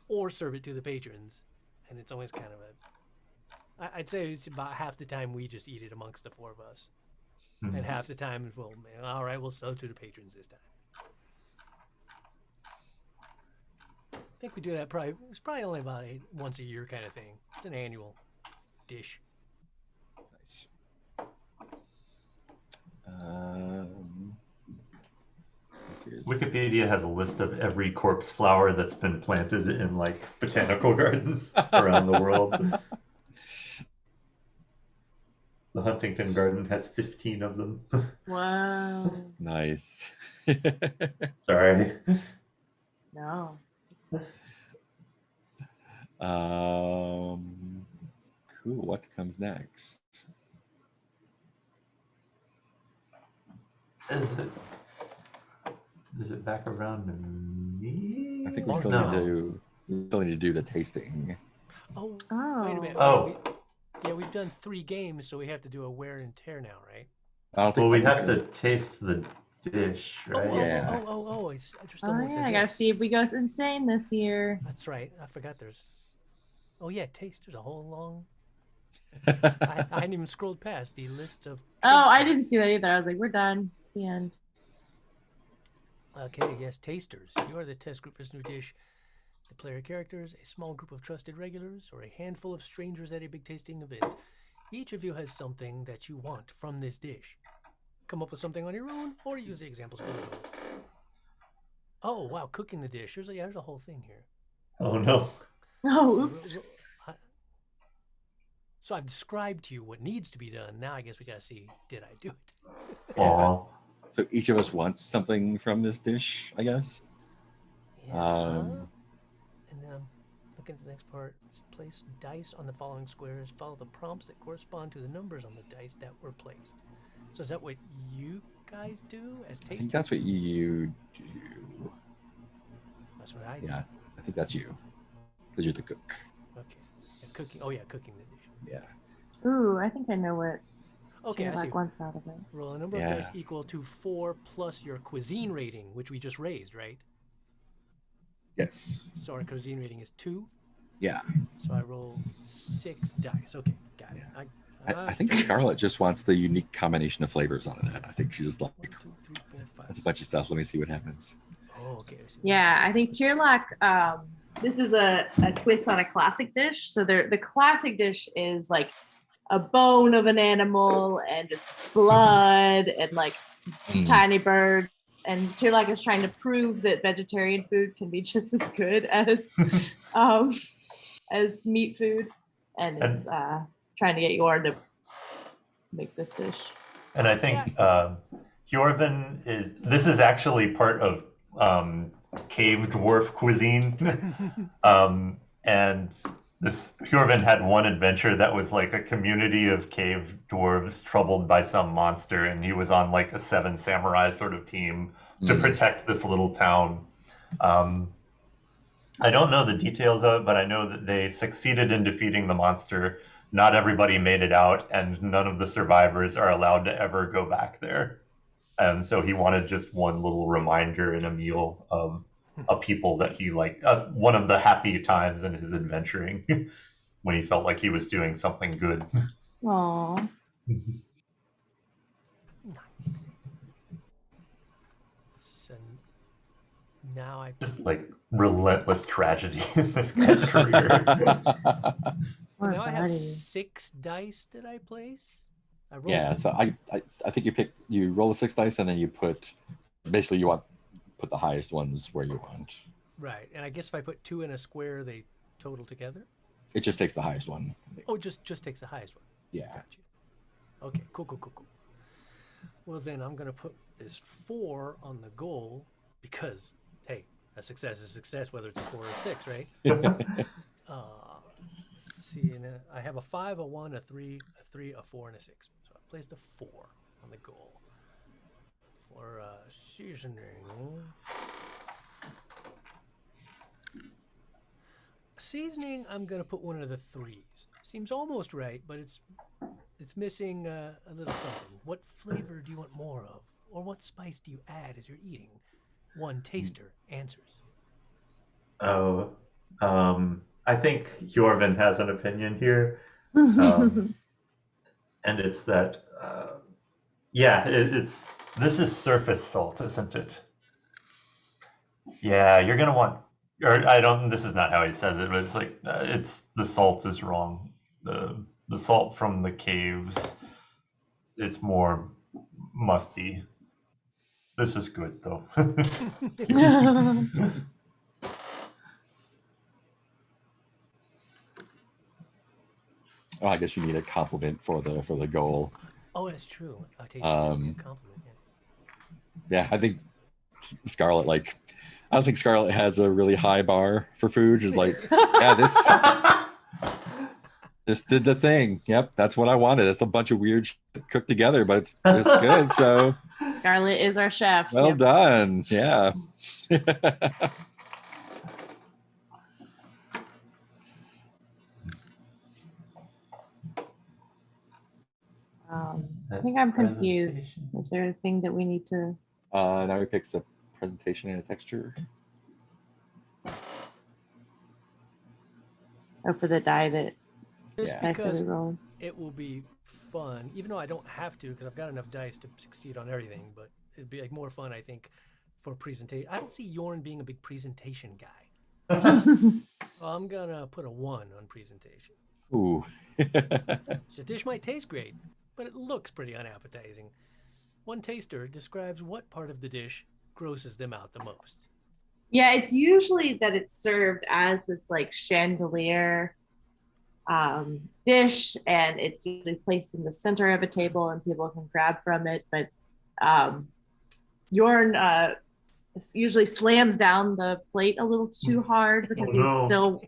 D: or serve it to the patrons. And it's always kind of I'd say it's about half the time we just eat it amongst the four of us. And half the time, well, all right, we'll sell it to the patrons this time. I think we do that it's probably only about once a year kind of thing. It's an annual dish.
B: Nice.
C: Wikipedia has a list of every corpse flower that's been planted in like botanical gardens around the world. The Huntington Garden has 15 of them.
A: Wow.
B: Nice.
C: Sorry.
A: No.
B: Cool. What comes next?
C: Is it back around to me?
B: I think we still need to do the tasting.
D: Oh.
A: Oh.
D: Wait a minute.
C: Oh.
D: We've done 3 games, so we have to do a wear and tear now, right?
B: I don't think.
C: Well, we have to taste the dish, right?
B: Yeah.
D: I just don't know what's in
A: I gotta
D: this.
A: see if we go insane this year.
D: That's right. I forgot there's. Oh yeah, taste. There's a whole long. I hadn't even scrolled past the list of.
A: Oh, I didn't see that either. I was like, we're done. The end.
D: Okay, yes, tasters. You are the test group for this new dish. The player characters, a small group of trusted regulars, or a handful of strangers at a big tasting event. Each of you has something that you want from this dish. Come up with something on your own, or use the examples below. Oh, wow, cooking the dish. There's a whole thing here.
C: Oh, no.
A: Oh, oops.
D: So I've described to you what needs to be done. Now I guess we gotta see, did I do it?
C: Aw.
B: So each of us wants something from this dish, I guess.
D: Yeah. And then I'm looking at the next part. Place dice on the following squares. Follow the prompts that correspond to the numbers on the dice that were placed. So is that what you guys do as tasters?
B: I think that's what you do.
D: That's what I do.
B: Yeah, I think that's you, because you're the cook.
D: Okay. Yeah, cooking. Oh yeah, cooking the dish.
B: Yeah.
A: Ooh, I think I know what
D: Okay, I see.
A: wants out of it.
D: Roll a number of dice equal to 4 plus your cuisine rating, which we just raised, right?
B: Yes.
D: So our cuisine rating is 2.
B: Yeah.
D: So I roll 6 dice. Okay, got it.
B: I think Scarlett just wants the unique combination of flavors out of that. I think she's just like,
D: 1, 2, 3, 4, 5,
B: that's a bunch of stuff. Let me see what happens.
D: Oh, okay.
A: Yeah, I think Cheerlock, this is a twist on a classic dish. So the classic dish is like a bone of an animal and just blood and like tiny birds. And Cheerlock is trying to prove that vegetarian food can be just as good as meat food, and it's trying to get Jorn to make this dish.
C: And I think Hjorven this is actually part of cave dwarf cuisine. And this Hjorven had one adventure that was like a community of cave dwarves troubled by some monster, and he was on like a 7 samurai sort of team to protect this little town. I don't know the details of it, but I know that they succeeded in defeating the monster. Not everybody made it out, and none of the survivors are allowed to ever go back there. And so he wanted just one little reminder in a meal of a people that he liked, one of the happy times in his adventuring when he felt like he was doing something good.
A: Aww.
D: So now I
C: just like relentless tragedy in this guy's career.
D: Now I have 6 dice that I place.
B: So I think you roll the 6 dice and then you put put the highest ones where you want.
D: Right, and I guess if I put 2 in a square, they total together.
B: It just takes the highest one.
D: Oh, just takes the highest one.
B: Yeah.
D: Gotcha. Okay, cool. Well, then I'm gonna put this 4 on the goal because hey, a success is a success whether it's a 4 or a 6, right? Let's see, and I have a 5, a 1, a 3, a 4, and a 6. So I placed a 4 on the goal for seasoning. Seasoning, I'm gonna put one of the 3s. Seems almost right, but it's missing a little something. What flavor do you want more of, or what spice do you add as you're eating? One taster answers.
C: Oh, I think Jorvin has an opinion here, and it's that, it's this is surface salt, isn't it? Yeah, you're gonna want, or I don't. This is not how he says it, but it's like it's the salt is wrong. The salt from the caves, it's more musty. This is good though.
B: Oh, I guess you need a compliment for the goal.
D: Oh, that's true. A taste would be a compliment.
B: Yeah, I think Scarlet, like, I don't think Scarlet has a really high bar for food. She's like, yeah, this did the thing. Yep, that's what I wanted. It's a bunch of weird shit cooked together, but it's good. So
A: Scarlet is our chef.
B: well done. Yeah.
A: I think I'm confused. Is there a thing that we need to?
B: Now he picks a presentation and a texture.
A: Oh, for the die that.
D: Just because it will be fun, even though I don't have to, because I've got enough dice to succeed on everything. But it'd be like more fun, I think, for presentation. I don't see Jorn being a big presentation guy. Well, I'm gonna put a 1 on presentation.
B: Ooh.
D: The dish might taste great, but it looks pretty unappetizing. One taster describes what part of the dish grosses them out the most.
A: Yeah, it's usually that it's served as this like chandelier dish, and it's usually placed in the center of a table and people can grab from it. But Jorn usually slams down the plate a little too hard because he's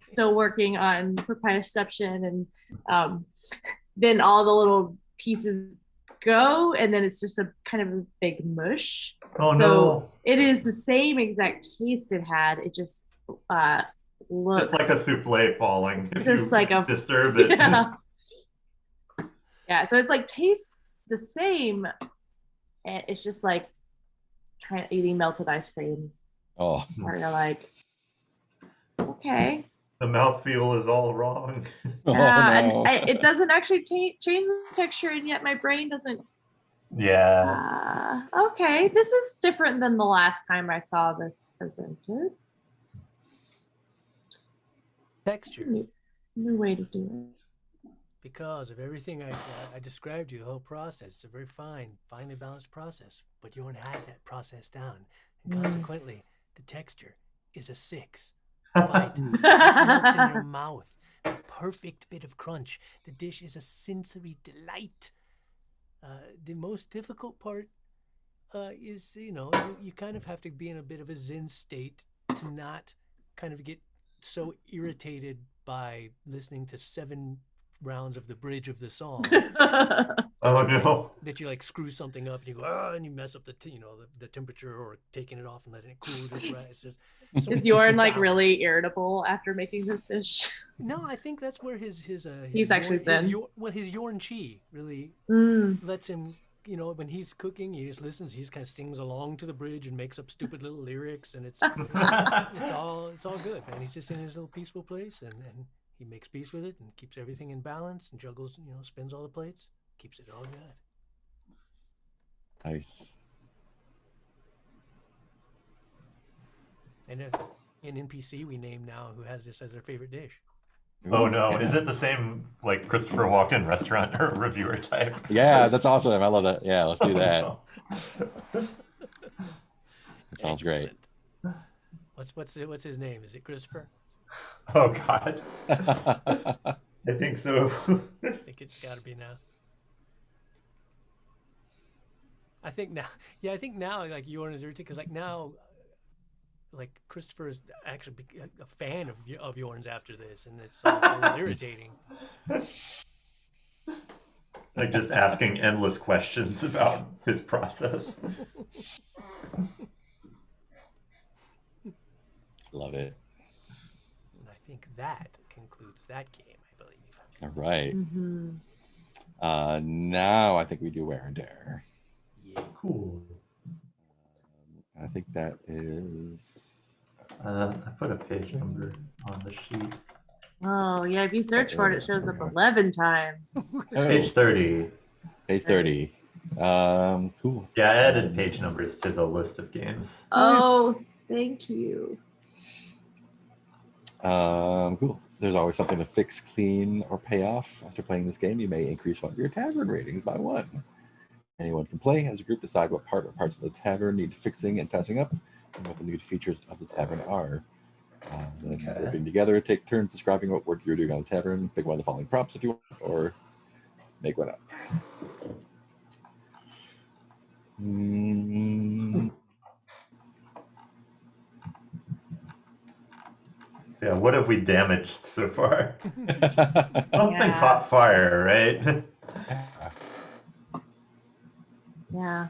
A: still working on proprioception, and then all the little pieces go, and then it's just a kind of a big mush. It is the same exact taste it had. It just looks
C: it's like a souffle falling if
A: just
C: you
A: like a
C: disturb it.
A: Yeah, so it's like tastes the same, and it's just like kind of eating melted ice cream.
B: Oh,
A: or you're like, okay,
C: the mouthfeel is all wrong.
A: And it doesn't actually change the texture, and yet my brain doesn't.
C: Yeah.
A: Okay, this is different than the last time I saw this presented.
D: Texture.
A: New way to do it.
D: Because of everything I described to you, the whole process. It's a very finely balanced process. But Jorn has that process down. And consequently, the texture is a 6. Bite. It melts in your mouth. The perfect bit of crunch. The dish is a sensory delight. The most difficult part is, you kind of have to be in a bit of a zen state to not kind of get so irritated by listening to 7 rounds of the bridge of the song. That you like screw something up and you go, and you mess up the temperature, or taking it off and letting it cool just right. It's just,
A: is Jorn like really irritable after making this dish?
D: No, I think that's where his
A: he's actually zen.
D: His Jorn chi really lets him. When he's cooking, he just listens. He just kind of sings along to the bridge and makes up stupid little lyrics, and it's all good, man. He's just in his little peaceful place, and he makes peace with it and keeps everything in balance and juggles, spins all the plates, keeps it all good.
B: Nice.
D: And in NPC, we name now who has this as their favorite dish.
C: Oh no, is it the same like Christopher Walken restaurant or reviewer type?
B: Yeah, that's awesome. I love that. Yeah, let's do that. That sounds great.
D: What's his name? Is it Christopher?
C: Oh God. I think so.
D: I think it's got to be now. I think now like Jorn is irritated because like now, like Christopher is actually a fan of Jorn's after this, and it's a little irritating.
C: Like just asking endless questions about his process.
B: Love it.
D: And I think that concludes that game, I believe.
B: All right. Now I think we do wear and tear.
D: Yeah.
C: Cool.
B: I think that is
C: I put a page number on the sheet.
A: Oh, yeah. If you search for it, it shows up 11 times.
C: Page 30.
B: Page 30. Cool.
C: Yeah, I added page numbers to the list of games.
A: Oh, thank you.
B: Cool. There's always something to fix, clean, or pay off. After playing this game, you may increase one of your tavern ratings by 1. Anyone can play as a group, decide what part or parts of the tavern need fixing and touching up, and what the new features of the tavern are. Then working together, take turns describing what work you're doing on the tavern. Pick one of the following props if you want, or make one up.
C: Yeah, what have we damaged so far? Something caught fire, right?
A: Yeah.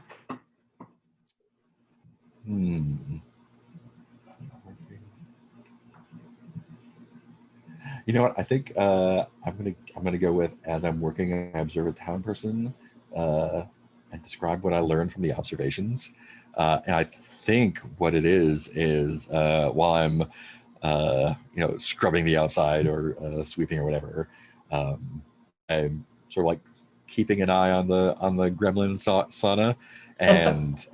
B: You know what? I think I'm gonna go with, as I'm working, I observe a town person and describe what I learned from the observations. And I think what it is while I'm scrubbing the outside or sweeping or whatever, I'm sort of like keeping an eye on the gremlin sauna, and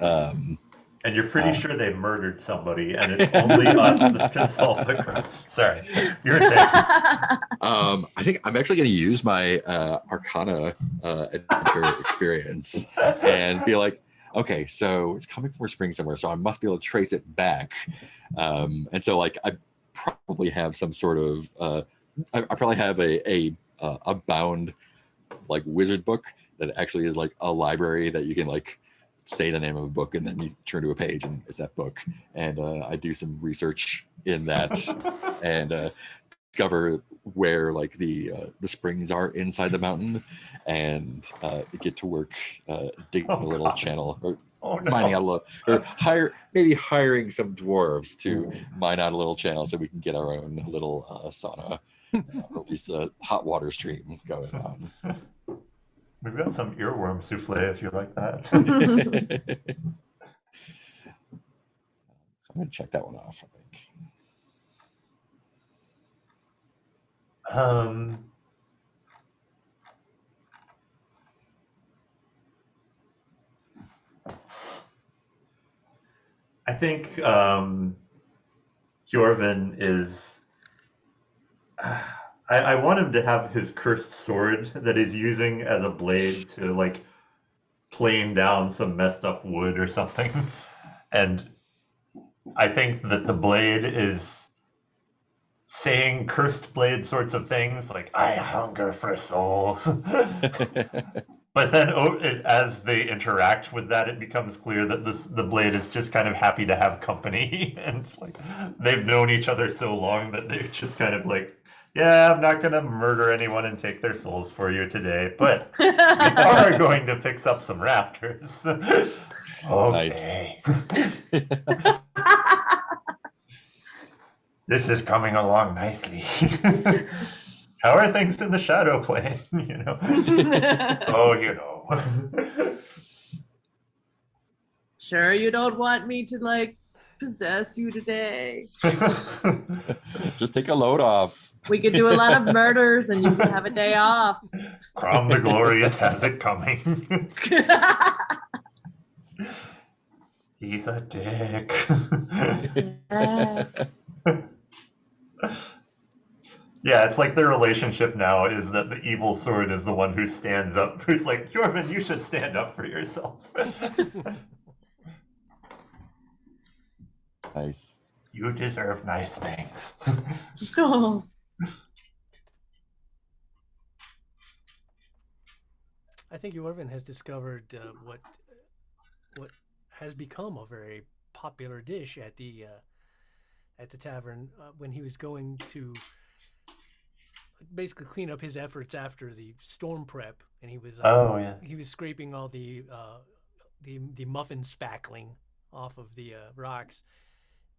C: and you're pretty sure they murdered somebody, and it's only us that can solve the crime. Sorry, you're saying.
B: I think I'm actually going to use my Arcana adventure experience and be like, okay, so it's coming from a spring somewhere, so I must be able to trace it back. And so, like, I probably have some sort of, I probably have a bound, like, wizard book that actually is like a library that you can, like, say the name of a book and then you turn to a page and it's that book. And I do some research in that and discover where, like, the springs are inside the mountain, and get to work digging a little channel, or mining out a little, or hiring some dwarves to mine out a little channel so we can get our own little sauna, or at least a hot water stream going on.
C: We've got some earworm souffle if you like that.
B: So I'm going to check that one off, I think.
C: I think Hjorvin is... I want him to have his cursed sword that he's using as a blade to, like, plane down some messed up wood or something. And I think that the blade is saying cursed blade sorts of things, like, I hunger for souls. But then as they interact with that, it becomes clear that the blade is just kind of happy to have company. And, like, they've known each other so long that they're just kind of like, yeah, I'm not going to murder anyone and take their souls for you today, but we are going to fix up some rafters. Okay. This is coming along nicely. How are things in the shadow plane? You know? Oh, you know.
A: Sure, you don't want me to, like, possess you today.
B: Just take a load off.
A: We could do a lot of murders and you can have a day off.
C: Crom the Glorious has it coming. He's a dick. Yeah, it's like their relationship now is that the evil sword is the one who stands up, who's like, Jorvin, you should stand up for yourself.
B: Nice.
C: You deserve nice things.
A: Oh.
D: I think Jorvin has discovered what has become a very popular dish at the tavern when he was going to basically clean up his efforts after the storm prep, and he was he was scraping all the muffin spackling off of the rocks.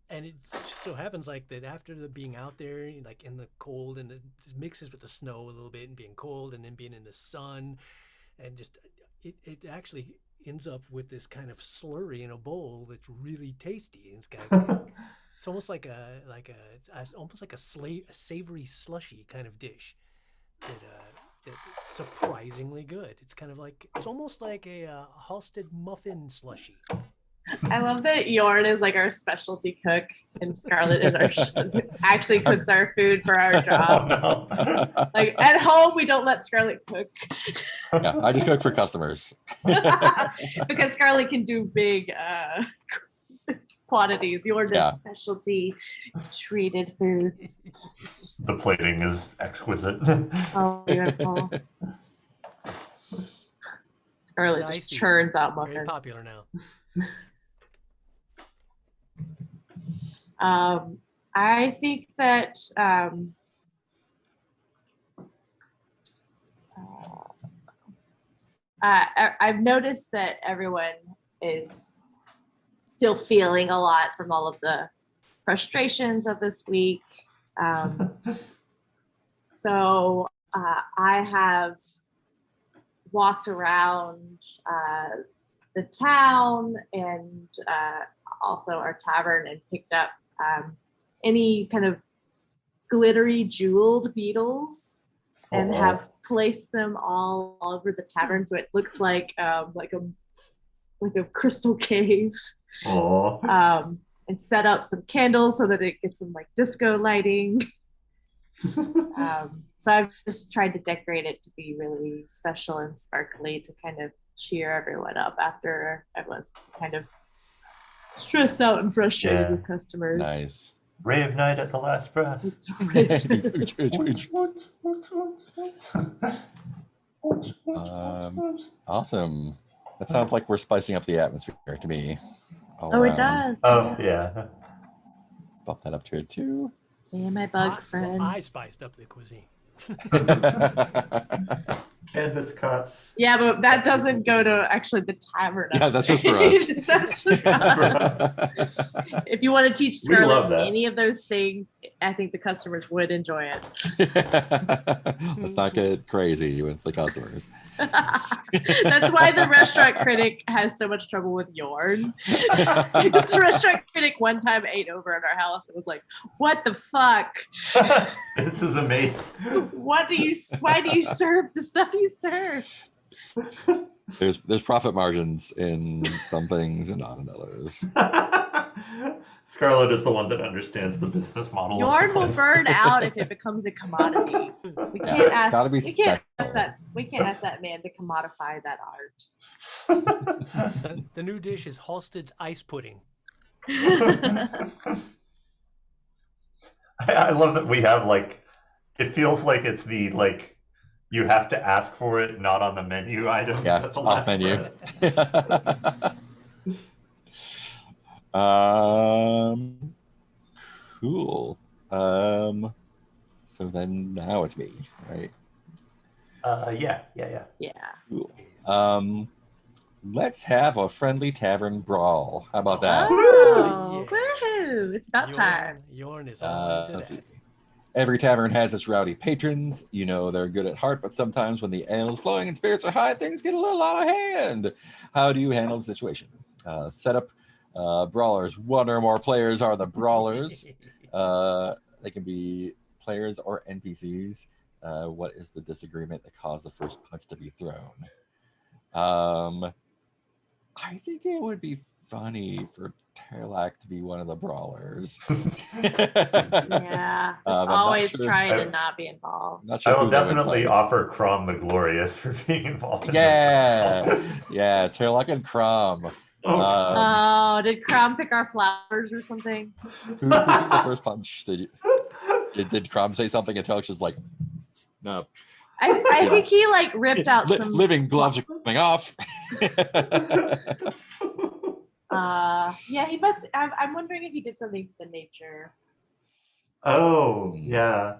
D: And it just so happens, like, that after being out there, like, in the cold, and it mixes with the snow a little bit, and being cold, and then being in the sun, and just it actually ends up with this kind of slurry in a bowl that's really tasty. And it's got It's almost like almost like a savory slushy kind of dish that's surprisingly good. It's kind of like it's almost like a Halstead muffin slushy.
A: I love that Yorn is like our specialty cook and Scarlett is our actually cooks our food for our job.
C: Oh, no.
A: Like at home, we don't let Scarlett cook
B: Yeah, I just cook for customers.
A: because Scarlett can do big quantities. Yorn
B: Yeah.
A: does specialty treated foods.
C: The plating is exquisite.
A: Oh, beautiful. Scarlett
D: Very
A: just
D: icy.
A: churns out
D: Very
A: muffins.
D: popular now.
A: I think that I've noticed that everyone is still feeling a lot from all of the frustrations of this week. So I have walked around the town and also our tavern and picked up any kind of glittery jeweled beetles and have placed them all over the tavern so it looks like a crystal cave. And set up some candles so that it gets some like disco lighting. So I've just tried to decorate it to be really special and sparkly to kind of cheer everyone up after everyone's kind of stressed out and frustrated with customers.
B: Nice.
C: Rave night at the last breath.
B: Awesome. That sounds like we're spicing up the atmosphere to me.
A: Oh, it does.
C: Oh, yeah.
B: Bump that up to a 2.
A: Me and my bug friends.
D: I spiced up the cuisine.
C: Canvas cuts.
A: Yeah, but that doesn't go to actually the tavern.
B: Yeah, that's just for us.
A: That's just us. If you want to teach
C: We love
A: Scarlett
C: that.
A: any of those things, I think the customers would enjoy it.
B: Let's not get crazy with the customers.
A: That's why the restaurant critic has so much trouble with Yorn. This restaurant critic one time ate over at our house and was like, "What the fuck?
C: This is amazing.
A: Why do you serve the stuff you serve?"
B: There's profit margins in some things and not in others.
C: Scarlett is the one that understands the business model.
A: Yorn will burn out if it becomes a commodity. We can't ask.
B: gotta be
A: We can't ask
B: special.
A: that. We can't ask that man to commodify that art.
D: The new dish is Halstead's ice pudding.
C: I love that we have like, it feels like it's the like, you have to ask for it, not on the menu item.
B: Yeah,
C: at
B: it's
C: the
B: off
C: last
B: menu.
C: breath.
B: Cool. So then now it's me, right?
C: Yeah.
A: Yeah.
B: Cool. Let's have a friendly tavern brawl. How about that?
A: Oh,
D: Yeah.
A: woohoo! It's about time.
D: Yorn is all into
B: let's
D: that.
B: see. Every tavern has its rowdy patrons. You know they're good at heart, but sometimes when the ale is flowing and spirits are high, things get a little out of hand. How do you handle the situation? Set up brawlers. One or more players are the brawlers. They can be players or NPCs. What is the disagreement that caused the first punch to be thrown? I think it would be funny for Terlac to be one of the brawlers.
A: Yeah. Just
B: I'm not
A: always
B: sure.
A: try to not be involved.
B: Not sure
C: I will
B: who they would
C: definitely
B: fight.
C: offer Crom the Glorious for being involved in
B: Yeah,
C: this.
B: yeah, Terlac and Crom.
A: Oh, did Crom pick our flowers or something?
B: Who threw the first punch? Did Crom say something and Terlac's just like, no.
A: I think he like ripped out some.
B: Living gloves are coming off.
A: Yeah, he must. I'm wondering if he did something to the nature.
C: Oh, yeah.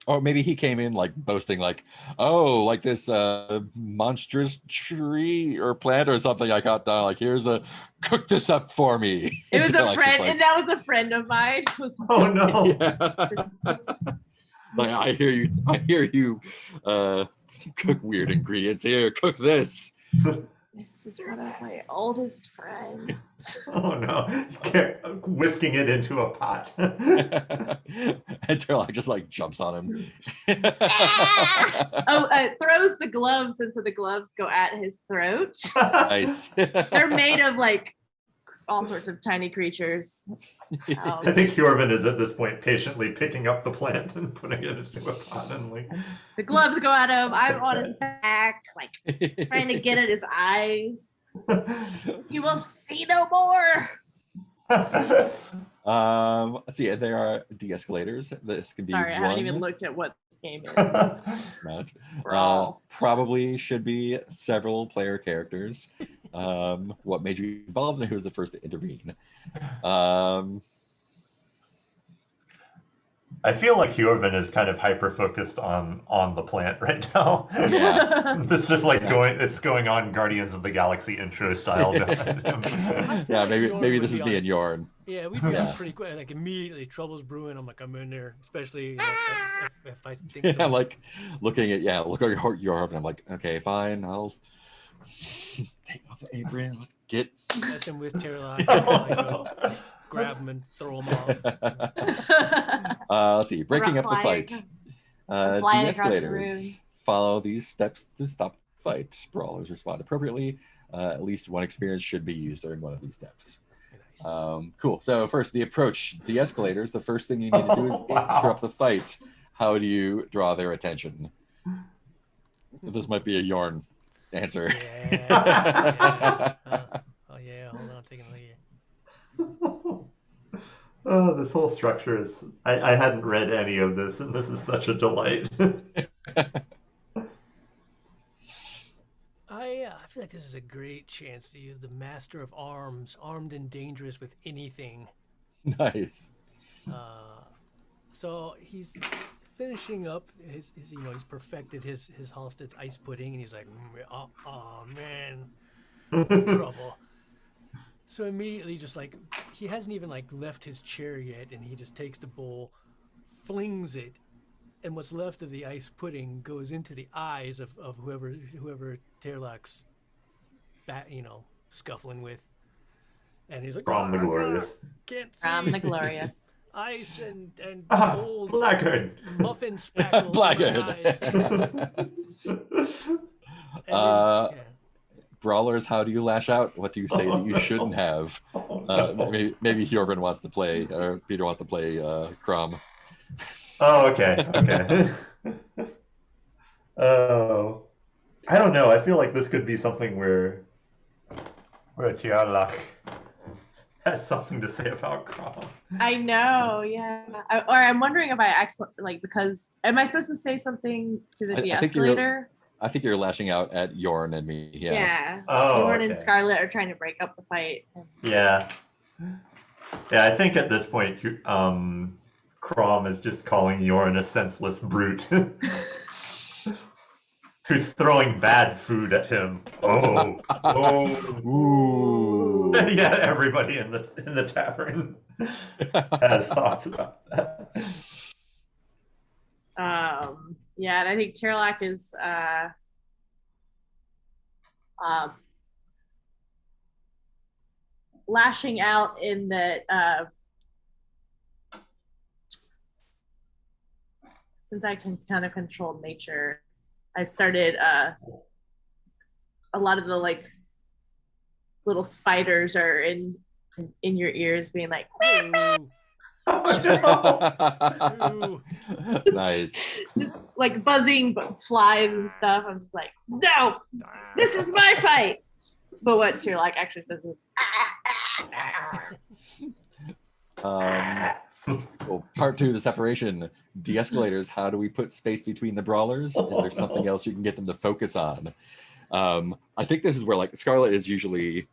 B: Or maybe he came in like boasting like, oh, like this monstrous tree or plant or something I got down. Like, cook this up for me.
A: It was a
B: Terlac's just
A: friend,
B: like,
A: and that was a friend of mine.
C: Oh, no.
B: yeah. Like, I hear you cook weird ingredients here. Cook this.
A: This is one of my oldest friends.
C: Oh no! Whisking it into a pot.
B: And Turlock just like jumps on him.
A: Throws the gloves, and so the gloves go at his throat.
B: Nice.
A: They're made of like all sorts of tiny creatures.
C: I think Hjorvin is at this point patiently picking up the plant and putting it into a pot and like.
A: The gloves go at him. I'm on his back, like trying to get at his eyes. You will see no more.
B: Let's see. There are de-escalators. This can be.
A: Sorry, I haven't even looked at what this game is.
B: Probably should be several player characters. What made you involved, and who was the first to intervene?
C: I feel like Hjorvin is kind of hyper focused on the plant right now.
B: Yeah.
C: It's just like going on Guardians of the Galaxy intro style.
B: Yeah, maybe this is me and Yorn.
D: Yeah, we do that pretty quick. Like immediately, trouble's brewing. I'm like, I'm in there, especially if I think.
B: Yeah, I'm like looking at Yorn. I'm like, okay, fine. I'll take off the apron. Let's get.
D: Mess him with Terralock. Grab him and throw him off.
B: Let's see. Breaking up the fight.
A: Flying across the room.
B: De-escalators. Follow these steps to stop the fight. Brawlers respond appropriately. At least one experience should be used during one of these steps. Cool. So first, the approach. De-escalators. The first thing you need to do is interrupt the fight. How do you draw their attention? This might be a Yorn answer.
D: Yeah. Hold on, taking a look here.
C: Oh, this whole structure is. I hadn't read any of this, and this is such a delight.
D: I feel like this is a great chance to use the Master of Arms, armed and dangerous with anything.
B: Nice.
D: So he's finishing up his he's perfected his Halstead's ice pudding, and he's like, oh man, trouble. So immediately, just like he hasn't even like left his chair yet, and he just takes the bowl, flings it, and what's left of the ice pudding goes into the eyes of whoever Terlock's scuffling with, and he's like,
C: From the glorious.
D: Can't see.
A: From the glorious.
D: Ice and old
C: Blackguard.
D: muffin spackle.
B: Blackguard. Brawlers, how do you lash out? What do you say that you shouldn't have? Maybe Hjorvin wants to play, or Peter wants to play Crom.
C: Oh, okay. Oh, I don't know. I feel like this could be something where Terlock has something to say about Crom.
A: I know, yeah. I'm wondering if I accidentally, because am I supposed to say something to the de-escalator?
B: I think you're lashing out at Yorn and me. Yeah.
C: Oh,
A: Yorn and Scarlet are trying to break up the fight.
C: Yeah. I think at this point, Crom is just calling Yorn a senseless brute who's throwing bad food at him. Oh.
B: Ooh.
C: Yeah, everybody in the tavern has thoughts about that.
A: Yeah, and I think Terlock is lashing out in that since I can kind of control nature, I've started a lot of the like little spiders are in your ears being like
B: Nice.
A: Just like buzzing flies and stuff. I'm just like, no, this is my fight. But what Terlock actually says is
B: well, part 2, the separation. De-escalators, how do we put space between the brawlers? Is there something else you can get them to focus on? I think this is where like Scarlet is usually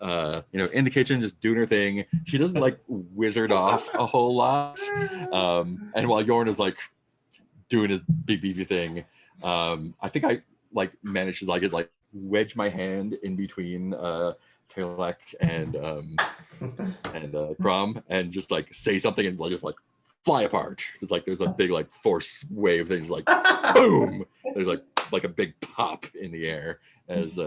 B: in the kitchen just doing her thing. She doesn't like wizard off a whole lot. And while Yorn is like doing his big beefy thing, I think I like managed to like wedge my hand in between Terlock and Crom and just like say something and just like fly apart. It's like there's a big like force wave thing, like boom. There's like a big pop in the air as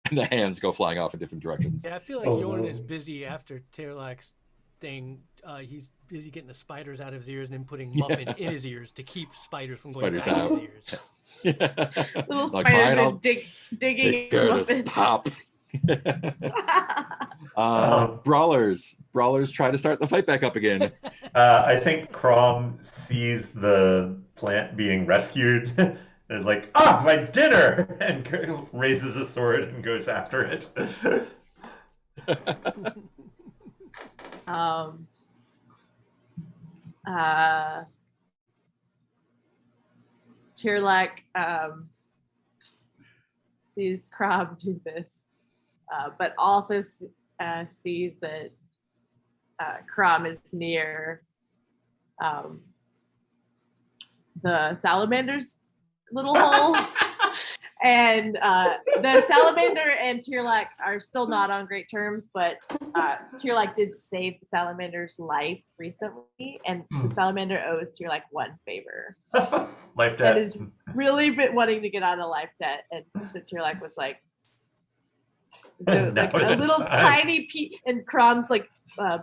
B: And the hands go flying off in different directions.
D: Yeah, I feel like Jorn is busy after Terlak's thing. He's busy getting the spiders out of his ears and then putting muffin in his ears to keep spiders from going back in his ears.
A: Little
B: Like,
A: spiders
B: fine,
A: are digging
B: take care of this pop. Brawlers try to start the fight back up again.
C: I think Crom sees the plant being rescued and is like, my dinner! And raises a sword and goes after it.
A: Tirlak sees Crom do this, but also sees that Crom is near the salamander's little hole. And the salamander and Tirlak are still not on great terms, but Tirlak did save the salamander's life recently, and the salamander owes Tirlak one favor.
C: Life debt.
A: And is really been wanting to get out of life debt, and so Tirlak was like, so like a little tiny and Crom's like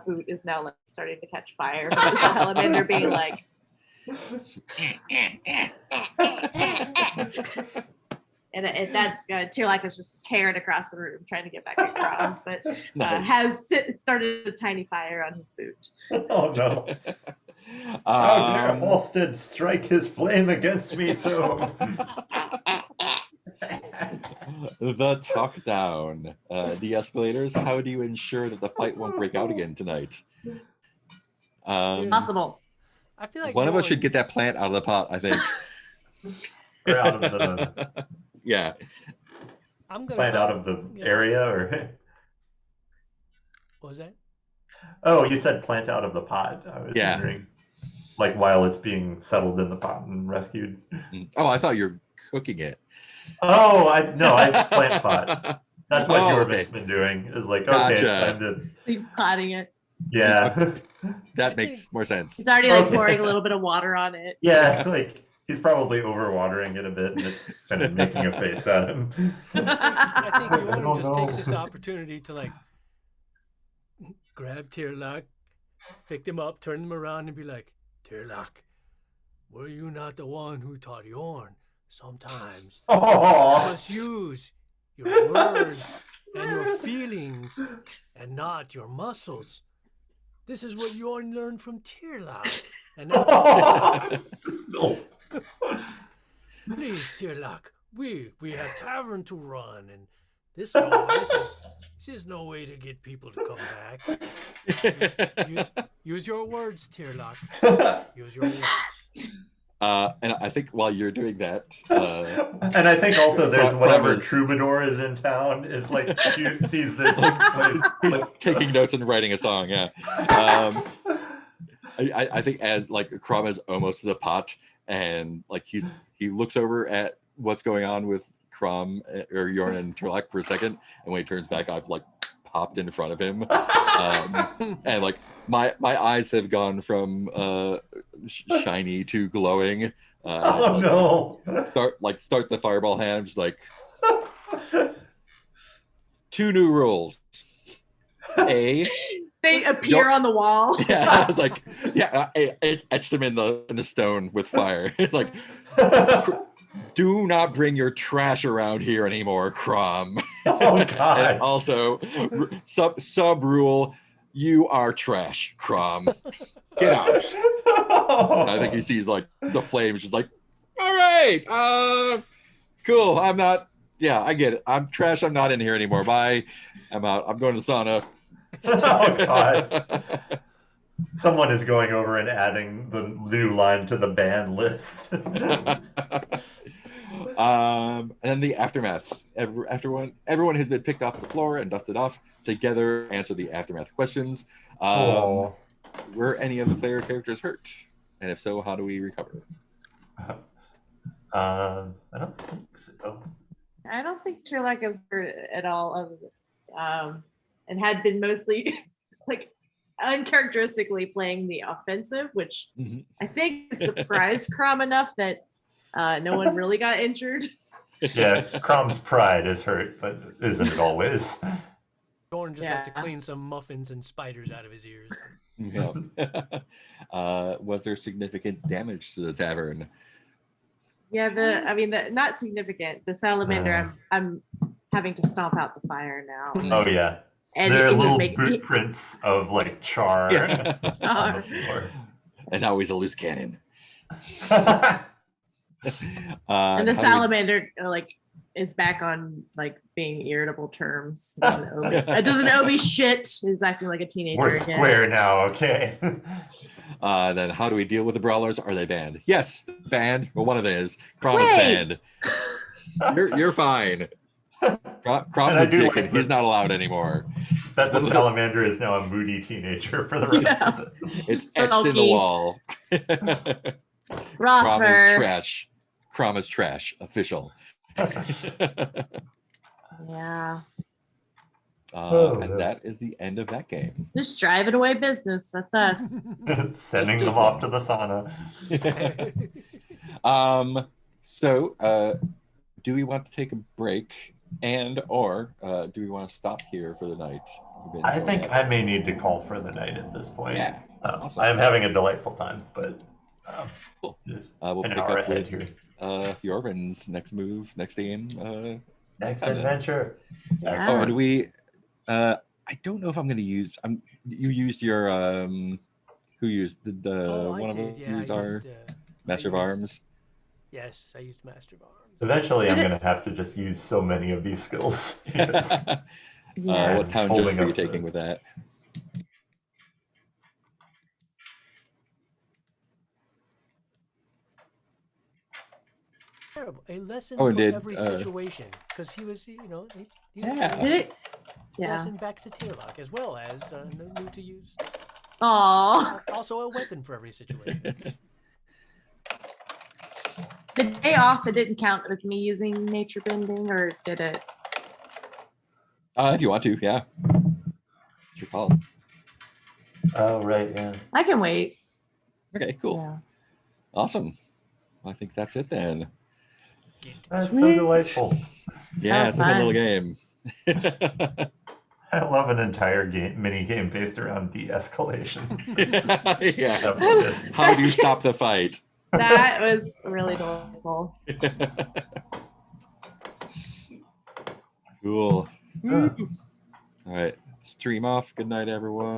A: boot is now like starting to catch fire from the salamander being like. And that's Tirlak was just tearing across the room trying to get back at Crom, but has started a tiny fire on his boot.
C: Oh no. How dare Halstead strike his flame against me so?
B: The talk down. De-escalators, how do you ensure that the fight won't break out again tonight?
A: Possible.
D: I feel like
B: one of us should get that plant out of the pot, I think.
C: Or out of the...
B: Yeah.
D: I'm gonna
C: plant out of the area, or...
D: What was that?
C: Oh, you said plant out of the pot. I was wondering, like, while it's being settled in the pot and rescued.
B: Oh, I thought you were cooking it.
C: Oh, I plant pot. That's what Jorvin's been doing. Is like, okay, it's time to
A: keep potting it.
C: Yeah.
B: That makes more sense.
A: He's already like pouring a little bit of water on it.
C: Yeah, like he's probably overwatering it a bit, and it's kind of making a face at him.
D: I think Jorn just takes this opportunity to like grab Tirlak, pick them up, turn them around, and be like, Tirlak, were you not the one who taught Jorn? Sometimes you must use your words and your feelings and not your muscles. This is what Jorn learned from Tirlak. And now, please, Tirlak, we have tavern to run, and this is no way to get people to come back. Use your words, Tirlak. Use your words.
B: And I think while you're doing that,
C: and I think also there's whatever troubadour is in town is like sees this.
B: He's taking notes and writing a song. Yeah. I think as like Crom is almost to the pot, and like he looks over at what's going on with Crom or Jorn and Tirlak for a second, and when he turns back, I've like popped in front of him, and like my eyes have gone from shiny to glowing.
C: No!
B: Start the fireball hand. I'm just like 2 new rules. They
A: appear on the wall.
B: Yeah, I was like, I etched them in the stone with fire. It's like, do not bring your trash around here anymore, Crom.
C: Oh God!
B: And also, sub rule, you are trash, Crom. Get out. And I think he sees like the flames, just like, all right, cool. I'm not. Yeah, I get it. I'm trash. I'm not in here anymore. Bye. I'm out. I'm going to the sauna.
C: Oh God. Someone is going over and adding the new line to the ban list.
B: And then the aftermath. Everyone has been picked off the floor and dusted off. Together, answer the aftermath questions. Were any of the player characters hurt? And if so, how do we recover?
C: I don't think so.
A: I don't think Tirlak is hurt at all. And had been mostly like uncharacteristically playing the offensive, which I think surprised Crom enough that no one really got injured.
C: Yeah, Crom's pride is hurt, but isn't it always?
D: Jordan just has to
A: Yeah.
D: clean some muffins and spiders out of his ears.
B: Yeah. Was there significant damage to the tavern?
A: Yeah, not significant. The salamander, I'm having to stomp out the fire now.
C: Oh yeah.
A: And
C: there are
A: he's
C: little
A: making-
C: boot prints of like char
B: Yeah.
C: on the floor.
B: And now he's a loose cannon.
A: and the
B: how do we-
A: salamander is back on being irritable terms. It doesn't owe me shit. He's acting like a teenager
C: We're
A: again.
C: square now, okay?
B: Then how do we deal with the brawlers? Are they banned? Yes, banned. Well, one of them is. Crom is
A: Wait.
B: banned. You're fine. Crom's
C: And I
B: a
C: do
B: dick,
C: like
B: and he's not allowed anymore.
C: That the salamander is now a moody teenager for the rest of it.
B: It's etched in the
A: Sulky.
B: wall. Crom is
A: Roffer.
B: trash. Crom is trash. Official.
A: Yeah.
B: And that is the end of that game.
A: Just driving away business. That's us.
C: Sending
B: Just
C: them off
B: one.
C: to the sauna.
B: So do we want to take a break or do we want to stop here for the night?
C: I think I may need to call for the night at this point.
B: Yeah. Awesome.
C: I am having a delightful time, but
B: Cool.
C: just
B: We'll
C: an
B: pick
C: hour
B: up
C: ahead
B: with
C: here.
B: Jorgen's next move, next game.
C: Next
B: time then.
C: adventure.
A: Yeah.
B: Oh, and we I don't know if I'm going to use you used your who used the
D: I
B: one of
D: did,
B: them
D: yeah,
B: use
D: I
B: our
D: used,
B: Master of
D: used-
B: Arms.
D: Yes, I used Master of Arms.
C: Eventually, I'm
A: Did it-
C: going to have to just use so many of these skills. because-
A: Yeah.
B: What town
C: Holding
B: are you
C: up the-
B: taking with that?
D: Terrible. A lesson
B: Oh,
D: for
B: and did,
D: every situation. Because he was, he was
B: Yeah.
A: Did it?
D: a
A: Yeah.
D: lesson back to Taillock, as well as new to use.
A: Aw.
D: Also a weapon for every situation.
A: The day off, it didn't count as me using nature bending, or did it?
B: If you want to, yeah. It's your call.
C: Oh, right, yeah.
A: I can wait.
B: Okay, cool.
A: Yeah.
B: Awesome. I think that's it then.
C: That's so
A: Sweet.
C: delightful.
B: Yeah,
A: was
B: it's a fun little
A: fun.
B: game.
C: I love an entire mini game based around de-escalation.
B: Yeah.
C: Definitely.
B: How do you stop the fight?
A: That was really delightful.
B: Cool.
C: Uh.
B: All right. Stream off. Good night, everyone.